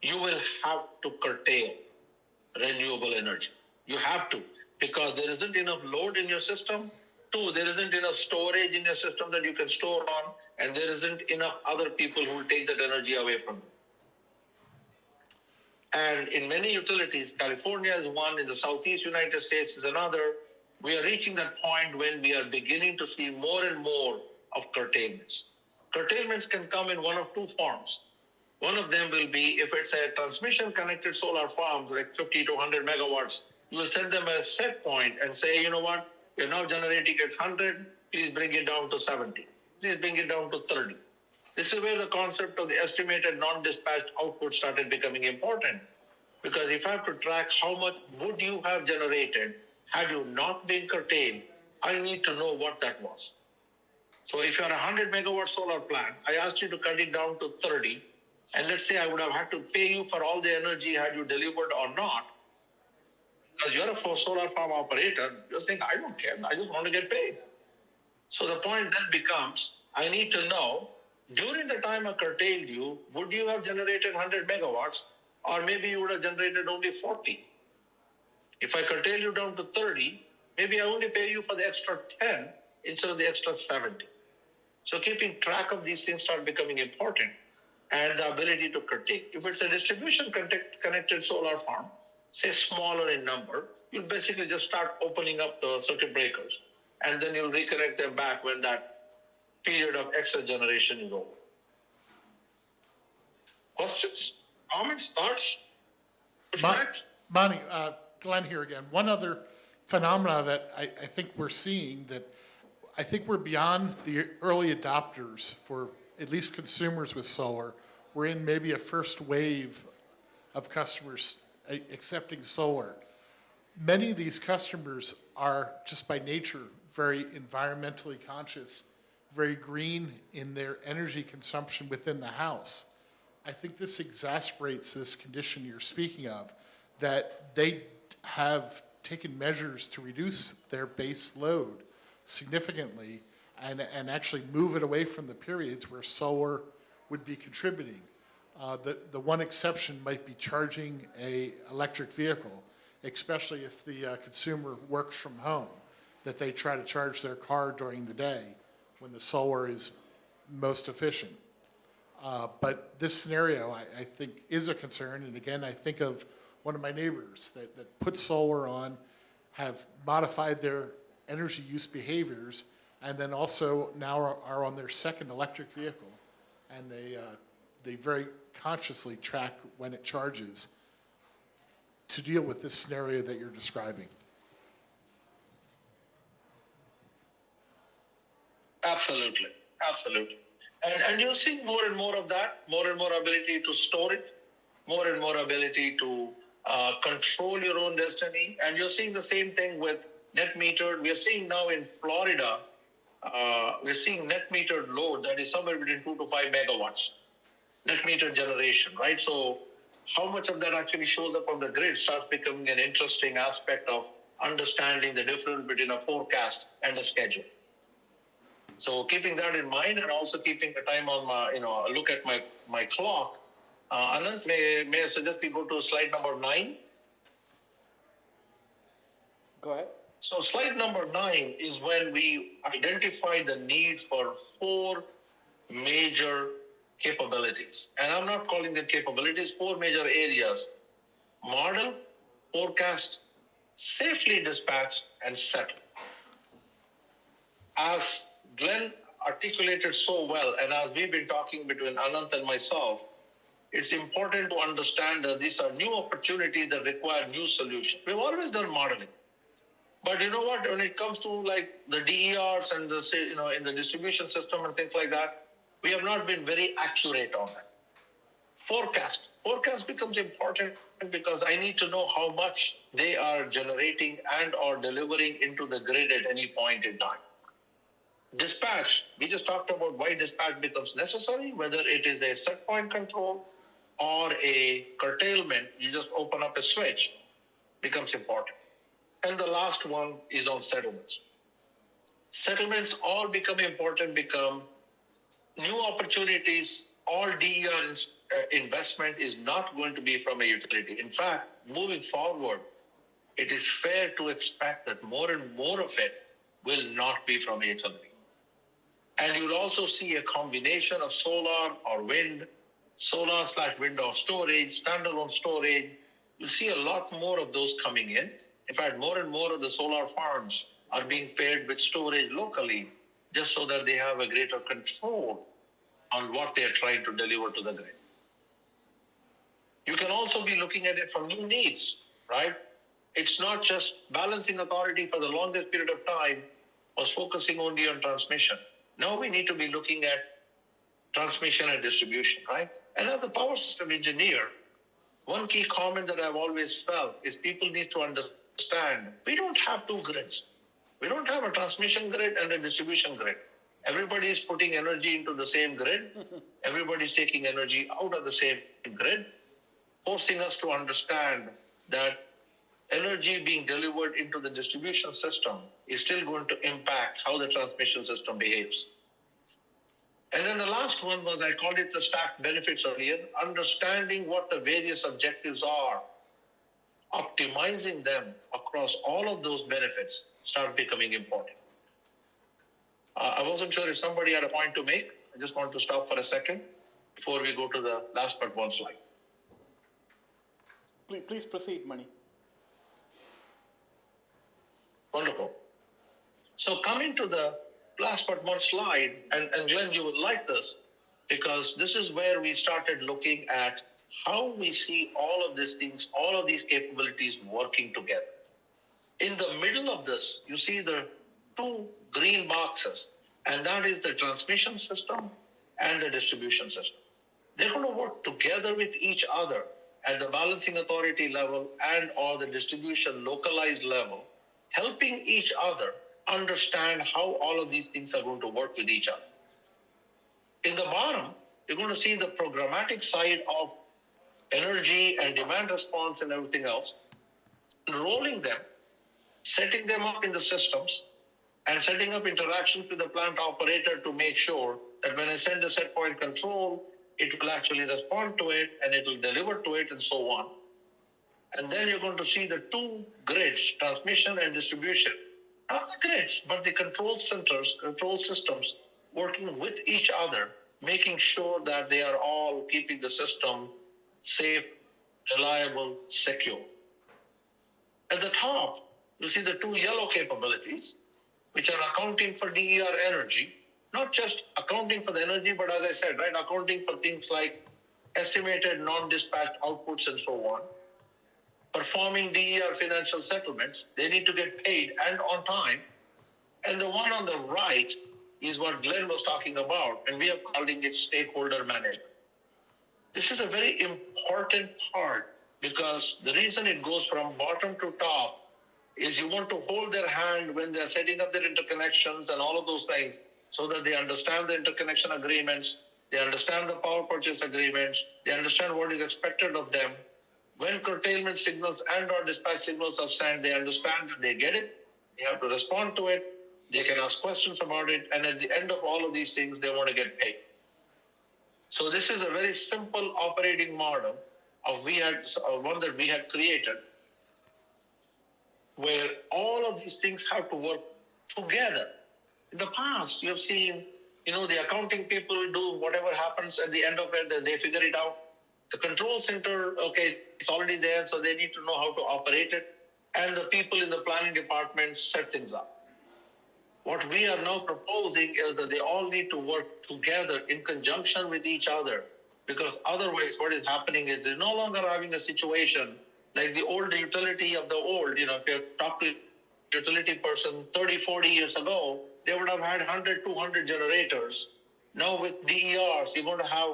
G: you will have to curtail renewable energy. You have to, because there isn't enough load in your system. Two, there isn't enough storage in your system that you can store on, and there isn't enough other people who will take that energy away from you. And in many utilities, California is one, in the Southeast United States is another. We are reaching that point when we are beginning to see more and more of curtailments. Curtailments can come in one of two forms. One of them will be, if it's a transmission connected solar farm, like 50 to 100 megawatts, you will send them a set point and say, you know what, you're now generating at 100, please bring it down to 70. Please bring it down to 30. This is where the concept of the estimated non-dispatched output started becoming important. Because if I have to track how much would you have generated had you not been curtailed, I need to know what that was. So if you're a 100 megawatt solar plant, I asked you to cut it down to 30, and let's say I would have had to pay you for all the energy had you delivered or not, because you're a solar farm operator, just think, I don't care, I just want to get paid. So the point then becomes, I need to know, during the time I curtailed you, would you have generated 100 megawatts, or maybe you would have generated only 40? If I curtail you down to 30, maybe I only pay you for the extra 10 instead of the extra 70. So keeping track of these things start becoming important, and the ability to curtail. If it's a distribution connected solar farm, say smaller in number, you'll basically just start opening up the circuit breakers, and then you'll reconnect them back when that period of excess generation is over. Questions, comments, thoughts?
B: Mani, Glenn here again. One other phenomena that I think we're seeing, that I think we're beyond the early adopters for at least consumers with solar. We're in maybe a first wave of customers accepting solar. Many of these customers are just by nature very environmentally conscious, very green in their energy consumption within the house. I think this exacerbates this condition you're speaking of, that they have taken measures to reduce their base load significantly and actually move it away from the periods where solar would be contributing. The one exception might be charging an electric vehicle, especially if the consumer works from home, that they try to charge their car during the day when the solar is most efficient. But this scenario, I think, is a concern. And again, I think of one of my neighbors that put solar on, have modified their energy use behaviors, and then also now are on their second electric vehicle. And they very consciously track when it charges to deal with this scenario that you're describing.
G: Absolutely, absolutely. And you're seeing more and more of that, more and more ability to store it, more and more ability to control your own destiny. And you're seeing the same thing with net metered. We're seeing now in Florida, we're seeing net metered load that is somewhere between 2 to 5 megawatts, net metered generation, right? So how much of that actually shows up on the grid starts becoming an interesting aspect of understanding the difference between a forecast and a schedule. So keeping that in mind, and also keeping the time on my, look at my clock. Anant, may I suggest we go to slide number 9?
A: Go ahead.
G: So slide number 9 is when we identify the need for 4 major capabilities. And I'm not calling them capabilities, 4 major areas: model, forecast, safely dispatch, and settle. As Glenn articulated so well, and as we've been talking between Anant and myself, it's important to understand that these are new opportunities that require new solutions. We've always done modeling. But you know what, when it comes to like the DERs and the, in the distribution system and things like that, we have not been very accurate on that. Forecast Forecast becomes important because I need to know how much they are generating and or delivering into the grid at any point in time. Dispatch, we just talked about why dispatch becomes necessary, whether it is a set point control or a curtailment, you just open up a switch, becomes important. And the last one is on settlements. Settlements all become important, become new opportunities. All DER investment is not going to be from a utility. In fact, moving forward, it is fair to expect that more and more of it will not be from a utility. And you'll also see a combination of solar or wind, solar/wind or storage, standalone storage. You'll see a lot more of those coming in. In fact, more and more of the solar farms are being paired with storage locally, just so that they have a greater control on what they're trying to deliver to the grid. You can also be looking at it from new needs, right? It's not just balancing authority for the longest period of time was focusing only on transmission. Now we need to be looking at transmission and distribution, right? And as a power system engineer, one key comment that I've always felt is people need to understand we don't have two grids. We don't have a transmission grid and a distribution grid. Everybody is putting energy into the same grid. Everybody's taking energy out of the same grid, forcing us to understand that energy being delivered into the distribution system is still going to impact how the transmission system behaves. And then the last one was, I called it the stacked benefits earlier, understanding what the various objectives are, optimizing them across all of those benefits start becoming important. I wasn't sure if somebody had a point to make. I just want to stop for a second before we go to the last but one slide.
C: Please proceed, Mani.
G: Wonderful. So coming to the last but one slide, and Glenn, you would like this, because this is where we started looking at how we see all of these things, all of these capabilities working together. In the middle of this, you see the two green boxes, and that is the transmission system and the distribution system. They're going to work together with each other at the balancing authority level and or the distribution localized level, helping each other understand how all of these things are going to work with each other. In the bottom, you're going to see the programmatic side of energy and demand response and everything else, enrolling them, setting them up in the systems, and setting up interactions with the plant operator to make sure that when I send the set point control, it will actually respond to it and it will deliver to it and so on. And then you're going to see the two grids, transmission and distribution. Not the grids, but the control centers, control systems working with each other, making sure that they are all keeping the system safe, reliable, secure. At the top, you see the two yellow capabilities, which are accounting for DER energy, not just accounting for the energy, but as I said, right, accounting for things like estimated non-dispatched outputs and so on. Performing DER financial settlements, they need to get paid and on time. And the one on the right is what Glenn was talking about, and we are calling it stakeholder management. This is a very important part because the reason it goes from bottom to top is you want to hold their hand when they're setting up their interconnections and all of those things so that they understand the interconnection agreements, they understand the power purchase agreements, they understand what is expected of them. When curtailment signals and or dispatch signals are sent, they understand that they get it, they have to respond to it, they can ask questions about it, and at the end of all of these things, they want to get paid. So this is a very simple operating model of one that we had created, where all of these things have to work together. In the past, you have seen, the accounting people do whatever happens at the end of it, they figure it out. The control center, okay, it's already there, so they need to know how to operate it. And the people in the planning department set things up. What we are now proposing is that they all need to work together in conjunction with each other, because otherwise what is happening is they're no longer having a situation like the old utility of the old. If you talk to a utility person 30, 40 years ago, they would have had 100, 200 generators. Now with DERs, you're going to have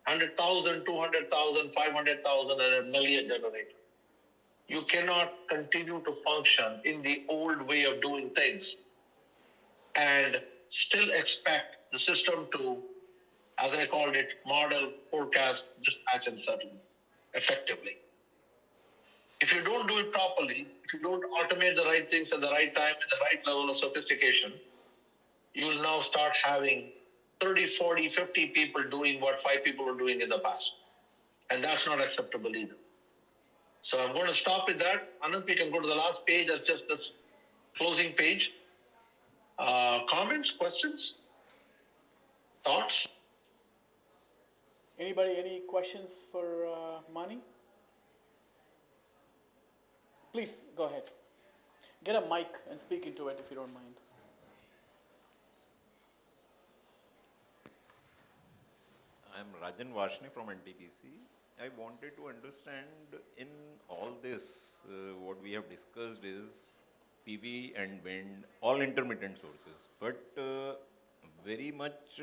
G: 100,000, 200,000, 500,000, and a million generator. You cannot continue to function in the old way of doing things and still expect the system to, as I called it, model, forecast, dispatch, and settle effectively. If you don't do it properly, if you don't automate the right things at the right time, at the right level of sophistication, you will now start having 30, 40, 50 people doing what 5 people were doing in the past. And that's not acceptable either. So I'm going to stop with that. Anand, we can go to the last page. That's just this closing page. Comments, questions, thoughts?
C: Anybody, any questions for Mani? Please, go ahead. Get a mic and speak into it if you don't mind.
H: I'm Rajan Varshni from NTPC. I wanted to understand in all this, what we have discussed is PV and wind, all intermittent sources, but very much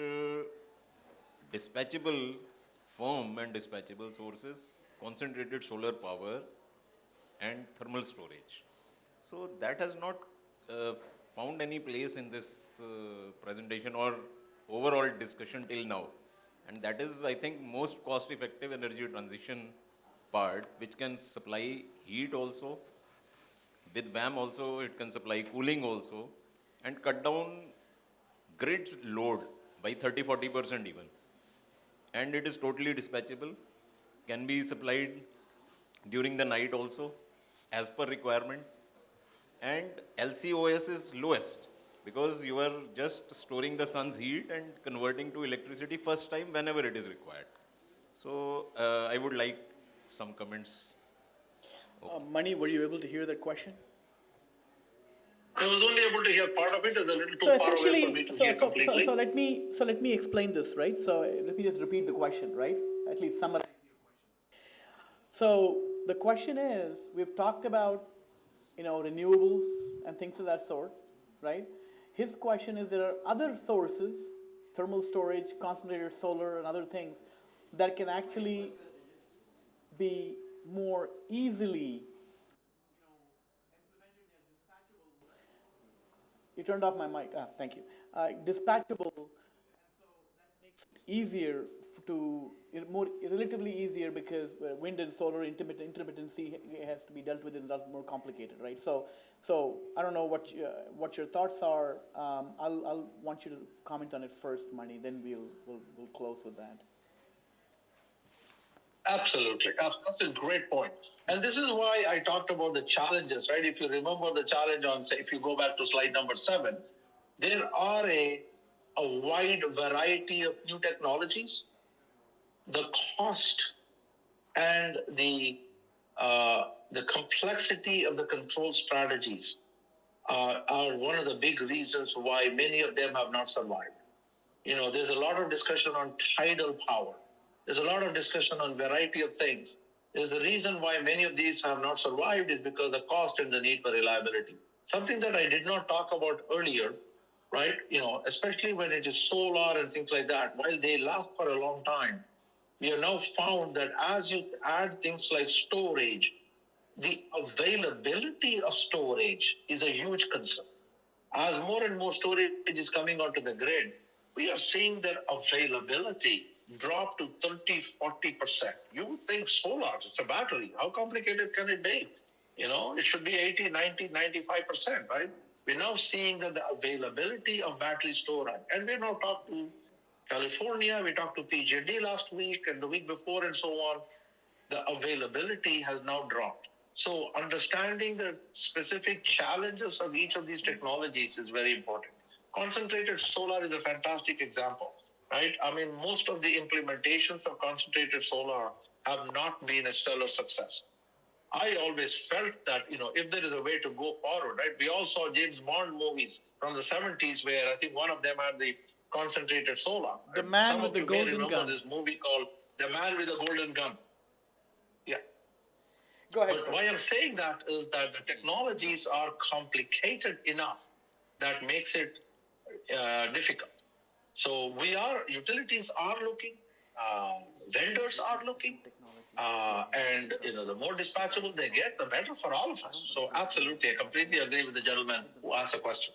H: dispatchable, firm and dispatchable sources, concentrated solar power and thermal storage. So that has not found any place in this presentation or overall discussion till now. And that is, I think, most cost-effective energy transition part, which can supply heat also. With VAM also, it can supply cooling also, and cut down grid's load by 30-40% even. And it is totally dispatchable, can be supplied during the night also, as per requirement. And LCOS is lowest, because you are just storing the sun's heat and converting to electricity first time whenever it is required. So I would like some comments.
C: Mani, were you able to hear that question?
G: I was only able to hear part of it. It's a little too
C: So
G: far away for me
C: essentially,
G: to hear completely.
C: so let me explain this, right? So let me just repeat the question, right? At least summarize your question. So the question is, we've talked about, renewables and things of that sort, right? His question is, there are other sources, thermal storage, concentrated solar, and other things that can actually be more easily. You turned off my mic. Thank you. Dispatchable, makes it easier more relatively easier, because wind and solar intermittency has to be dealt with, and a lot more complicated, right? So I don't know what your thoughts are. I'll want you to comment on it first, Mani. Then we'll close with that.
G: Absolutely. That's a great point. And this is why I talked about the challenges, right? If you remember the challenge on, say, if you go back to slide number 7, there are a wide variety of new technologies. The cost and the complexity of the control strategies are one of the big reasons why many of them have not survived. There's a lot of discussion on tidal power. There's a lot of discussion on variety of things. There's the reason why many of these have not survived is because the cost and the need for reliability. Something that I did not talk about earlier, right? Especially when it is solar and things like that, while they last for a long time, we have now found that as you add things like storage, the availability of storage is a huge concern. As more and more storage is coming onto the grid, we are seeing that availability drop to 30-40%. You would think solar, it's a battery. How complicated can it be? It should be 80, 90, 95%, right? We're now seeing that the availability of battery storage, and we're now talking to California, we talked to PG&D last week and the week before and so on, the availability has now dropped. So understanding the specific challenges of each of these technologies is very important. Concentrated solar is a fantastic example, right? I mean, most of the implementations of concentrated solar have not been a stellar success. I always felt that, if there is a way to go forward, right? We all saw James Bond movies from the 70s where I think one of them had the concentrated solar.
C: The Man with the Golden Gun.
G: This movie called The Man with the Golden Gun. Yeah.
C: Go ahead.
G: But why I'm saying that is that the technologies are complicated enough that makes it difficult. So utilities are looking, vendors are looking. And the more dispatchable they get, the better for all of us. So absolutely, I completely agree with the gentleman who asked the question.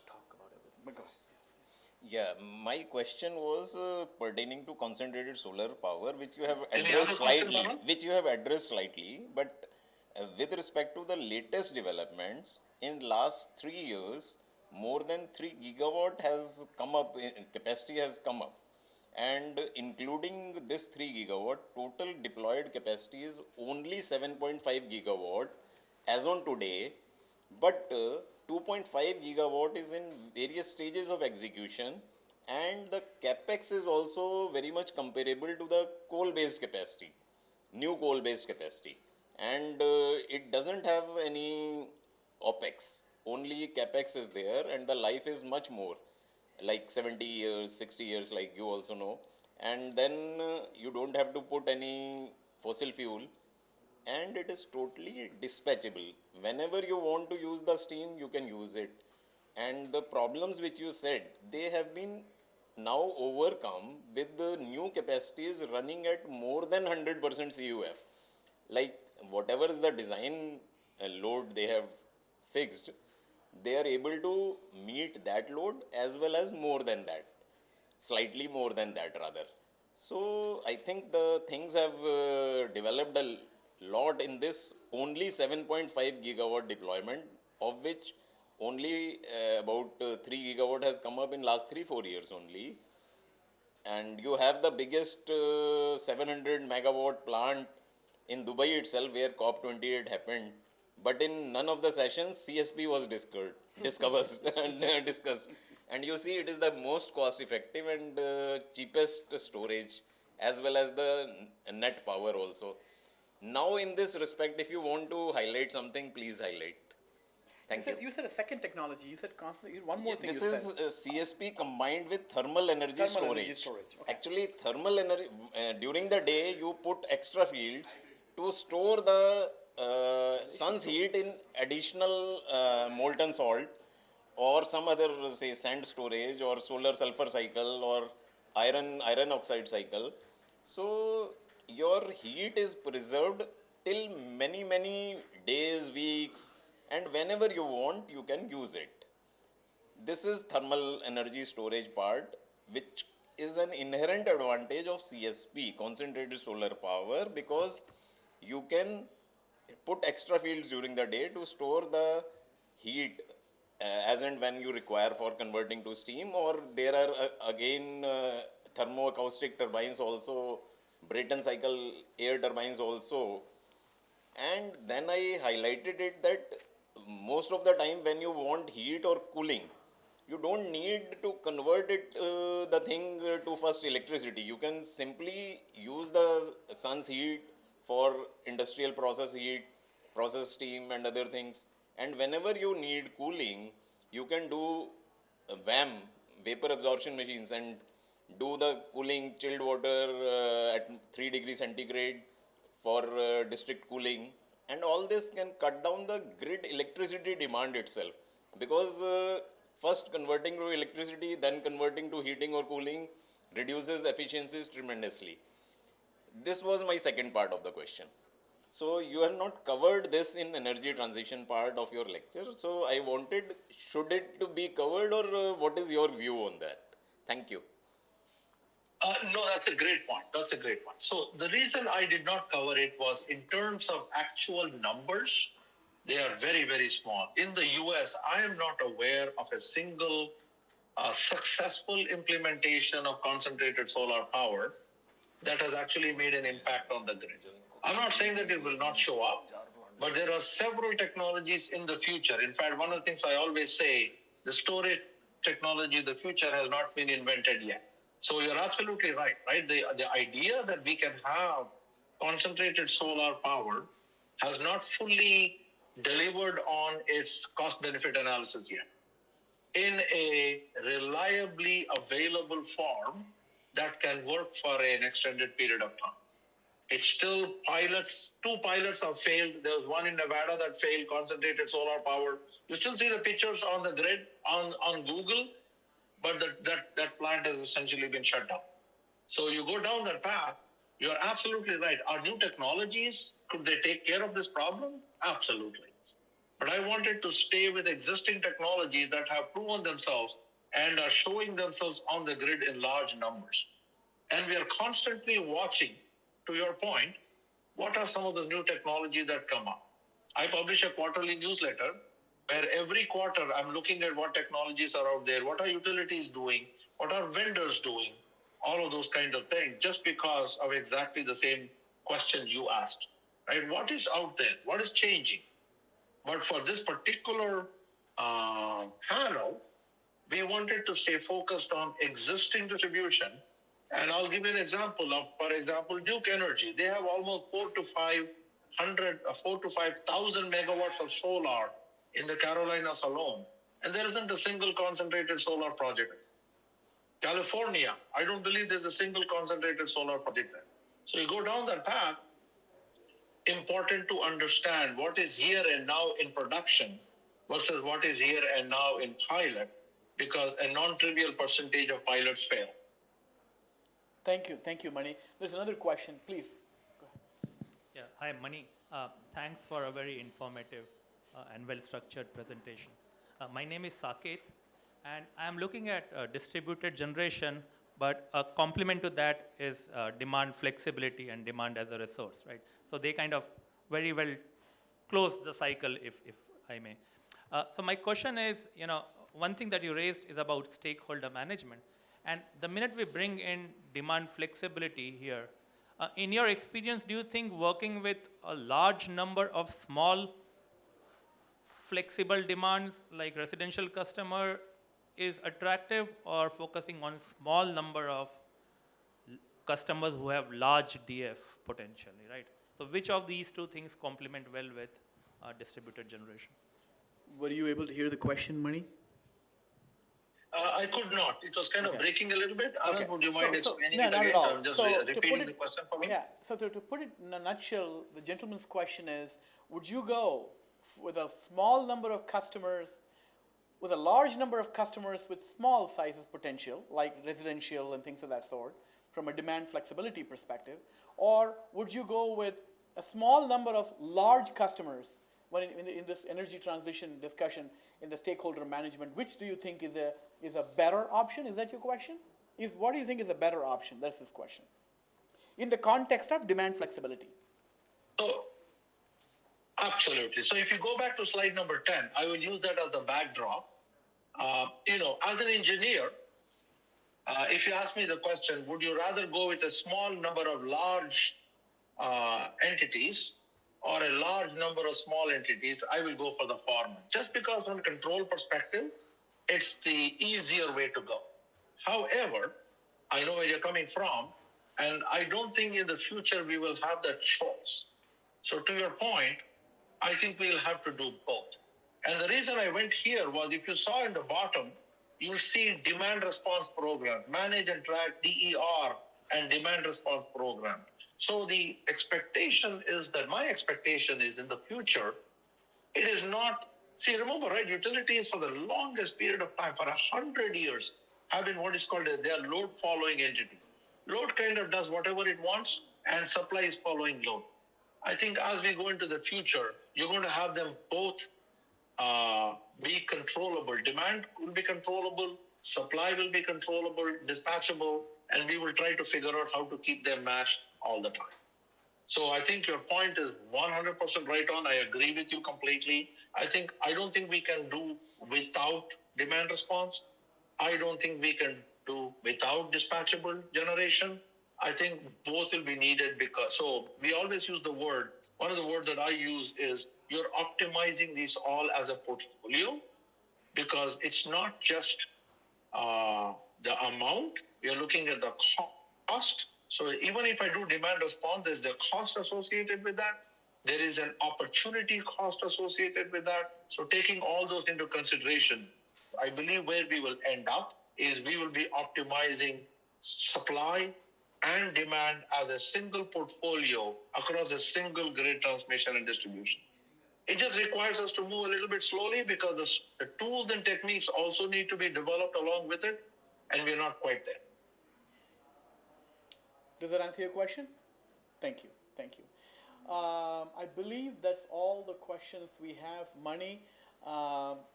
H: Yeah, my question was pertaining to concentrated solar power, which you have
G: Any
H: addressed
G: other questions,
H: slightly,
G: Anand?
H: but with respect to the latest developments in last 3 years, more than 3 gigawatt has come up, capacity has come up, and including this 3 gigawatt, total deployed capacity is only 7.5 gigawatt as on today, but 2.5 gigawatt is in various stages of execution, and the capex is also very much comparable to the coal based capacity, new coal based capacity, and it doesn't have any opex, only capex is there, and the life is much more, like 70 years, 60 years, like you also know, and then you don't have to put any fossil fuel, and it is totally dispatchable. Whenever you want to use the steam, you can use it. And the problems which you said, they have been now overcome with the new capacities running at more than 100% CUF. Like whatever is the design load they have fixed, they are able to meet that load as well as more than that, slightly more than that rather. So I think the things have developed a lot in this only 7.5 gigawatt deployment, of which only about 3 gigawatt has come up in last 3-4 years only, and you have the biggest 700 megawatt plant in Dubai itself where COP28 happened. But in none of the sessions, CSP was discovered and discussed. And you see, it is the most cost effective and cheapest storage as well as the net power also. Now, in this respect, if you want to highlight something, please highlight. Thank you.
C: You said a second technology. You said constantly. One more thing.
H: This
C: you
H: is
C: said.
H: CSP combined with thermal energy
C: Thermal
H: storage.
C: energy storage, okay.
H: Actually, thermal energy, during the day, you put extra fields to store the sun's heat in additional molten salt or some other, say, sand storage or solar sulfur cycle or iron oxide cycle. So your heat is preserved till many days, weeks, and whenever you want, you can use it. This is thermal energy storage part, which is an inherent advantage of CSP, concentrated solar power, because you can put extra fields during the day to store the heat as and when you require for converting to steam, or there are again thermoacoustic turbines also, Brayton cycle air turbines also. And then I highlighted it that most of the time when you want heat or cooling, you don't need to convert it the thing to first electricity. You can simply use the sun's heat for industrial process heat, process steam and other things. And whenever you need cooling, you can do VAM, vapor absorption machines, and do the cooling chilled water at 3 degrees centigrade for district cooling, and all this can cut down the grid electricity demand itself, because first converting to electricity, then converting to heating or cooling reduces efficiencies tremendously. This was my second part of the question. So you have not covered this in energy transition part of your lecture, so I wanted, should it to be covered, or what is your view on that? Thank you.
G: No, that's a great point. That's a great point. So the reason I did not cover it was in terms of actual numbers, they are very small. In the US, I am not aware of a single successful implementation of concentrated solar power that has actually made an impact on the grid. I'm not saying that it will not show up, but there are several technologies in the future. In fact, one of the things I always say, the storage technology of the future has not been invented yet. So you're absolutely right? The idea that we can have concentrated solar power has not fully delivered on its cost benefit analysis yet in a reliably available form that can work for an extended period of time. It's still pilots. 2 pilots have failed. There was one in Nevada that failed, concentrated solar power. You still see the pictures on the grid on Google, but that plant has essentially been shut down. So you go down that path, You're absolutely right. Are new technologies, could they take care of this problem? Absolutely. But I wanted to stay with existing technologies that have proven themselves and are showing themselves on the grid in large numbers. And we are constantly watching, to your point, what are some of the new technologies that come up. I publish a quarterly newsletter where every quarter I'm looking at what technologies are out there, what are utilities doing, what are vendors doing, all of those kinds of things, just because of exactly the same question you asked. Right? What is out there? What is changing? But for this particular panel, we wanted to stay focused on existing distribution. And I'll give you an example of, for example, Duke Energy. They have almost 4 to 5,000 megawatts of solar in the Carolinas alone. And there isn't a single concentrated solar project. California, I don't believe there's a single concentrated solar project there. So you go down that path, important to understand what is here and now in production versus what is here and now in pilot, because a non-trivial percentage of pilots fail.
C: Thank you, Mani. There's another question, please. Go ahead.
I: Yeah, hi, Mani. Thanks for a very informative and well-structured presentation. My name is Saket, and I'm looking at distributed generation, but a complement to that is demand flexibility and demand as a resource, right? So they kind of very well close the cycle, if I may. So my question is, one thing that you raised is about stakeholder management. And the minute we bring in demand flexibility here, in your experience, do you think working with a large number of small flexible demands like residential customer is attractive, or focusing on small number of customers who have large DF potentially, right? So which of these two things complement well with distributed generation?
C: Were you able to hear the question, Mani?
G: I could not. It was kind of breaking a little bit. Anand, would you mind explaining
C: no,
G: it
C: not
G: again?
C: at all.
G: Just
C: So
G: repeating the question for me?
C: Yeah, so to put it in a nutshell, the gentleman's question is, would you go with a small number of customers, with a large number of customers with small sizes potential, like residential and things of that sort, from a demand flexibility perspective, or would you go with a small number of large customers when in this energy transition discussion in the stakeholder management? Which do you think is a better option? Is that your question? What do you think is a better option? That's his question. In the context of demand flexibility.
G: So, absolutely. So if you go back to slide number 10, I will use that as the backdrop. As an engineer, if you ask me the question, would you rather go with a small number of large entities or a large number of small entities, I will go for the former. Just because from a control perspective, it's the easier way to go. However, I know where you're coming from, and I don't think in the future we will have that choice. So to your point, I think we'll have to do both. And the reason I went here was, if you saw in the bottom, you'll see demand response program, manage and track DER and demand response program. So the expectation is that, my expectation is in the future, it is not, see, remember, right, utilities for the longest period of time, for 100 years, have been what is called, they are load following entities. Load kind of does whatever it wants, and supply is following load. I think as we go into the future, you're going to have them both be controllable. Demand will be controllable, supply will be controllable, dispatchable, and we will try to figure out how to keep them matched all the time. So I think your point is 100% right on. I agree with you completely. I don't think we can do without demand response. I don't think we can do without dispatchable generation. I think both will be needed, because, so we always use the word, one of the words that I use is, you're optimizing these all as a portfolio, because it's not just the amount, you're looking at the cost. So even if I do demand response, there's the cost associated with that. There is an opportunity cost associated with that. So taking all those into consideration, I believe where we will end up is we will be optimizing supply and demand as a single portfolio across a single grid transmission and distribution. It just requires us to move a little bit slowly, because the tools and techniques also need to be developed along with it, and we're not quite there.
C: Does that answer your question? Thank you. Thank you. I believe that's all the questions we have. Money,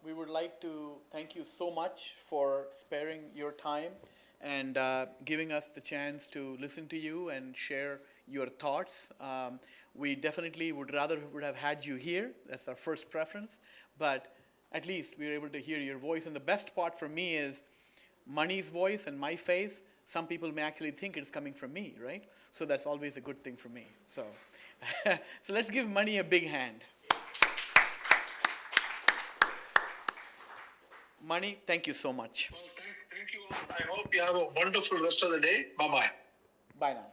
C: we would like to thank you so much for sparing your time and giving us the chance to listen to you and share your thoughts. We definitely would have had you here. That's our first preference. But at least we were able to hear your voice. And the best part for me is Money's voice and my face. Some people may actually think it's coming from me, right? So that's always a good thing for me. So, so let's give Money a big hand. Money, thank you so much.
G: Well, thank you all. I hope you have a wonderful rest of the day. Bye-bye.
C: Bye now.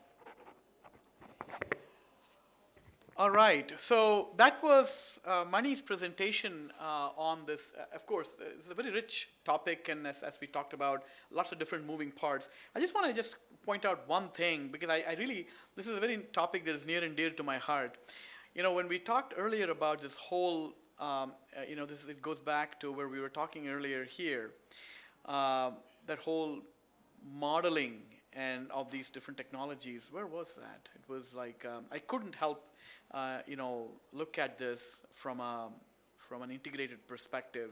C: All right, so that was Mani's presentation on this. Of course, it's a very rich topic, and as we talked about, lots of different moving parts. I just want to just point out one thing, because I really, this is a very topic that is near and dear to my heart. You know, when we talked earlier about this whole, it goes back to where we were talking earlier here, that whole modeling and of these different technologies. Where was that? It was like, I couldn't help look at this from an integrated perspective.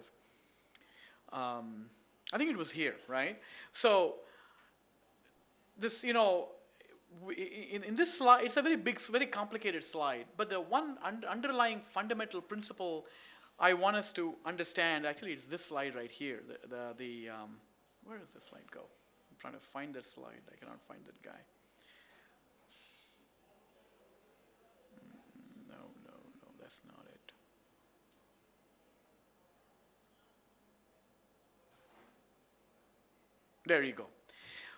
C: I think it was here, right? So this, in this slide, it's a very big, very complicated slide. But the one underlying fundamental principle I want us to understand, actually, it's this slide right here. Where does this slide go? I'm trying to find that slide. I cannot find that guy. No, that's not it. There you go.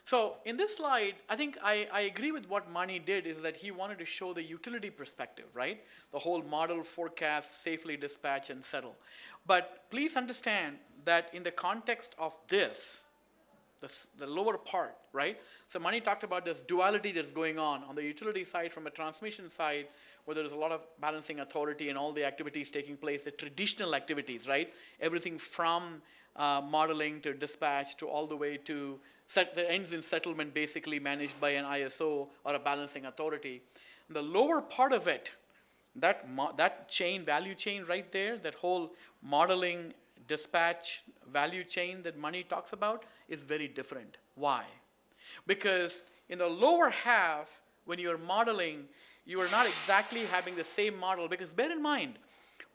C: So in this slide, I think I agree with what Mani did, is that he wanted to show the utility perspective, right? The whole model, forecast, safely dispatch, and settle. But please understand that in the context of this, the lower part, right? So Mani talked about this duality that's going on the utility side, from a transmission side, where there's a lot of balancing authority and all the activities taking place, the traditional activities, right? Everything from modeling to dispatch to all the way to that ends in settlement, basically managed by an ISO or a balancing authority. And the lower part of it, that chain, value chain right there, that whole modeling, dispatch, value chain that Mani talks about is very different. Why? Because in the lower half, when you're modeling, you are not exactly having the same model, because bear in mind,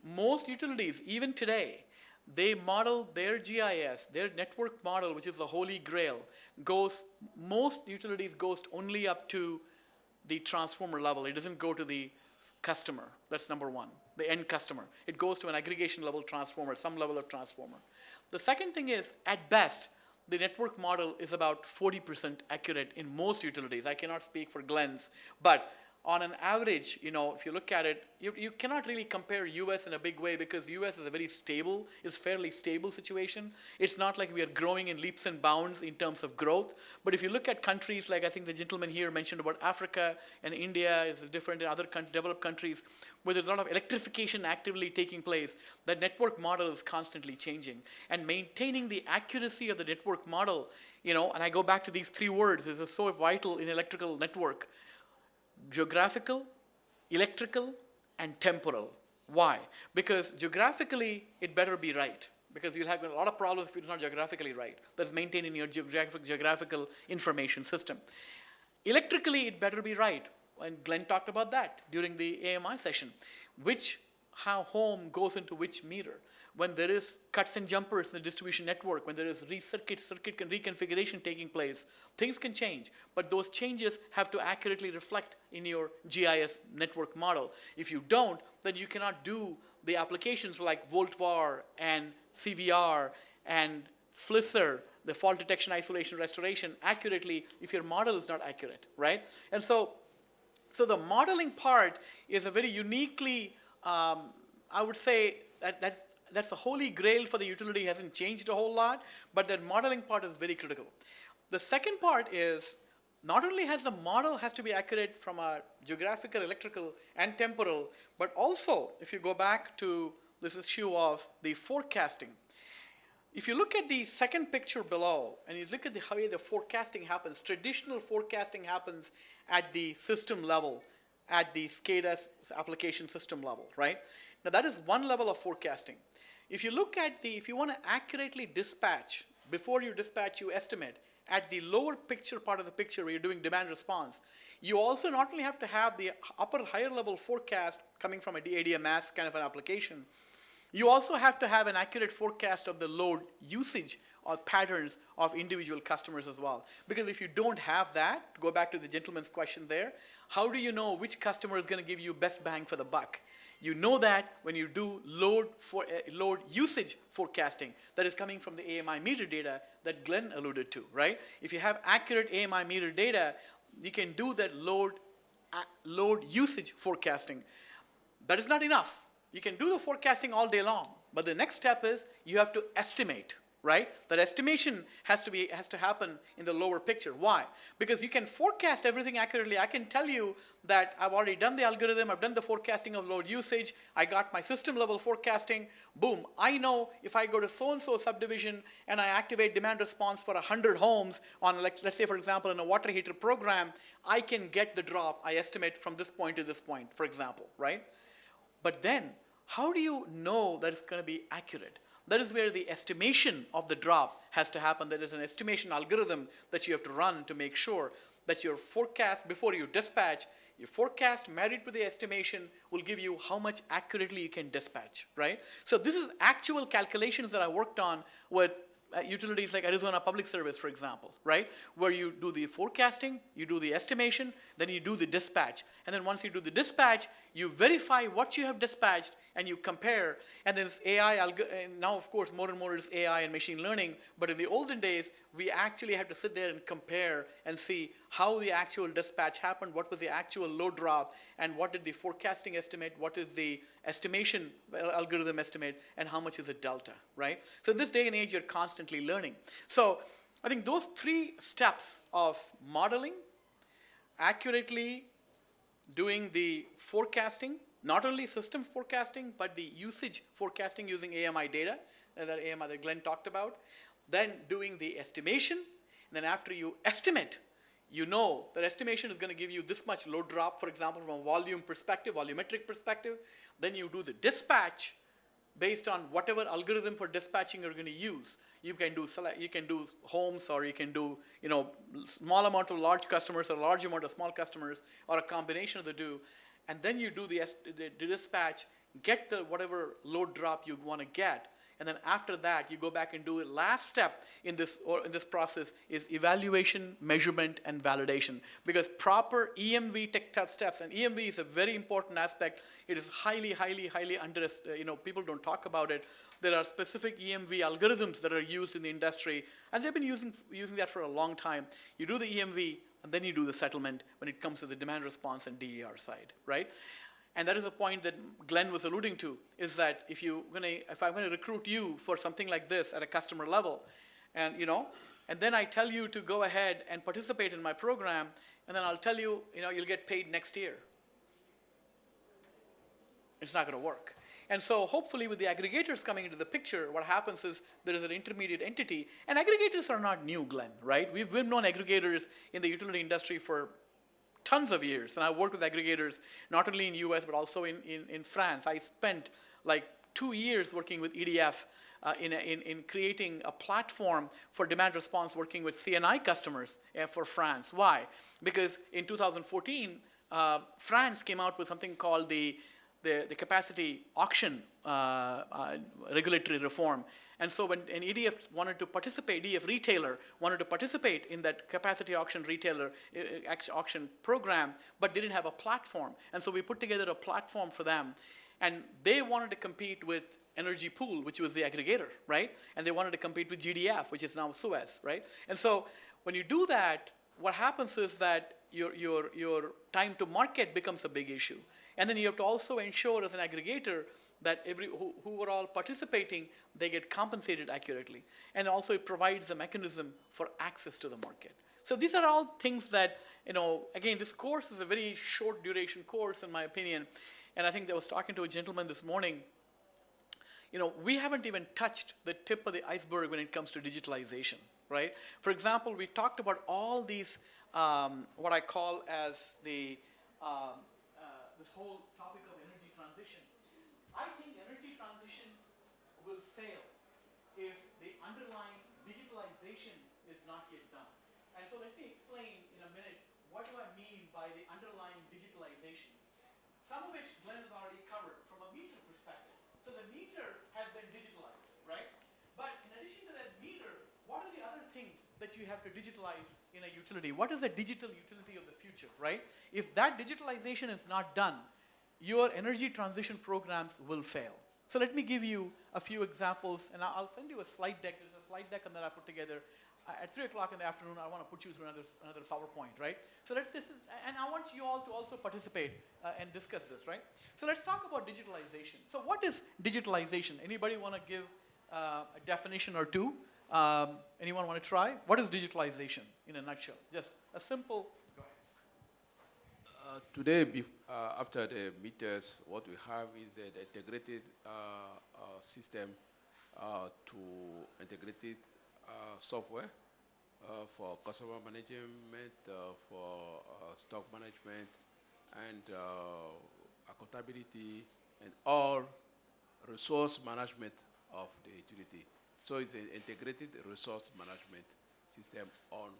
C: most utilities, even today, they model their GIS, their network model, which is the holy grail, most utilities goes only up to the transformer level. It doesn't go to the customer. That's number one, the end customer. It goes to an aggregation level transformer, some level of transformer. The second thing is, at best, the network model is about 40% accurate in most utilities. I cannot speak for Glenn's, but on an average, if you look at it, you cannot really compare US in a big way, because US is a very stable, is fairly stable situation. It's not like we are growing in leaps and bounds in terms of growth. But if you look at countries like, I think the gentleman here mentioned about Africa, and India is different in other developed countries, where there's a lot of electrification actively taking place, the network model is constantly changing. And maintaining the accuracy of the network model, and I go back to these three words, is so vital in electrical network: geographical, electrical, and temporal. Why? Because geographically, it better be right, because you'll have a lot of problems if it's not geographically right. That's maintained in your geographical information system. Electrically, it better be right, and Glenn talked about that during the AMI session. How home goes into which meter. When there is cuts and jumpers in the distribution network, when there is circuit reconfiguration taking place, things can change. But those changes have to accurately reflect in your GIS network model. If you don't, then you cannot do the applications like VoltVar and CVR and FLISR, the fault detection, isolation, restoration, accurately if your model is not accurate, right? And so the modeling part is a very uniquely, I would say that's the holy grail for the utility. Hasn't changed a whole lot, but that modeling part is very critical. The second part is, not only has the model has to be accurate from a geographical, electrical, and temporal, but also, if you go back to this issue of the forecasting, if you look at the second picture below, and you look at how the forecasting happens, traditional forecasting happens at the system level, at the SCADA application system level, right? Now that is one level of forecasting. If you look at if you want to accurately dispatch, before you dispatch, you estimate, at the lower picture part of the picture where you're doing demand response, you also not only have to have the higher level forecast coming from a ADMS kind of an application, you also have to have an accurate forecast of the load usage or patterns of individual customers as well. Because if you don't have that, to go back to the gentleman's question there, how do you know which customer is going to give you best bang for the buck? You know that when you do load usage forecasting that is coming from the AMI meter data that Glenn alluded to, right? If you have accurate AMI meter data, you can do that load usage forecasting. That is not enough. You can do the forecasting all day long, but the next step is you have to estimate, right? That estimation has to happen in the lower picture. Why? Because you can forecast everything accurately. I can tell you that I've already done the algorithm, I've done the forecasting of load usage, I got my system level forecasting, boom. I know if I go to so-and-so subdivision and I activate demand response for 100 homes on, let's say for example, in a water heater program, I can get the drop, I estimate from this point to this point, for example, right? But then, how do you know that it's going to be accurate? That is where the estimation of the drop has to happen. There is an estimation algorithm that you have to run to make sure that your forecast, before you dispatch, your forecast married to the estimation will give you how much accurately you can dispatch, right? So this is actual calculations that I worked on with utilities like Arizona Public Service, for example, right? Where you do the forecasting, you do the estimation, then you do the dispatch. And then once you do the dispatch, you verify what you have dispatched and you compare. And then it's AI, and now of course more and more is AI and machine learning, but in the olden days, we actually had to sit there and compare and see how the actual dispatch happened, what was the actual load drop, and what did the forecasting estimate, what is the estimation algorithm estimate, and how much is the delta, right? So in this day and age, you're constantly learning. So I think those three steps of modeling, accurately doing the forecasting, not only system forecasting, but the usage forecasting using AMI data that Glenn talked about, then doing the estimation, and then after you estimate, you know that estimation is going to give you this much load drop, for example, from a volume perspective, volumetric perspective. Then you do the dispatch based on whatever algorithm for dispatching you're going to use. You can do homes, or you can do small amount of large customers or large amount of small customers, or a combination of the two. And then you do the dispatch, get the whatever load drop you want to get, and then after that you go back and do it. Last step in this process is evaluation, measurement, and validation, because proper EMV tech steps, and EMV is a very important aspect. It is highly underestimated. People don't talk about it. There are specific EMV algorithms that are used in the industry, and they've been using that for a long time. You do the EMV, and then you do the settlement when it comes to the demand response and DER side, right? And that is a point that Glenn was alluding to, is that if I'm going to recruit you for something like this at a customer level, and then I tell you to go ahead and participate in my program, and then I'll tell you, you'll get paid next year. It's not going to work. And so hopefully with the aggregators coming into the picture, what happens is there is an intermediate entity, and aggregators are not new, Glenn, right? We've known aggregators in the utility industry for tons of years, and I worked with aggregators not only in US but also in France. I spent like 2 years working with EDF in creating a platform for demand response, working with CNI customers for France. Why? Because in 2014, France came out with something called the capacity auction regulatory reform. And so when an EDF wanted to participate, EDF retailer wanted to participate in that capacity auction auction program, but they didn't have a platform. And so we put together a platform for them. And they wanted to compete with Energy Pool, which was the aggregator, right? And they wanted to compete with GDF, which is now Suez, right? And so when you do that, what happens is that your time to market becomes a big issue. And then you have to also ensure as an aggregator that who are all participating, they get compensated accurately. And also it provides a mechanism for access to the market. So these are all things that, again, this course is a very short duration course in my opinion. And I think I was talking to a gentleman this morning, we haven't even touched the tip of the iceberg when it comes to digitalization, right? For example, we talked about all these, what I call as the this whole topic of energy transition. I think energy transition will fail if the underlying digitalization is not yet done. And so let me explain in a minute what do I mean by the underlying digitalization. Some of which Glenn has already covered from a meter perspective. So the meter has been digitalized, right? But in addition to that meter, what are the other things that you have to digitalize in a utility? What is the digital utility of the future, right? If that digitalization is not done, your energy transition programs will fail. So let me give you a few examples, and I'll send you a slide deck. There's a slide deck that I put together. At 3 o'clock in the afternoon, I want to put you through another PowerPoint, right? So and I want you all to also participate and discuss this, right? So let's talk about digitalization. So what is digitalization? Anybody want to give a definition or two? Anyone want to try? What is digitalization in a nutshell? Just a simple. Go ahead.
F: Today, after the meters, what we have is an integrated system to integrated software for customer management, for stock management, and accountability, and all resource management of the utility. So it's an integrated resource management system on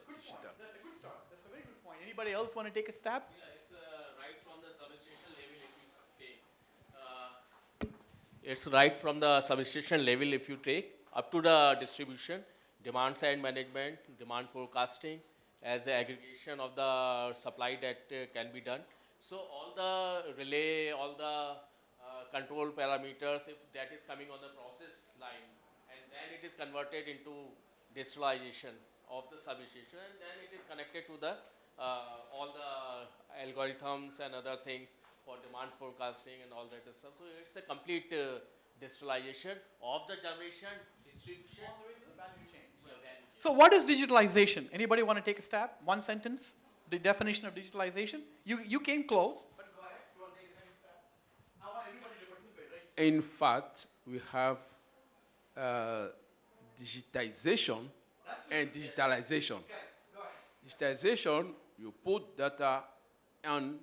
F: digital.
C: That's a good start. That's a very good point. Anybody else want to take a stab?
J: Yeah, it's right from the substation level if you take. It's right from the substation level if you take up to the distribution, demand side management, demand forecasting, as the aggregation of the supply that can be done. So all the relay, all the control parameters, if that is coming on the process line, and then it is converted into digitalization of the substation, and then it is connected to the all the algorithms and other things for demand forecasting and all that stuff. So it's a complete digitalization of the generation, distribution.
C: All the way to the value chain. So what is digitalization? Anybody want to take a stab? One sentence. The definition of digitalization. You came close. But go ahead. You want to take a second stab? I want everybody to participate, right?
F: In fact, we have digitization and digitalization.
C: Okay. Go ahead.
F: Digitization, you put data on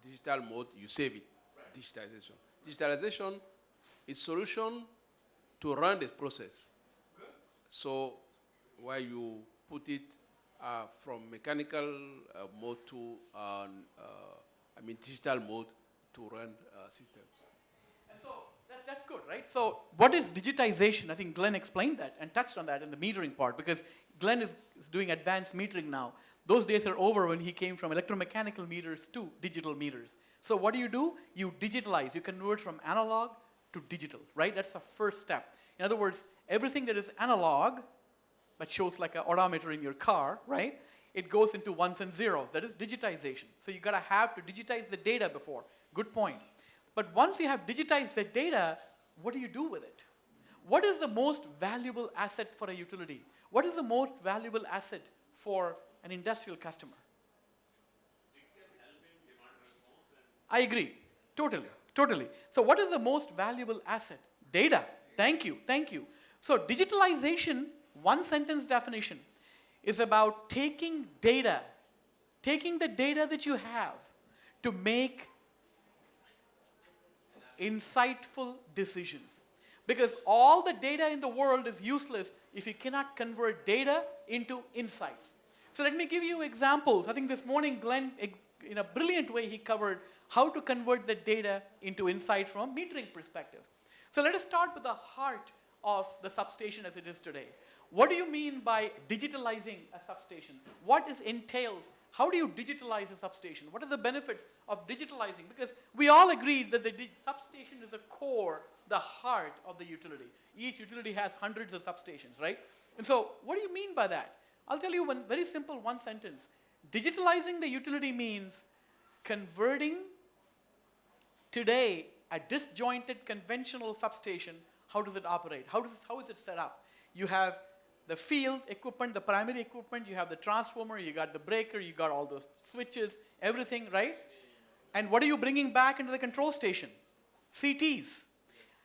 F: digital mode, you save it. Right. Digitization. Digitalization is solution to run the process.
C: Good.
F: So where you put it from mechanical mode to digital mode to run systems.
C: And so that's good, right? So what is digitization? I think Glenn explained that and touched on that in the metering part, because Glenn is doing advanced metering now. Those days are over when he came from electromechanical meters to digital meters. So what do? You digitalize. You convert from analog to digital, right? That's the first step. In other words, everything that is analog, that shows like an odometer in your car, right? It goes into ones and zeros. That is digitization. So you gotta have to digitize the data before. Good point. But once you have digitized the data, what do you do with it? What is the most valuable asset for a utility? What is the most valuable asset for an industrial customer?
J: It can help in demand response and
C: I agree. Totally. So what is the most valuable asset? Data. Thank you. So digitalization, one sentence definition, is about taking the data that you have to make insightful decisions. Because all the data in the world is useless if you cannot convert data into insights. So let me give you examples. I think this morning Glenn, in a brilliant way, he covered how to convert the data into insight from a metering perspective. So let us start with the heart of the substation as it is today. What do you mean by digitalizing a substation? What entails? How do you digitalize a substation? What are the benefits of digitalizing? Because we all agreed that the substation is a core, the heart of the utility. Each utility has hundreds of substations, right? And so what do you mean by that? I'll tell you one very simple one sentence. Digitalizing the utility means converting today a disjointed conventional substation. How does it operate? How is it set up? You have the field equipment, the primary equipment, you have the transformer, you got the breaker, you got all those switches, everything, right? And what are you bringing back into the control station? CTs.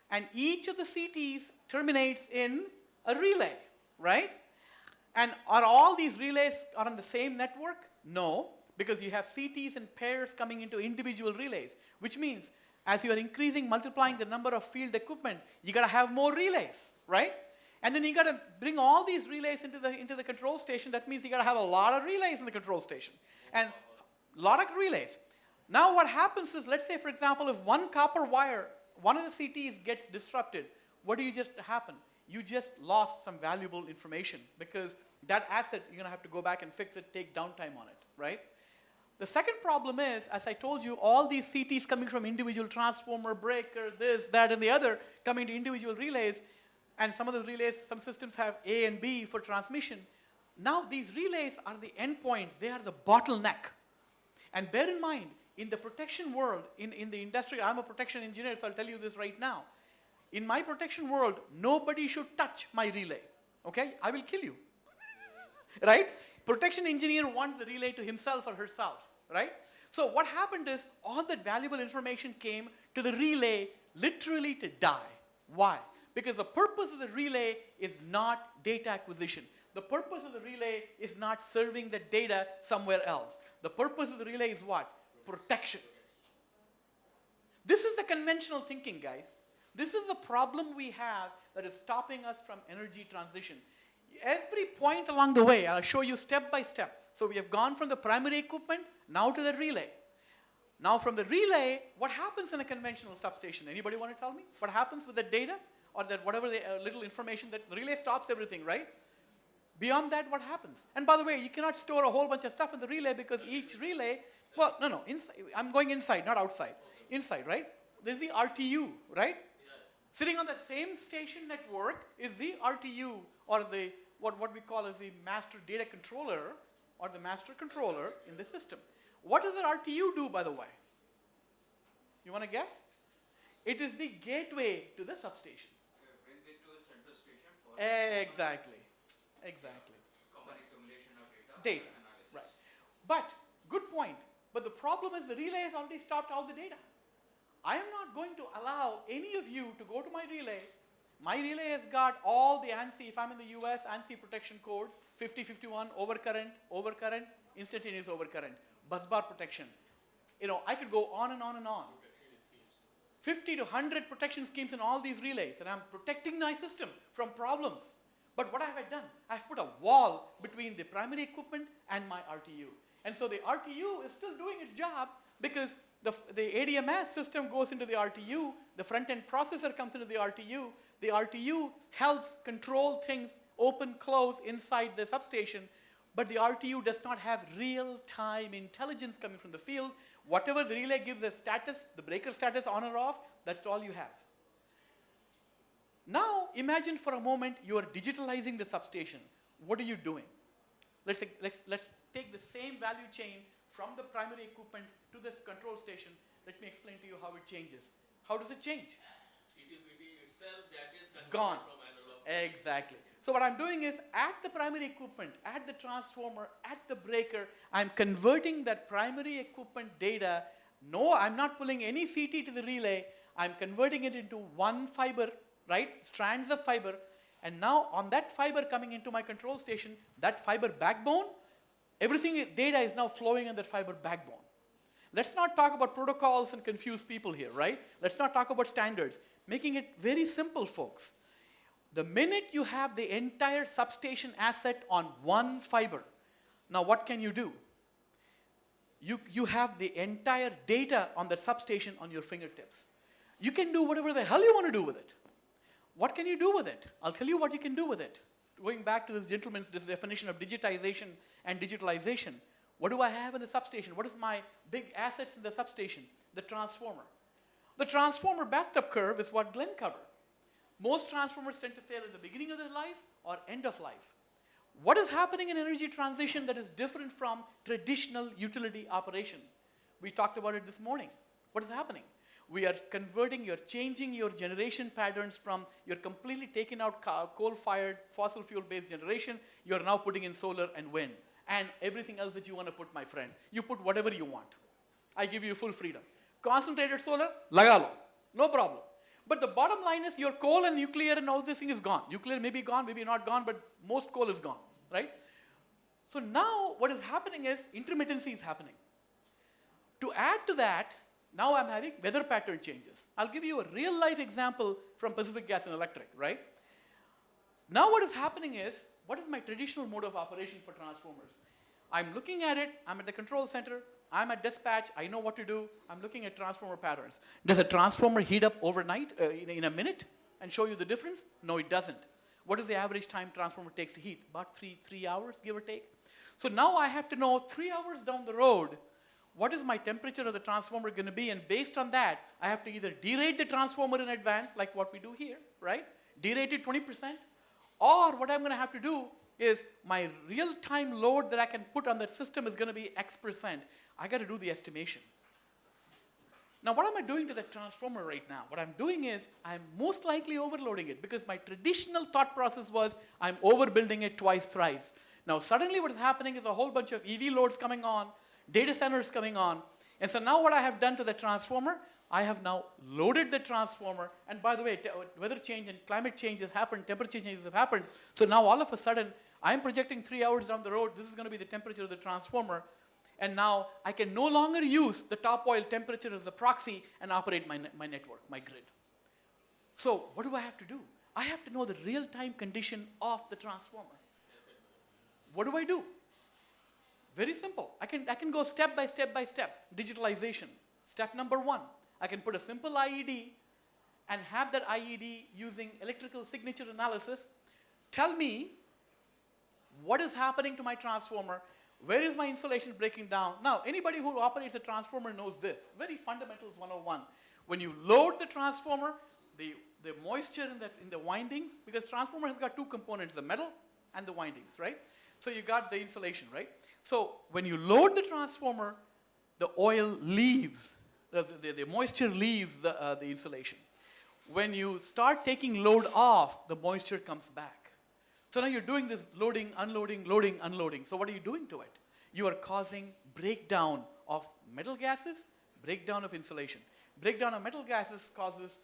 C: And each of the CTs terminates in a relay, right? And are all these relays on the same network? No. because you have CTs and pairs coming into individual relays, which means as you are increasing, multiplying the number of field equipment, you got to have more relays, right? And then you got to bring all these relays into the control station. That means you got to have a lot of relays in the control station, and a lot of relays. Now what happens is, let's say for example, if one copper wire, one of the CTs gets disrupted, what do you just happen? You just lost some valuable information, because that asset, you're going to have to go back and fix it, take downtime on it, right? The second problem is, as I told you, all these CTs coming from individual transformer, breaker, this, that, and the other, coming to individual relays, and some of the relays, some systems have A and B for transmission. Now these relays are the endpoints, they are the bottleneck. And bear in mind, in the protection world, in the industry, I'm a protection engineer, so I'll tell you this right now. In my protection world, nobody should touch my relay, okay? I will kill you, right? Protection engineer wants the relay to himself or herself, right? So what happened is, all that valuable information came to the relay literally to die. Why? Because the purpose of the relay is not data acquisition. The purpose of the relay is not serving the data somewhere else. The purpose of the relay is what? Protection. This is the conventional thinking, guys. This is the problem we have that is stopping us from energy transition. Every point along the way, I'll show you step by step. So we have gone from the primary equipment now to the relay. Now from the relay, what happens in a conventional substation? Anybody want to tell me? What happens with the data or that whatever the little information that the relay stops everything, right? Beyond that, what happens? And by the way, you cannot store a whole bunch of stuff in the relay, because each relay, well, no, inside, I'm going inside, not outside. Inside, right? There's the RTU, right? Sitting on the same station network is the RTU, or the what we call as the master data controller, or the master controller in the system. What does the RTU do, by the way? You want to guess? It is the gateway to the substation.
K: Brings it to the central station for
C: Exactly. Exactly.
K: common accumulation of
C: Data.
K: analysis.
C: Right. But, good point. But the problem is the relay has already stopped all the data. I am not going to allow any of you to go to my relay. My relay has got all the ANSI, if I'm in the US, ANSI protection codes, 5051, overcurrent, instantaneous overcurrent, busbar protection. You know, I could go on and on and on. 50 to 100 protection schemes in all these relays, and I'm protecting my system from problems. But what have I done? I've put a wall between the primary equipment and my RTU. And so the RTU is still doing its job, because the ADMS system goes into the RTU, the front-end processor comes into the RTU helps control things, open, close inside the substation, but the RTU does not have real-time intelligence coming from the field. Whatever the relay gives as status, the breaker status on or off, that's all you have. Now, imagine for a moment you are digitalizing the substation. What are you doing? Let's take the same value chain from the primary equipment to this control station. Let me explain to you how it changes. How does it change?
J: CTVD itself, that is
C: Gone.
J: converted from analog.
C: Exactly. So what I'm doing is, at the primary equipment, at the transformer, at the breaker, I'm converting that primary equipment data. No, I'm not pulling any CT to the relay. I'm converting it into one fiber, right? Strands of fiber. And now on that fiber coming into my control station, that fiber backbone, everything, data is now flowing on that fiber backbone. Let's not talk about protocols and confuse people here, right? Let's not talk about standards. Making it very simple, folks. The minute you have the entire substation asset on one fiber, now what can you do? You have the entire data on that substation on your fingertips. You can do whatever the hell you want to do with it. What can you do with it? I'll tell you what you can do with it. Going back to this gentleman's definition of digitization and digitalization, what do I have in the substation? What is my big assets in the substation? The transformer. The transformer bathtub curve is what Glenn covered. Most transformers tend to fail at the beginning of their life or end of life. What is happening in energy transition that is different from traditional utility operation? We talked about it this morning. What is happening? We are converting, you're changing your generation patterns from, you're completely taking out coal-fired, fossil fuel-based generation, you're now putting in solar and wind. And everything else that you want to put, my friend. You put whatever you want. I give you full freedom. Concentrated solar, lagalo, no problem. But the bottom line is your coal and nuclear and all this thing is gone. Nuclear may be gone, maybe not gone, but most coal is gone, right? So now what is happening is intermittency is happening. To add to that, now I'm having weather pattern changes. I'll give you a real life example from Pacific Gas and Electric, right? Now what is happening is, what is my traditional mode of operation for transformers? I'm looking at it, I'm at the control center, I'm at dispatch, I know what to do, I'm looking at transformer patterns. Does a transformer heat up overnight, in a minute, and show you the difference? No, it doesn't. What is the average time transformer takes to heat? About three hours, give or take. So now I have to know 3 hours down the road, what is my temperature of the transformer going to be, and based on that, I have to either derate the transformer in advance, like what we do here, right? Derate it 20%, or what I'm going to have to do is my real-time load that I can put on that system is going to be X%. I got to do the estimation. Now, what am I doing to that transformer right now? What I'm doing is I'm most likely overloading it because my traditional thought process was I'm overbuilding it twice, thrice. Now, suddenly what is happening is a whole bunch of EV loads coming on, data centers coming on, and so now what I have done to the transformer, I have now loaded the transformer, and by the way, weather change and climate change has happened, temperature changes have happened, so now all of a sudden, I'm projecting 3 hours down the road, this is going to be the temperature of the transformer, and now I can no longer use the top oil temperature as a proxy and operate my network, my grid. So what do I have to do? I have to know the real-time condition of the transformer. What do I do? Very simple. I can go step by step by step. Digitalization. Step number 1. I can put a simple IED and have that IED using electrical signature analysis tell me what is happening to my transformer, where is my insulation breaking down. Now, anybody who operates a transformer knows this. Very fundamentals 101. When you load the transformer, the moisture in the windings, because transformer has got two components, the metal and the windings, right? So you got the insulation, right? So when you load the transformer, the oil leaves, the moisture leaves the insulation. When you start taking load off, the moisture comes back. So now you're doing this loading, unloading, loading, unloading. So what are you doing to it? You are causing breakdown of metal gases, breakdown of insulation. Breakdown of metal gases causes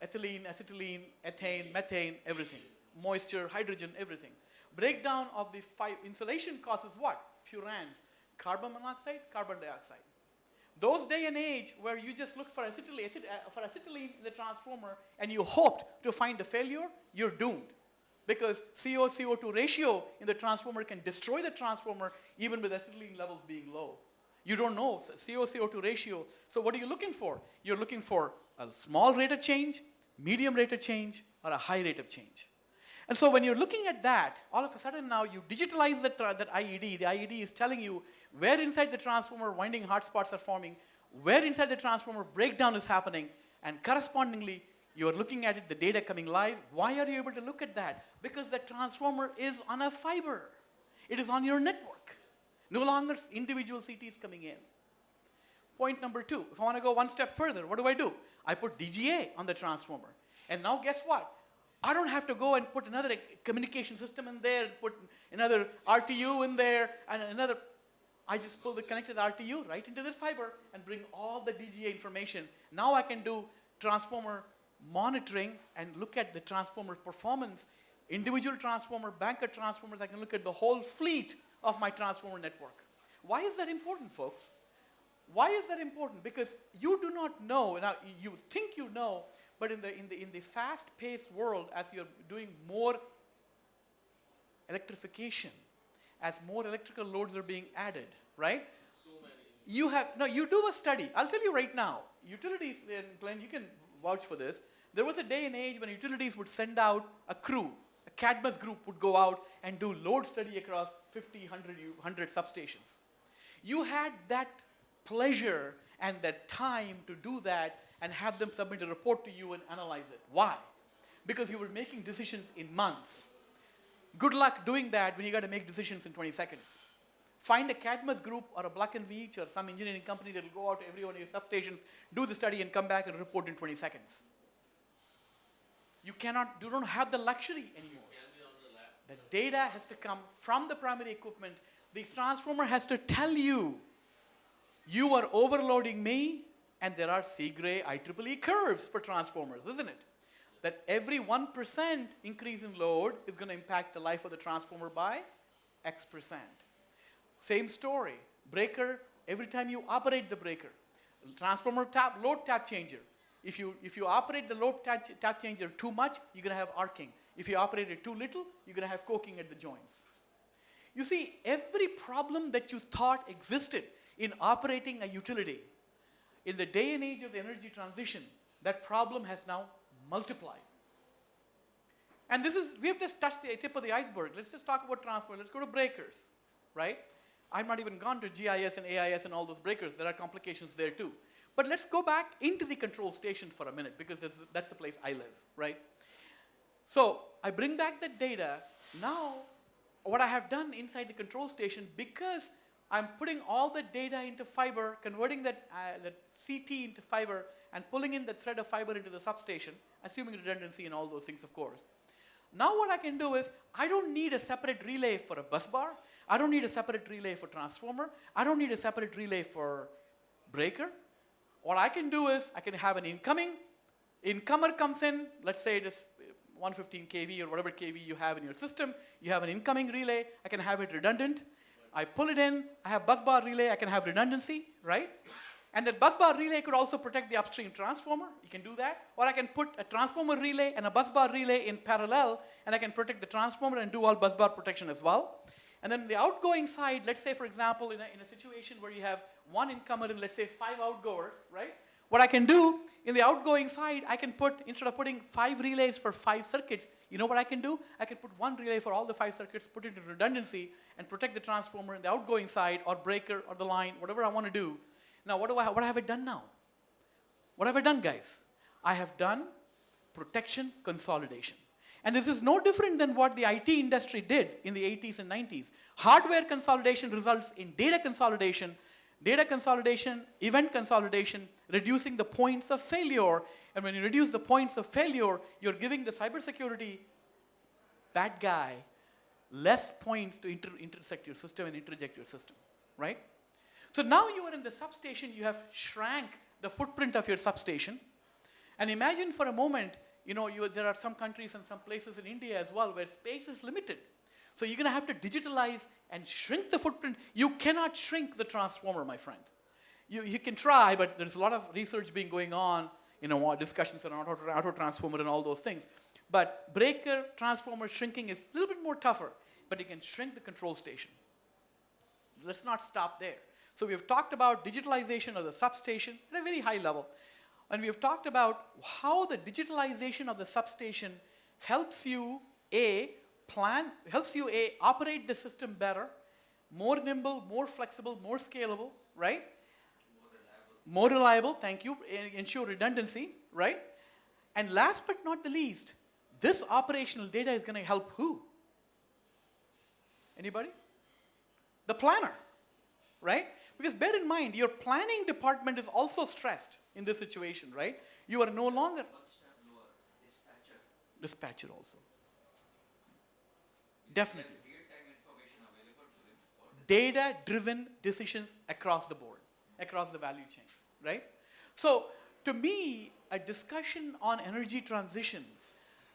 C: ethylene, acetylene, ethane, methane, everything. Moisture, hydrogen, everything. Breakdown of the insulation causes what? Furans, carbon monoxide, carbon dioxide. Those day and age where you just looked for acetylene in the transformer and you hoped to find a failure, you're doomed. Because CO-CO2 ratio in the transformer can destroy the transformer even with acetylene levels being low. You don't know CO-CO2 ratio. So what are you looking for? You're looking for a small rate of change, medium rate of change, or a high rate of change. And so when you're looking at that, all of a sudden now you digitalize that IED. The IED is telling you where inside the transformer winding hotspots are forming, where inside the transformer breakdown is happening, and correspondingly, you're looking at it, the data coming live. Why are you able to look at that? Because the transformer is on a fiber. It is on your network. No longer individual CTs coming in. Point number 2, if I want to go one step further, what do? I put DGA on the transformer. And now guess what? I don't have to go and put another communication system in there, put another RTU in there, and another. I just pull the connected RTU right into the fiber and bring all the DGA information. Now I can do transformer monitoring and look at the transformer performance, individual transformer, banker transformers. I can look at the whole fleet of my transformer network. Why is that important, folks? Why is that important? Because you do not know, now you think you know, but in the fast-paced world, as you're doing more electrification, as more electrical loads are being added, right?
J: So many.
C: You do a study. I'll tell you right now, utilities, and Glenn, you can vouch for this. There was a day and age when utilities would send out a crew, a CADMAS group would go out and do load study across 50, 100 substations. You had that pleasure and that time to do that and have them submit a report to you and analyze it. Why? Because you were making decisions in months. Good luck doing that when you got to make decisions in 20 seconds. Find a CADMAS group or a Black & Veatch or some engineering company that will go out to every one of your substations, do the study and come back and report in 20 seconds. You don't have the luxury anymore. The data has to come from the primary equipment. The transformer has to tell you, you are overloading me, and there are Segre IEEE curves for transformers, isn't it? That every 1% increase in load is going to impact the life of the transformer by X%. Same story. Breaker, every time you operate the breaker. Transformer tap, load tap changer. If you operate the load tap changer too much, you're going to have arcing. If you operate it too little, you're going to have coking at the joints. You see, every problem that you thought existed in operating a utility, in the day and age of the energy transition, that problem has now multiplied. And we have just touched the tip of the iceberg. Let's just talk about transformers. Let's go to breakers, right? I've not even gone to GIS and AIS and all those breakers. There are complications there too. But let's go back into the control station for a minute, because that's the place I live, right? So I bring back the data. Now, what I have done inside the control station, because I'm putting all the data into fiber, converting that CT into fiber, and pulling in the thread of fiber into the substation, assuming redundancy and all those things, of course. Now what I can do is, I don't need a separate relay for a bus bar. I don't need a separate relay for transformer. I don't need a separate relay for breaker. What I can do is, I can have an incomer comes in, let's say it is 115 kV or whatever kV you have in your system. You have an incoming relay. I can have it redundant. I pull it in. I have bus bar relay. I can have redundancy, right? And that bus bar relay could also protect the upstream transformer. You can do that. Or I can put a transformer relay and a bus bar relay in parallel, and I can protect the transformer and do all bus bar protection as well. And then the outgoing side, let's say, for example, in a situation where you have one incomer and let's say 5 outgoers, right? What I can do in the outgoing side, I can put, instead of putting 5 relays for 5 circuits, you know what I can do? I can put 1 relay for all the 5 circuits, put it in redundancy, and protect the transformer in the outgoing side, or breaker, or the line, whatever I want to do. Now, what have I done now? What have I done, guys? I have done protection consolidation. And this is no different than what the IT industry did in the 80s and 90s. Hardware consolidation results in data consolidation, event consolidation, reducing the points of failure. And when you reduce the points of failure, you're giving the cybersecurity bad guy less points to intersect your system and interject your system, right? So now you are in the substation, you have shrank the footprint of your substation. And imagine for a moment, there are some countries and some places in India as well where space is limited. So you're going to have to digitalize and shrink the footprint. You cannot shrink the transformer, my friend. You can try, but there's a lot of research going on, discussions around auto transformer and all those things. But breaker transformer shrinking is a little bit more tougher, but you can shrink the control station. Let's not stop there. So we have talked about digitalization of the substation at a very high level. And we have talked about how the digitalization of the substation helps you, operate the system better, more nimble, more flexible, more scalable, right? More reliable, thank you, ensure redundancy, right? And last but not the least, this operational data is going to help who? Anybody? The planner, right? Because bear in mind, your planning department is also stressed in this situation, right? You are no longer...
K: One step lower, dispatcher.
C: Dispatcher also. Definitely.
K: There's real-time information available to them.
C: Data-driven decisions across the board, across the value chain, right? So, to me, a discussion on energy transition,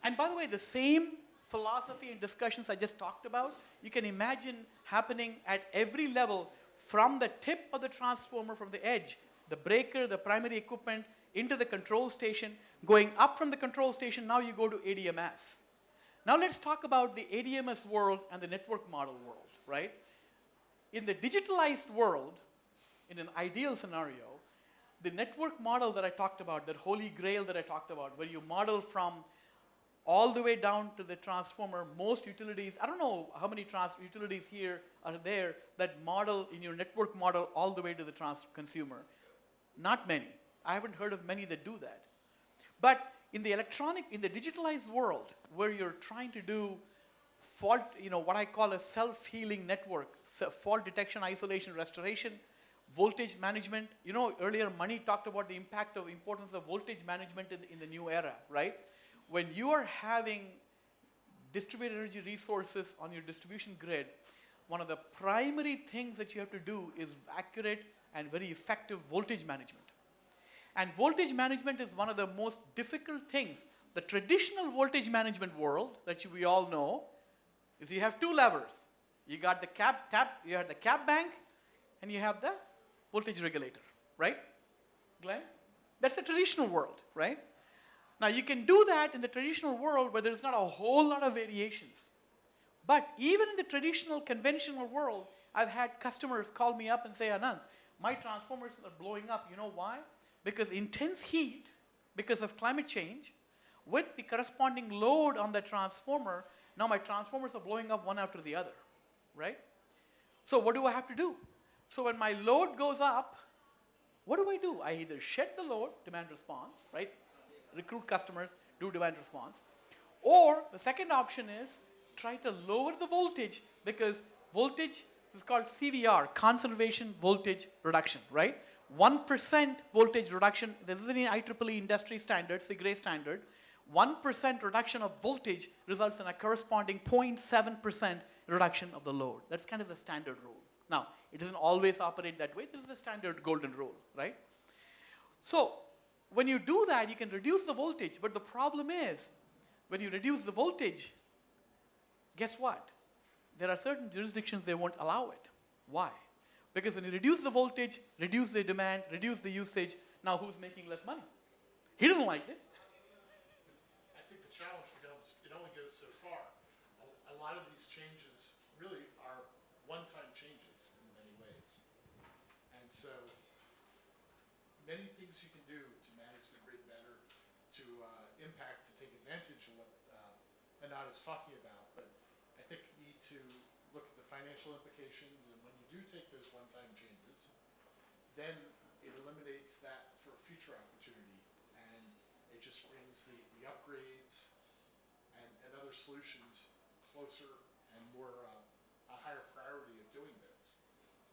C: and by the way, the same philosophy and discussions I just talked about, you can imagine happening at every level, from the tip of the transformer, from the edge, the breaker, the primary equipment, into the control station, going up from the control station, now you go to ADMS. Now let's talk about the ADMS world and the network model world, right? In the digitalized world, in an ideal scenario, the network model that I talked about, that holy grail that I talked about, where you model from all the way down to the transformer, most utilities, I don't know how many utilities here are there that model in your network model all the way to the consumer. Not many. I haven't heard of many that do that. But in the digitalized world, where you're trying to do fault, what I call a self-healing network, fault detection, isolation, restoration, voltage management. Earlier Mani talked about the importance of voltage management in the new era, right? When you are having distributed energy resources on your distribution grid, one of the primary things that you have to do is accurate and very effective voltage management. And voltage management is one of the most difficult things. The traditional voltage management world that we all know is you have 2 levers. You got the you have the cap bank, and you have the voltage regulator, right? Glenn? That's the traditional world, right? Now you can do that in the traditional world where there's not a whole lot of variations. But even in the traditional, conventional world, I've had customers call me up and say, Anand, my transformers are blowing up. You know why? Because intense heat, because of climate change, with the corresponding load on the transformer, now my transformers are blowing up one after the other, right? So what do I have to do? So when my load goes up, what do? I either shed the load, demand response, right? Recruit customers, do demand response. Or the second option is try to lower the voltage, because voltage is called CVR, conservation voltage reduction, right? 1% voltage reduction, this is in IEEE industry standard, SIGRE standard. 1% reduction of voltage results in a corresponding 0.7% reduction of the load. That's kind of the standard rule. Now, it doesn't always operate that way. This is the standard golden rule, right? So, when you do that, you can reduce the voltage, but the problem is, when you reduce the voltage, guess what? There are certain jurisdictions they won't allow it. Why? Because when you reduce the voltage, reduce the demand, reduce the usage, now who's making less money? He doesn't like it.
B: I think the challenge becomes, it only goes so far. A lot of these changes really are one-time changes in many ways. And so, many things you can do to manage the grid better, to impact, to take advantage of what Anand is talking about. But I think you need to look at the financial implications, and when you do take those one-time changes, then it eliminates that for future opportunity, and it just brings the upgrades and other solutions closer and more a higher priority of doing those.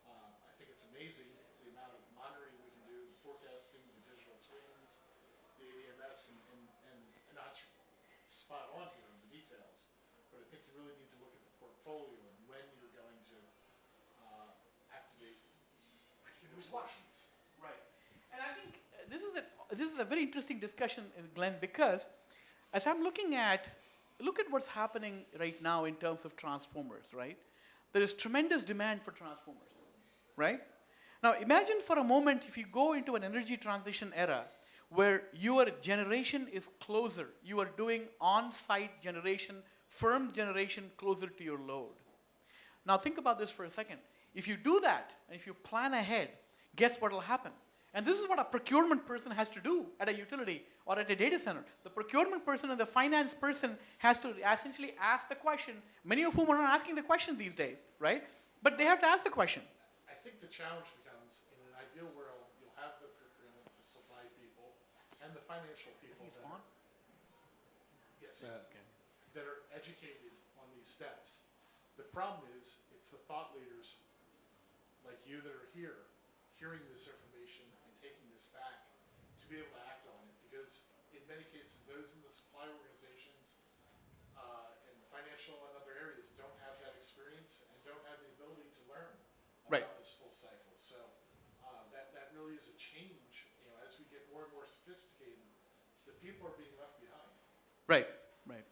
B: I think it's amazing the amount of monitoring we can do, the forecasting, the digital twins, the ADMS, and not spot on here in the details, but I think you really need to look at the portfolio and when you're going to activate particular solutions.
C: Right. And I think this is a very interesting discussion, Glenn, because as I'm looking at, look at what's happening right now in terms of transformers, right? There is tremendous demand for transformers, right? Now imagine for a moment if you go into an energy transition era where your generation is closer, you are doing on-site generation, firm generation closer to your load. Now think about this for a second. If you do that, and if you plan ahead, guess what will happen? And this is what a procurement person has to do at a utility or at a data center. The procurement person and the finance person has to essentially ask the question, many of whom are not asking the question these days, right? But they have to ask the question.
B: I think the challenge becomes, in an ideal world, you'll have the procurement, the supply people, and the financial people that are, yes, that are educated on these steps. The problem is, it's the thought leaders like you that are here, hearing this information and taking this back to be able to act on it, because in many cases, those in the supply organizations and the financial and other areas don't have that experience and don't have the ability to learn about this full cycle. So that really is a change. You know, as we get more and more sophisticated, the people are being left behind.
C: Right, right.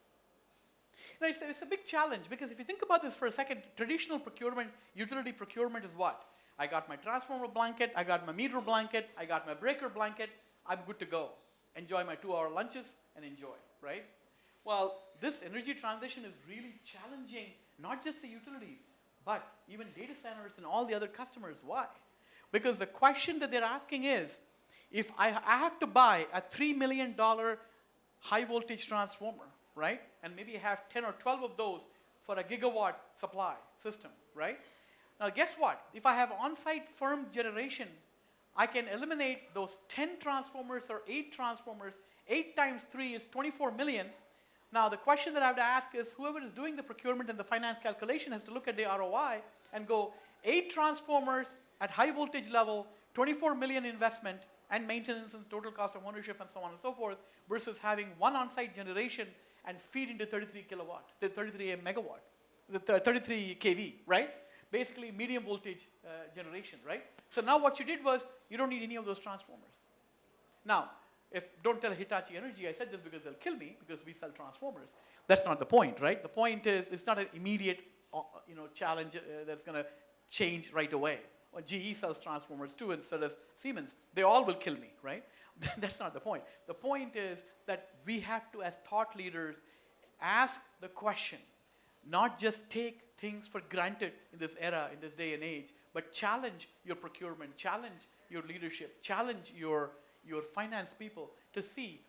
C: Now it's a big challenge, because if you think about this for a second, traditional procurement, utility procurement is what? I got my transformer blanket, I got my meter blanket, I got my breaker blanket, I'm good to go. Enjoy my 2-hour lunches and enjoy, right? Well, this energy transition is really challenging, not just the utilities, but even data centers and all the other customers. Why? Because the question that they're asking is, if I have to buy a $3 million high voltage transformer, right? And maybe I have 10 or 12 of those for a gigawatt supply system, right? Now guess what? If I have on-site firm generation, I can eliminate those 10 transformers or 8 transformers. 8 times 3 is 24 million. Now the question that I have to ask is, whoever is doing the procurement and the finance calculation has to look at the ROI and go, 8 transformers at high voltage level, 24 million investment and maintenance and total cost of ownership and so on and so forth, versus having one on-site generation and feed into 33 kilowatt, the 33 megawatt, the 33 kV, right? Basically medium voltage generation, right? So now what you did was, you don't need any of those transformers. Now, don't tell Hitachi Energy I said this because they'll kill me, because we sell transformers. That's not the point, right? The point is, it's not an immediate challenge that's going to change right away. Or GE sells transformers too, and so does Siemens. They all will kill me, right? That's not the point. The point is that we have to, as thought leaders, ask the question, not just take things for granted in this era, in this day and age, but challenge your procurement, challenge your leadership, challenge your finance people to see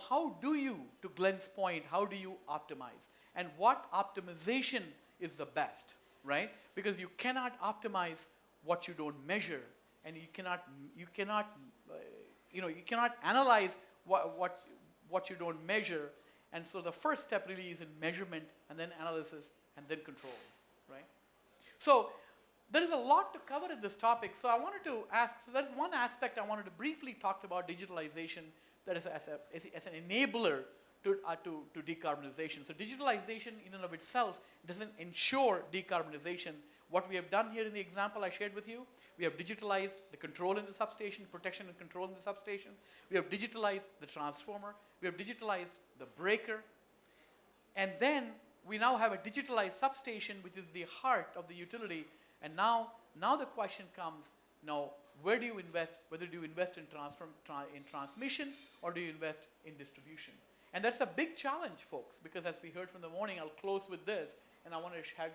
C: how do you, to Glenn's point, how do you optimize? And what optimization is the best, right? Because you cannot optimize what you don't measure, and you cannot analyze what you don't measure. And so the first step really is in measurement, and then analysis, and then control, right? So there is a lot to cover in this topic. So I wanted to ask, so there's one aspect I wanted to briefly talk about, digitalization, that is as an enabler to decarbonization. So digitalization in and of itself doesn't ensure decarbonization. What we have done here in the example I shared with you, we have digitalized the control in the substation, protection and control in the substation. We have digitalized the transformer. We have digitalized the breaker. And then we now have a digitalized substation, which is the heart of the utility. And now the question comes, now where do you invest? Whether do you invest in transmission, or do you invest in distribution? And that's a big challenge, folks, because as we heard from the morning, I'll close with this, and I want to have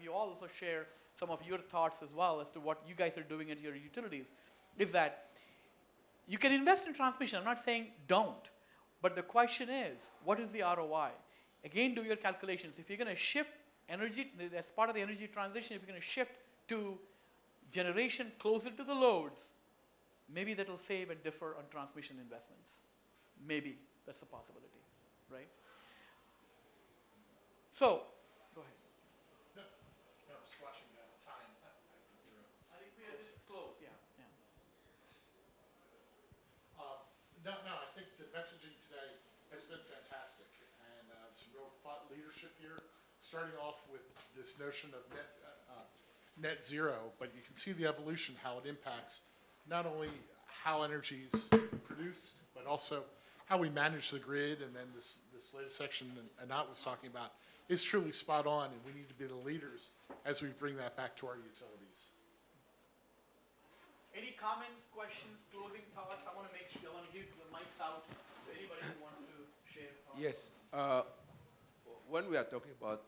C: you all also share some of your thoughts as well as to what you guys are doing at your utilities, is that you can invest in transmission. I'm not saying don't, but the question is, what is the ROI? Again, do your calculations. If you're going to shift energy, as part of the energy transition, if you're going to shift to generation closer to the loads, maybe that will save and defer on transmission investments. Maybe that's a possibility, right? So, go ahead.
B: No, just watching time.
C: I think we are just close, yeah.
B: No, I think the messaging today has been fantastic, and some real thought leadership here, starting off with this notion of net zero, but you can see the evolution, how it impacts not only how energy is produced, but also how we manage the grid. And then this latest section Anat was talking about is truly spot on, and we need to be the leaders as we bring that back to our utilities.
C: Any comments, questions, closing thoughts? I want to give the mics out to anybody who wants to share thoughts.
F: Yes. When we are talking about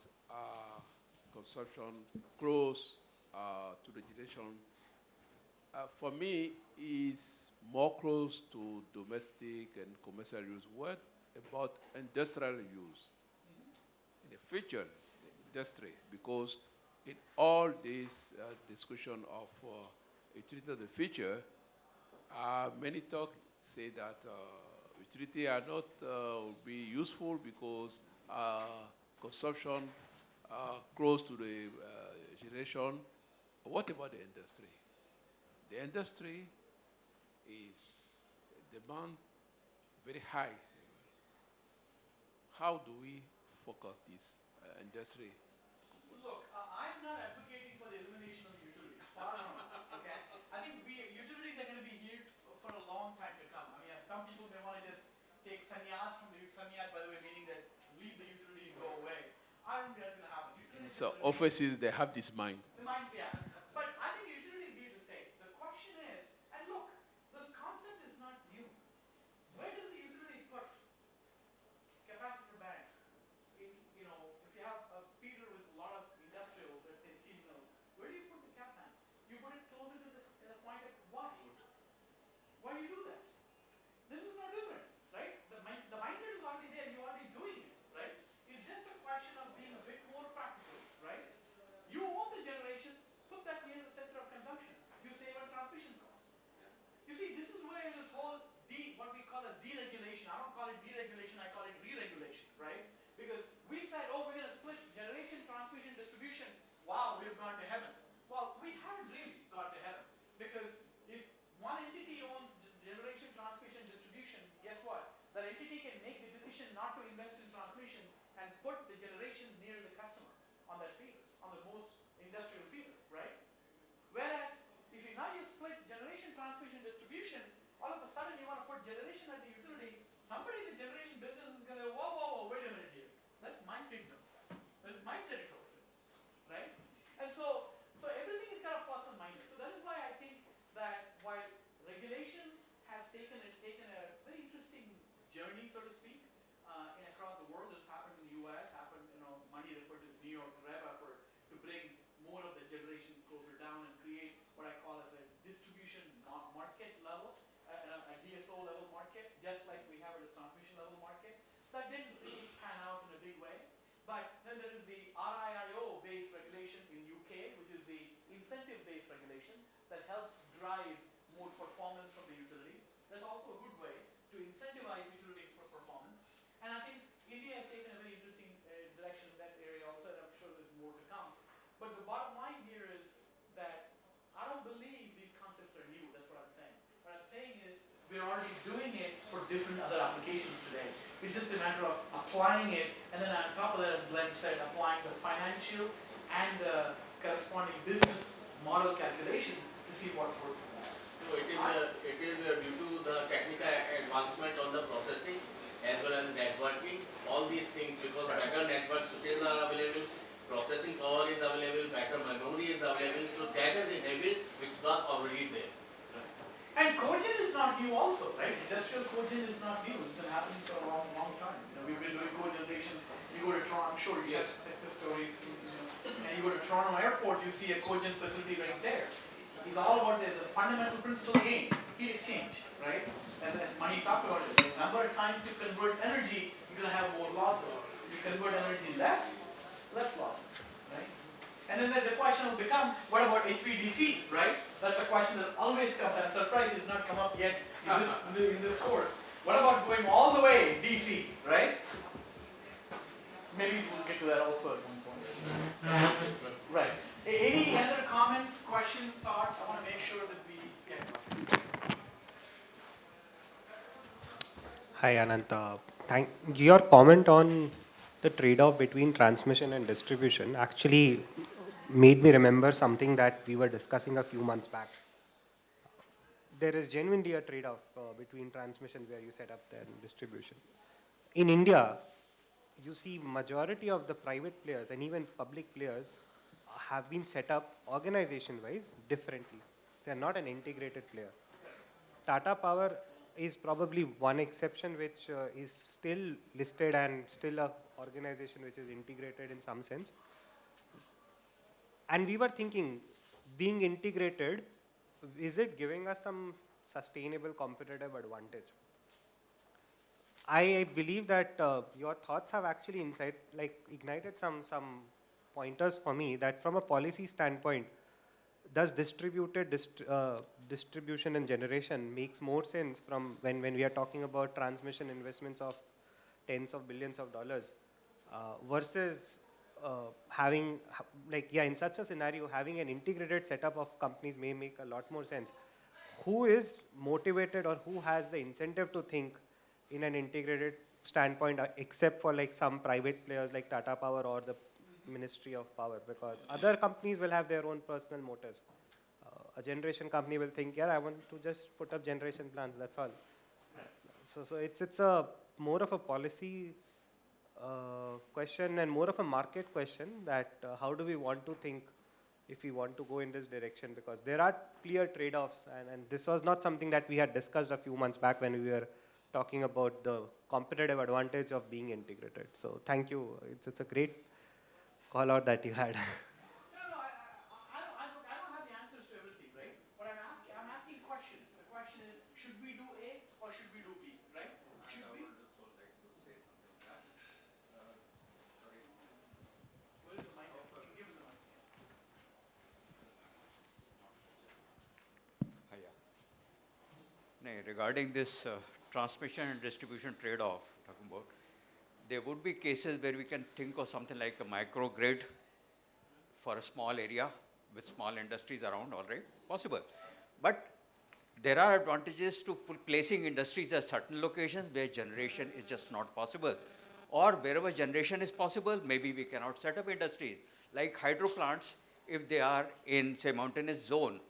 F: consumption close to the generation, for me, is more close to domestic and commercial use. What about industrial use? In the future, industry, because in all this discussion of utility of the future, many say that utility are not will be useful because consumption close to the generation. What about the industry? The industry is demand very high. How do we focus this industry?
C: Look, I'm not advocating for the elimination of utilities. Far from it. Okay? I think utilities are going to be here for a long time to come. I mean, some people may want to just take sannyas from the sannyas, by the way, meaning that leave the utility and go away. I don't think that's going to happen.
F: So offices, they have this mind.
C: The minds, yeah. But I think the utility is here to stay. The question is, and look, this concept is not new. Where does the utility put capacitor banks? If you have a feeder with a lot of industrials, let's say steel mills, where do you put the cap bank? You put it closer to the point of what? Why do you do that? This is no different, right? The mindset is already there. You're already doing it, right? It's just a question of being a bit more practical, right? You own the generation. journey, so to speak, in across the world. It's happened in the U.S., happened, Mani referred to New York Rev effort to bring more of the generation closer down and create what I call as a distribution market level, a DSO level market, just like we have at the transmission level market. That didn't really pan out in a big way. But then there is the RIIO-based regulation in UK, which is the incentive-based regulation that helps drive more performance from the utilities. That's also a good way to incentivize utilities for performance. And I think India has taken a very interesting direction in that area also, and I'm sure there's more to come. But the bottom line here is that I don't believe these concepts are new. That's what I'm saying. What I'm saying is we're already doing it for different other applications today. It's just a matter of applying it, and then on top of that, as Glenn said, applying the financial and the corresponding business model calculation to see what works in that.
J: So it is due to the technical advancement on the processing as well as networking, all these things, because better network switches are available, processing power is available, better memory is available, so that is enabled which was already there.
C: And cogen is not new also, right? Industrial cogen is not new. It's been happening for a long, long time. We've been doing cogeneration. You go to Toronto, I'm sure you have success stories. And you go to Toronto Airport, you see a cogen facility right there. It's all about the fundamental principle game, heat exchange, right? As Mani talked about it, the number of times you convert energy, you're going to have more losses. If you convert energy less losses, right? And then the question will become, what about HVDC, right? That's the question that always comes. I'm surprised it's not come up yet in this course. What about going all the way DC, right? Maybe we'll get to that also at one point. Right. Any other comments, questions, thoughts? I want to make sure that we get.
L: Hi Anant, thank your comment on the trade-off between transmission and distribution actually made me remember something that we were discussing a few months back. There is genuinely a trade-off between transmission where you set up and distribution. In India, you see majority of the private players and even public players have been set up organization-wise differently. They are not an integrated player. Tata Power is probably one exception which is still listed and still a organization which is integrated in some sense. And we were thinking, being integrated, is it giving us some sustainable competitive advantage? I believe that your thoughts have actually ignited some pointers for me that from a policy standpoint, does distributed distribution and generation makes more sense from when we are talking about transmission investments of tens of billions of dollars versus having, in such a scenario, having an integrated setup of companies may make a lot more sense. Who is motivated or who has the incentive to think in an integrated standpoint except for some private players like Tata Power or the Ministry of Power, because other companies will have their own personal motives. A generation company will think, yeah, I want to just put up generation plants, that's all. So it's a more of a policy question and more of a market question that how do we want to think if we want to go in this direction, because there are clear trade-offs and this was not something that we had discussed a few months back when we were talking about the competitive advantage of being integrated. So thank you. It's a great call out that you had.
C: No, I don't have the answers to everything, right? What I'm asking questions. The question is, should we do A or should we do B, right? Should we? Where is the mic? Give him the mic.
K: Regarding this transmission and distribution trade-off, talking about, there would be cases where we can think of something like a microgrid for a small area with small industries around, all right, possible. But there are advantages to placing industries at certain locations where generation is just not possible. Or wherever generation is possible, maybe we cannot set up industries. Like hydro plants, if they are in, say, mountainous zone,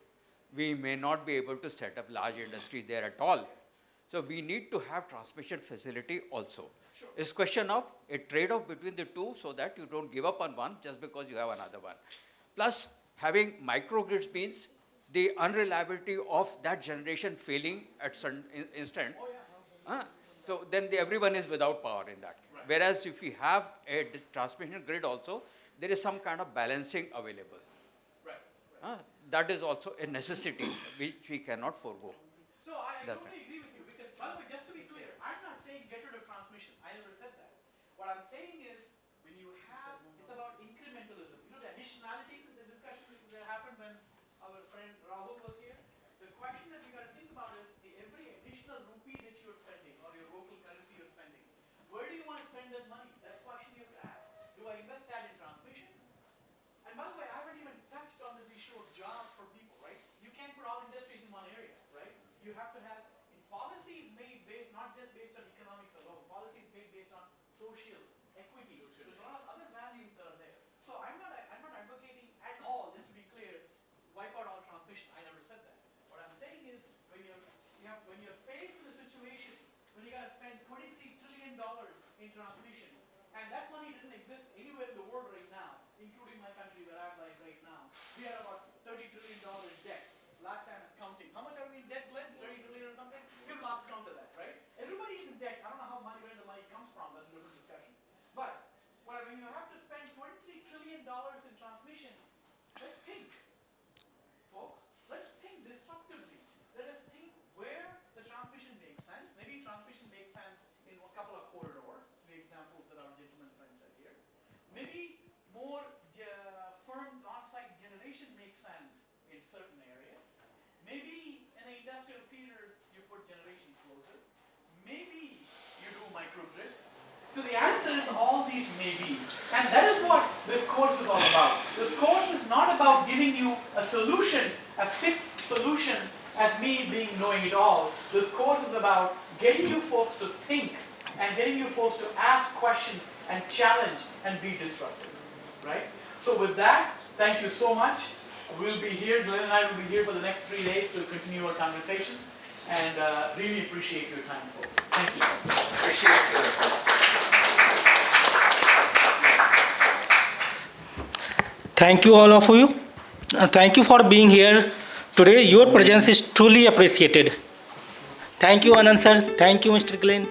K: we may not be able to set up large industries there at all. So we need to have transmission facility also. Sure. It's question of a trade-off between the two so that you don't give up on one just because you have another one. Plus, having microgrids means the unreliability of that generation failing at certain instant. So then everyone is without power in that. Whereas if we have a transmission grid also, there is some kind of balancing available. That is also a necessity which we cannot forego.
C: No, I
K: That's
C: totally agree with you because, by the way, just to be clear, I'm not saying get rid of transmission. I never said that. What I'm saying is when you have, it's about incrementalism. You know, the additionality, the discussion that happened when our friend Rahul was here. The question that we got to think about is every additional rupee that you're spending or your local currency you're spending, where do you want to spend that money? That's the question you have to ask. Do I invest that in transmission? And by the way, I haven't even touched on this issue of jobs for people, right? You can't put all industries in one area, right? You have to have policies made based, not just based on economics alone, policies made based on social equity. There's a lot of other values that are there. So I'm not advocating at all, just to be clear, wipe out all transmission. I never said that. What I'm saying is when you're faced with a situation when you got to spend $23 trillion in transmission, and that money doesn't exist anywhere in the world right now, including my country where I'm like right now. We are about $30 trillion in debt. Last time I'm counting. How much are we in debt, Glenn? 30 trillion or something? We've lost count of that, right? Everybody is in debt. I don't know where the money comes from. That's a different discussion. But when you have to spend $23 trillion in transmission, let's think, folks. Let's think disruptively. Let us think where the transmission makes sense. Maybe transmission makes sense in a couple of corridors, the examples that our gentleman friend said here. Maybe more firm on-site generation makes sense in certain areas. Maybe in the industrial feeders you put generation closer. Maybe you do microgrids. So the answer is all these maybes. And that is what this course is all about. This course is not about giving you a solution, a fixed solution as me being knowing it all. This course is about getting you folks to think and getting you folks to ask questions and challenge and be disruptive. Right? So with that, thank you so much. We'll be here, Glenn and I will be here for the next 3 days to continue our conversations. And really appreciate your time, folks. Thank you.
K: Appreciate you.
A: Thank you all of you. Thank you for being here today. Your presence is truly appreciated. Thank you, Anand sir. Thank you, Mr. Glenn.